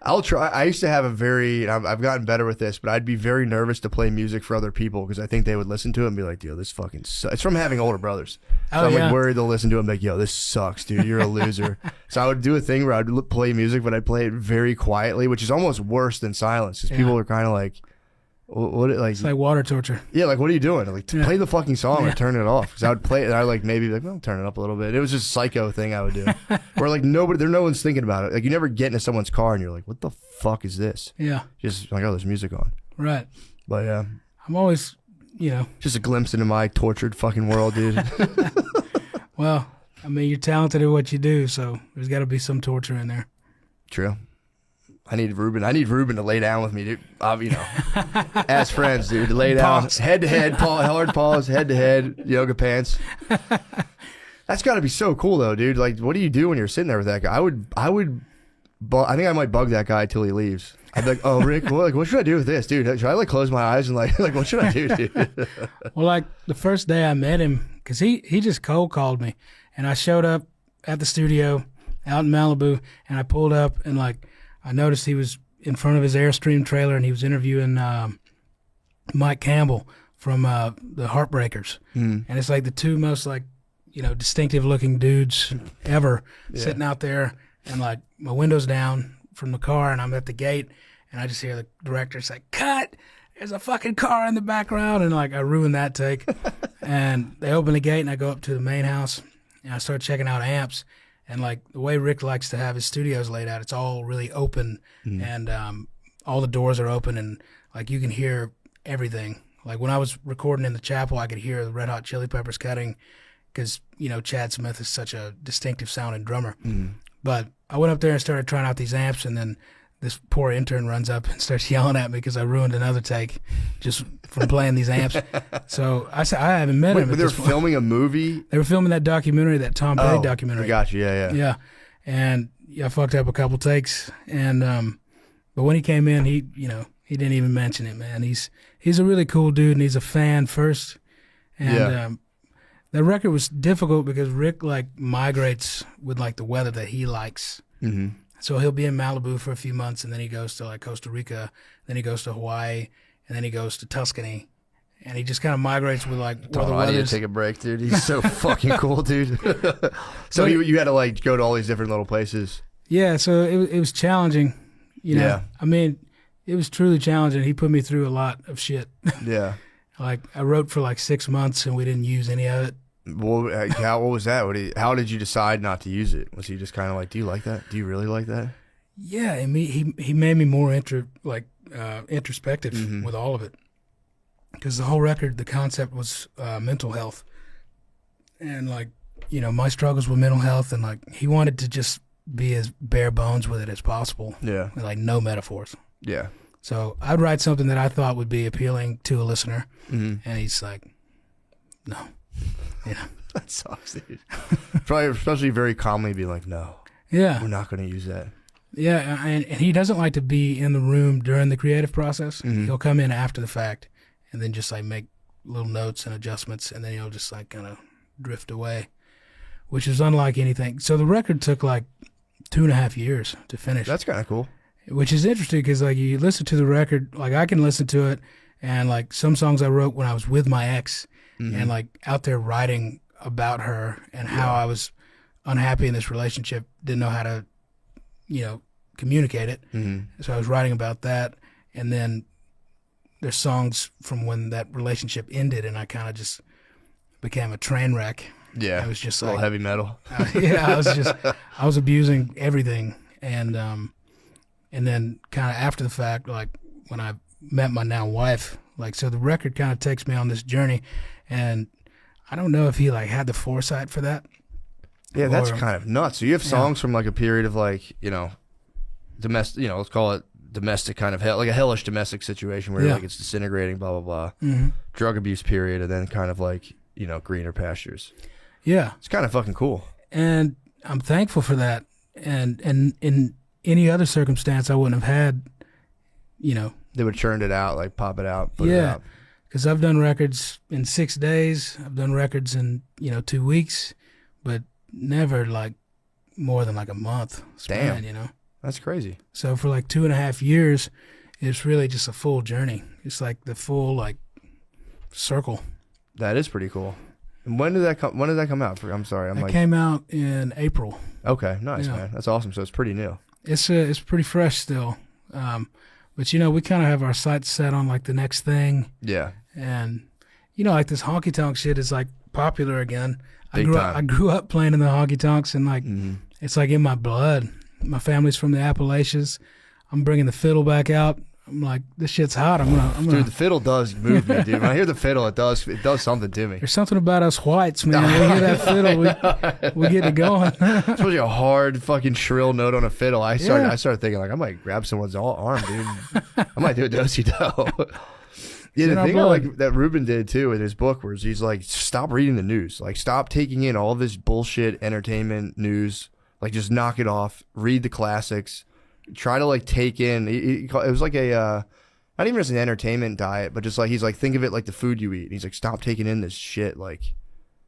I'll try. I used to have I've gotten better with this, but I'd be very nervous to play music for other people because I think they would listen to it and be like, dude, this fucking sucks. It's from having older brothers. So I'm like worried they'll listen to it and be like, yo, this sucks, dude. You're a loser. So I would do a thing where I'd play music, but I'd play it very quietly, which is almost worse than silence because people are kind of like, what, like, it's like water torture. Yeah, like, what are you doing? Like, play the fucking song or turn it off. Because I would play it and I'd like maybe like, well, turn it up a little bit. It was just a psycho thing I would do. Where like no one's thinking about it. Like you never get into someone's car and you're like, what the fuck is this? Yeah. Just like, oh, there's music on. Right. But yeah. I'm always, just a glimpse into my tortured fucking world, dude. Well, I mean, you're talented at what you do, so there's got to be some torture in there. True. I need Ruben to lay down with me, dude. As friends, dude, to lay down head to head, hard pause, head to head, yoga pants. That's got to be so cool, though, dude. Like, what do you do when you're sitting there with that guy? I think I might bug that guy till he leaves. I'd be like, oh, Rick, what should I do with this, dude? Should I like close my eyes and like what should I do, dude? Well, like the first day I met him, because he just cold called me, and I showed up at the studio out in Malibu, and I pulled up and like. I noticed he was in front of his Airstream trailer and he was interviewing Mike Campbell from the Heartbreakers. And it's like the two most like, distinctive looking dudes ever sitting out there, and like my window's down from the car and I'm at the gate and I just hear the director say, cut, there's a fucking car in the background. And like I ruined that take. And they open the gate and I go up to the main house and I start checking out amps. And like the way Rick likes to have his studios laid out, it's all really open, and all the doors are open, and like you can hear everything. Like when I was recording in the chapel, I could hear the Red Hot Chili Peppers cutting, because Chad Smith is such a distinctive sounding drummer. But I went up there and started trying out these amps, and then this poor intern runs up and starts yelling at me because I ruined another take just from playing these amps. So I said, I haven't met him. But they were filming a movie? They were filming that documentary, that Tom Petty documentary. I got you, yeah. Yeah. And I fucked up a couple takes. And but when he came in, he didn't even mention it, man. He's a really cool dude, and he's a fan first. And the record was difficult because Rick like migrates with like the weather that he likes. Mm-hmm. So he'll be in Malibu for a few months, and then he goes to like Costa Rica, then he goes to Hawaii, and then he goes to Tuscany, and he just kind of migrates with like where the I need to take a break, dude. He's so fucking cool, dude. So you had to like go to all these different little places. Yeah, so it was challenging, Yeah. I mean, it was truly challenging. He put me through a lot of shit. Yeah. Like I wrote for like 6 months, and we didn't use any of it. Well, what was that? How did you decide not to use it? Was he just kind of like, do you like that? Do you really like that? Yeah, and he made me more introspective with all of it, because the whole record, the concept was mental health, and like my struggles with mental health, and like he wanted to just be as bare bones with it as possible. Yeah, and, like no metaphors. Yeah. So I'd write something that I thought would be appealing to a listener, and he's like, no. That sucks, dude. Probably, especially very calmly be like, no. Yeah. We're not going to use that. Yeah, and he doesn't like to be in the room during the creative process. Mhm. He'll come in after the fact and then just like make little notes and adjustments, and then he'll just like kind of drift away, which is unlike anything. So the record took like 2.5 years to finish. That's kind of cool. Which is interesting because like you listen to the record, like I can listen to it, and like some songs I wrote when I was with my ex, and like out there writing about her and how I was unhappy in this relationship, didn't know how to, communicate it. So I was writing about that, and then there's songs from when that relationship ended, and I kind of just became a train wreck. Yeah, it was just a little heavy metal. I was abusing everything, and then kind of after the fact, like when I met my now wife, like so the record kind of takes me on this journey, and I don't know if he like had the foresight for that. Yeah, that's kind of nuts. So you have songs from like a period of like domestic, let's call it domestic kind of hell, like a hellish domestic situation where like it's disintegrating, blah blah blah, drug abuse period, and then kind of like greener pastures. Yeah, it's kind of fucking cool, and I'm thankful for that. And in any other circumstance, I wouldn't have had, they would churn it out, like pop it out, put it out. Because I've done records in 6 days, I've done records in 2 weeks, but never like more than like a month span. Damn. That's crazy. So for like 2.5 years, it's really just a full journey. It's like the full like circle. That is pretty cool. And when did that come out? I'm sorry. It came out in April. Okay, nice, man. That's awesome. So it's pretty new. It's pretty fresh still. But we kind of have our sights set on like the next thing. Yeah. And like this honky tonk shit is like popular again. Big time. I grew up playing in the honky tonks, and like it's like in my blood. My family's from the Appalachians. I'm bringing the fiddle back out. I'm like, this shit's hot. I'm gonna. Dude, the fiddle does move me, dude. When I hear the fiddle, it does something to me. There's something about us whites, man. We hear that fiddle, we get it going. Especially a hard, fucking shrill note on a fiddle. I started thinking like I might grab someone's arm, dude. I might do a do-si-do. Yeah, the thing I like that Ruben did too in his book was he's like, stop reading the news. Like, stop taking in all this bullshit entertainment news. Like, just knock it off. Read the classics. Try to like take in. It was like a not even just an entertainment diet, but just like he's like, think of it like the food you eat. And he's like, stop taking in this shit. Like,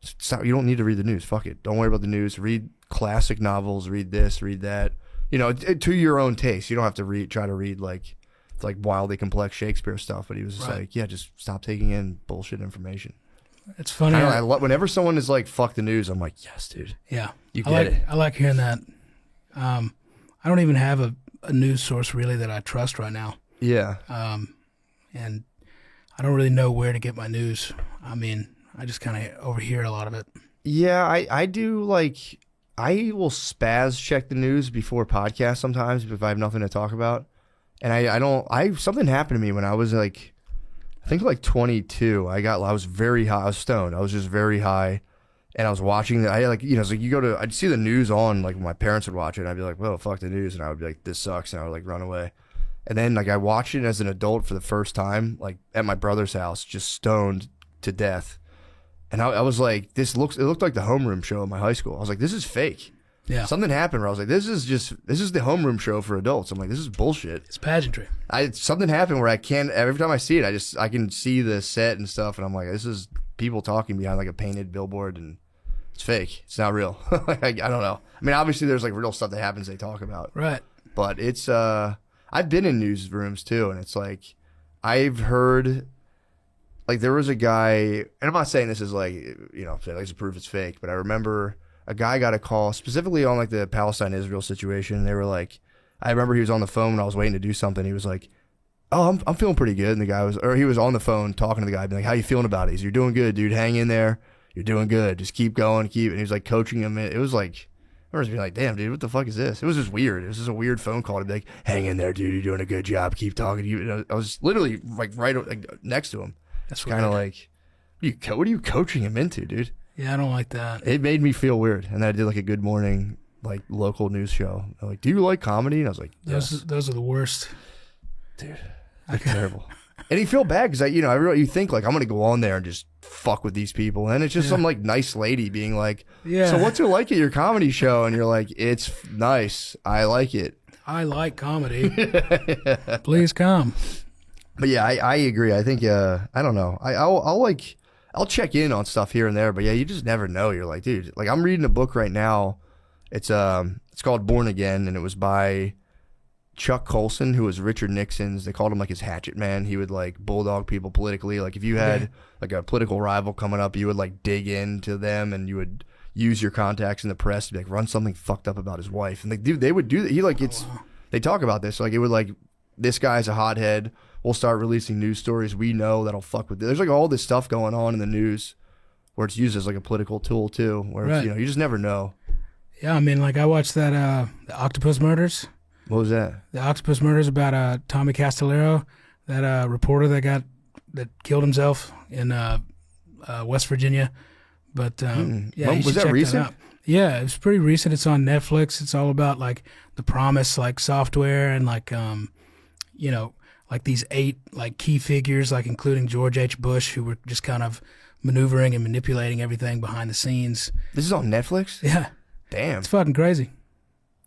stop. You don't need to read the news. Fuck it. Don't worry about the news. Read classic novels. Read this. Read that. To your own taste. You don't have to try to read like wildly complex Shakespeare stuff. But he was just like, yeah, just stop taking in bullshit information. It's funny. Whenever someone is like, fuck the news, I'm like, yes, dude. Yeah. You get it. I like hearing that. I don't even have a news source really that I trust right now. Yeah. And I don't really know where to get my news. I mean, I just kind of overhear a lot of it. Yeah, I do like, I will spaz check the news before podcasts sometimes if I have nothing to talk about. And something happened to me when I was like, I think like 22. I was very high. I was stoned. I was just very high. And I was watching I'd see the news on, like my parents would watch it, and I'd be like, well, fuck the news. And I would be like, this sucks. And I would like run away. And then like I watched it as an adult for the first time, like at my brother's house, just stoned to death. And I was like, it looked like the homeroom show at my high school. I was like, this is fake. Yeah. Something happened where I was like, this is the homeroom show for adults. I'm like, this is bullshit. It's pageantry. Something happened where every time I see it, I can see the set and stuff. And I'm like, this is people talking behind like a painted billboard, and it's fake. It's not real. I don't know. I mean, obviously there's like real stuff that happens they talk about. Right. But it's, I've been in newsrooms too. And it's like, I've heard, like there was a guy, and I'm not saying this is like, like to prove it's fake, but I remember a guy got a call specifically on like the Palestine-Israel situation. They were like, I remember he was on the phone when I was waiting to do something. He was like, oh, I'm feeling pretty good. And he was on the phone talking to the guy, being like, how you feeling about it? He's, you're doing good, dude. Hang in there. You're doing good. Just keep going, and he was like coaching him. It was like, I remember being like, damn, dude, what the fuck is this? It was just weird. It was just a weird phone call to be like, hang in there, dude. You're doing a good job. Keep talking to you. I was literally like right next to him. That's kind of like, what are you coaching him into, dude? Yeah, I don't like that. It made me feel weird. And then I did like a Good Morning, like local news show. They're like, do you like comedy? And I was like, yes. Those are the worst. Dude, they're terrible. And you feel bad because you think like I'm gonna go on there and just fuck with these people, and it's just some like nice lady being like, so what's it like at your comedy show? And you're like, it's nice, I like it. I like comedy. Please come. But yeah, I agree. I think I don't know. I'll check in on stuff here and there, but yeah, you just never know. You're like, dude, like I'm reading a book right now. It's called Born Again, and it was by Chuck Colson, who was Richard Nixon's. They called him like his hatchet man. He would like bulldog people politically. Like if you had like a political rival coming up, you would like dig into them, and you would use your contacts in the press to be like run something fucked up about his wife. And they would do that. He like they talk about this. Like it would like, this guy's a hothead. We'll start releasing news stories we know that'll fuck with it. There's like all this stuff going on in the news where it's used as like a political tool too, where it's, you just never know. Yeah, I mean, like I watched that the Octopus Murders. What was that? The Octopus Murders about Tommy Castellero, that reporter that killed himself in West Virginia. But was that recent? Yeah, it was pretty recent. It's on Netflix. It's all about like the Promise like software and like like these 8 like key figures, like including George H. Bush, who were just kind of maneuvering and manipulating everything behind the scenes. This is on Netflix? Yeah. Damn. It's fucking crazy.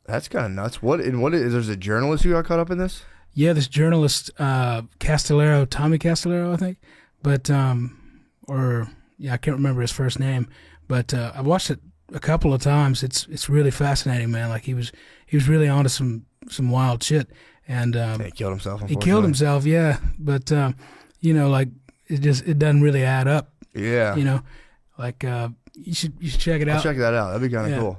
That's kind of nuts. What is there's a journalist who got caught up in this? Yeah, this journalist Castellero, Tommy Castellero, I think. But I can't remember his first name, but I watched it a couple of times. It's really fascinating, man. Like he was really onto some wild shit, and he killed himself. He killed himself, yeah. But like it doesn't really add up. Yeah. Like you should check it out. I'll check that out. That'd be kind of cool.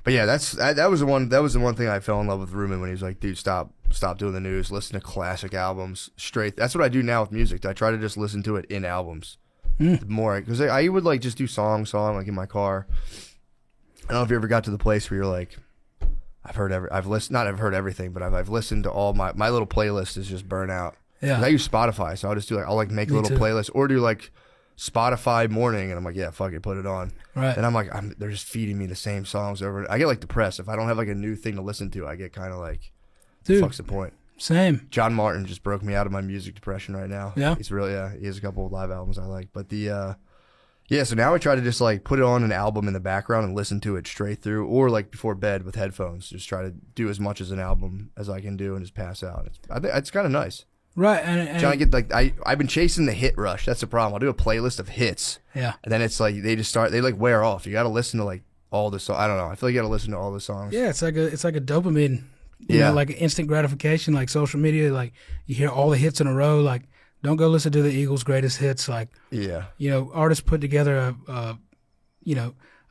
But yeah, that was the one thing I fell in love with Ruben when he was like, dude, stop doing the news, listen to classic albums straight. That's what I do now with music. I try to just listen to it in albums. More, because I would like just do song like in my car. I don't know if you ever got to the place where you're like, I've heard everything, but I've listened to all my little playlist is just burnt out. Yeah, I use Spotify, so I'll just do like, I'll like make a little playlist or do like Spotify morning, and I'm like, yeah, fuck it, put it on. Right. And I'm like, they're just feeding me the same songs over. I get like depressed if I don't have like a new thing to listen to. I get kind of like, dude, fuck's the point? Same. John Martin just broke me out of my music depression right now. Yeah. He's really, he has a couple of live albums I like. But so now I try to just like put it on an album in the background and listen to it straight through, or like before bed with headphones. Just try to do as much as an album as I can do and just pass out. I think it's kind of nice. Right. And trying to get like, I've been chasing the hit rush. That's the problem. I'll do a playlist of hits. Yeah. And then it's like, they like wear off. You got to listen to like all the songs. I don't know. I feel like you got to listen to all the songs. Yeah. It's like a dopamine. You know, like instant gratification, like social media, like you hear all the hits in a row. Like, don't go listen to the Eagles' greatest hits. Like, artists put together a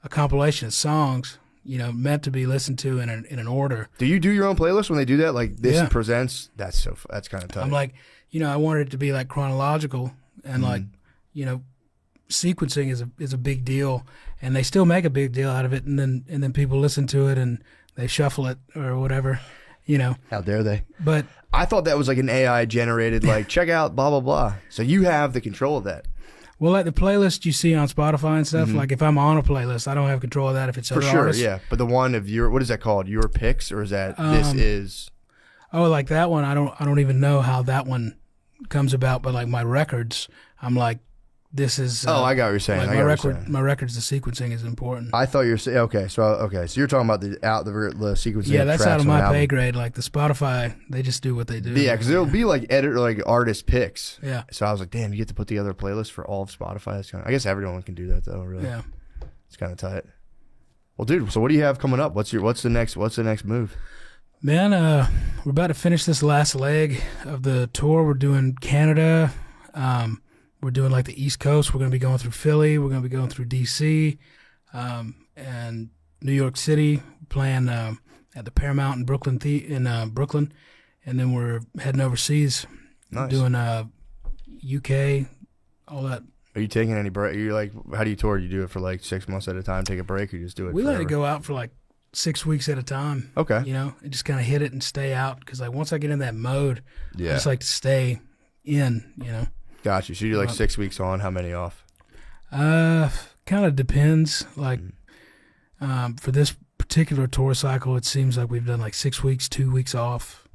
compilation of songs, meant to be listened to in an order. Do you do your own playlist when they do that? Like this presents. That's kind of tough. I'm like, I wanted it to be like chronological and like, sequencing is a big deal, and they still make a big deal out of it, and then people listen to it and they shuffle it or whatever. How dare they? But I thought that was like an AI generated, like, check out blah, blah, blah. So you have the control of that. Well, like the playlist you see on Spotify and stuff, like if I'm on a playlist, I don't have control of that if it's for sure, artists. Yeah. But the one of what is that called? Your picks, or is that this is? Oh, like that one. I don't even know how that one comes about. But like my records, I'm like, this is. I got what you're saying. Like my records, the sequencing is important. I thought you were saying okay. So you're talking about the sequencing. Yeah, that's out of my pay grade. Like the Spotify, they just do what they do. Yeah, because there'll be like artist picks. Yeah. So I was like, damn, you get to put together a playlist for all of Spotify. That's I guess everyone can do that though. Really. Yeah. It's kind of tight. Well, dude. So what do you have coming up? What's the next move? Man, we're about to finish this last leg of the tour. We're doing Canada. We're doing like the East Coast. We're going to be going through Philly. We're going to be going through D.C. And New York City, playing at the Paramount in Brooklyn, Brooklyn. And then we're heading overseas, doing UK, all that. Are you taking any break? You're like, how do you tour? You do it for like 6 months at a time, take a break, or you just do it We forever? let it go out for like 6 weeks at a time. Okay. And just kind of hit it and stay out. Because like once I get in that mode, I just like to stay in, Got you. So you're like 6 weeks on. How many off? Kind of depends. Like for this particular tour cycle, it seems like we've done like 6 weeks, 2 weeks off.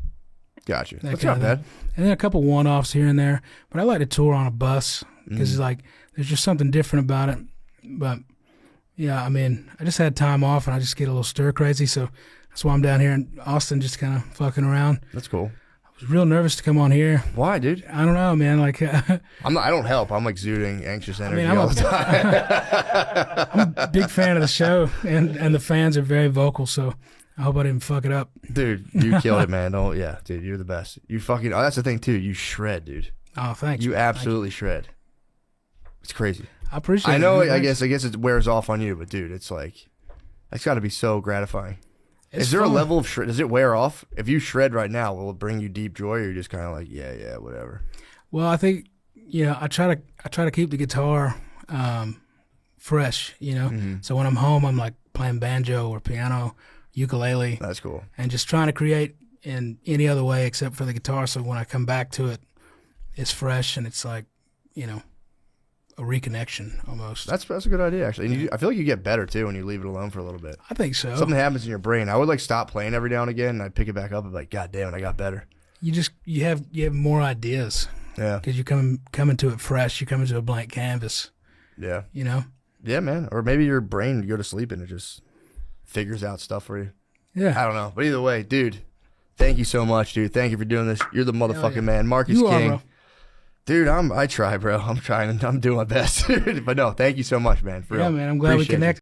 Gotcha. That That's kind not of bad. thing. And then a couple one-offs here and there. But I like to tour on a bus because it's like there's just something different about it. But yeah, I mean, I just had time off and I just get a little stir crazy, so that's why I'm down here in Austin, just kind of fucking around. That's cool. I was real nervous to come on here. Why, dude? I don't know, man. Like, I don't help. I'm exuding anxious energy I'm all the time. I'm a big fan of the show, and the fans are very vocal, so I hope I didn't fuck it up. Dude, you killed it, man. Dude, you're the best. You fucking, that's the thing, too. You shred, dude. Oh, thanks. You absolutely shred. It's crazy. I appreciate it. I know, Man. I guess it wears off on you, but dude, it's like, that's got to be so gratifying. It's Is there fun. a level of shred? Does it wear off? If you shred right now, will it bring you deep joy, or you're just kind of like, yeah, whatever? Well, I think, I try to keep the guitar fresh, So when I'm home, I'm like playing banjo or piano, ukulele. That's cool. And just trying to create in any other way except for the guitar. So when I come back to it, it's fresh and it's like, a reconnection almost. That's a good idea, actually. And I feel like you get better, too, when you leave it alone for a little bit. I think so. Something happens in your brain. I would like stop playing every now and again, and I'd pick it back up and be like, God damn it, I got better. You have more ideas. Yeah. Because you come into it fresh. You come into a blank canvas. Yeah. Yeah, man. Or maybe your brain, you go to sleep and it just figures out stuff for you. Yeah. I don't know. But either way, dude, thank you so much, dude. Thank you for doing this. You're the motherfucking man. Marcus You are, King. bro. Dude, I try, bro. I'm trying. I'm doing my best. But no, thank you so much, man. For Yeah, real. man. I'm glad we Appreciate you. connected.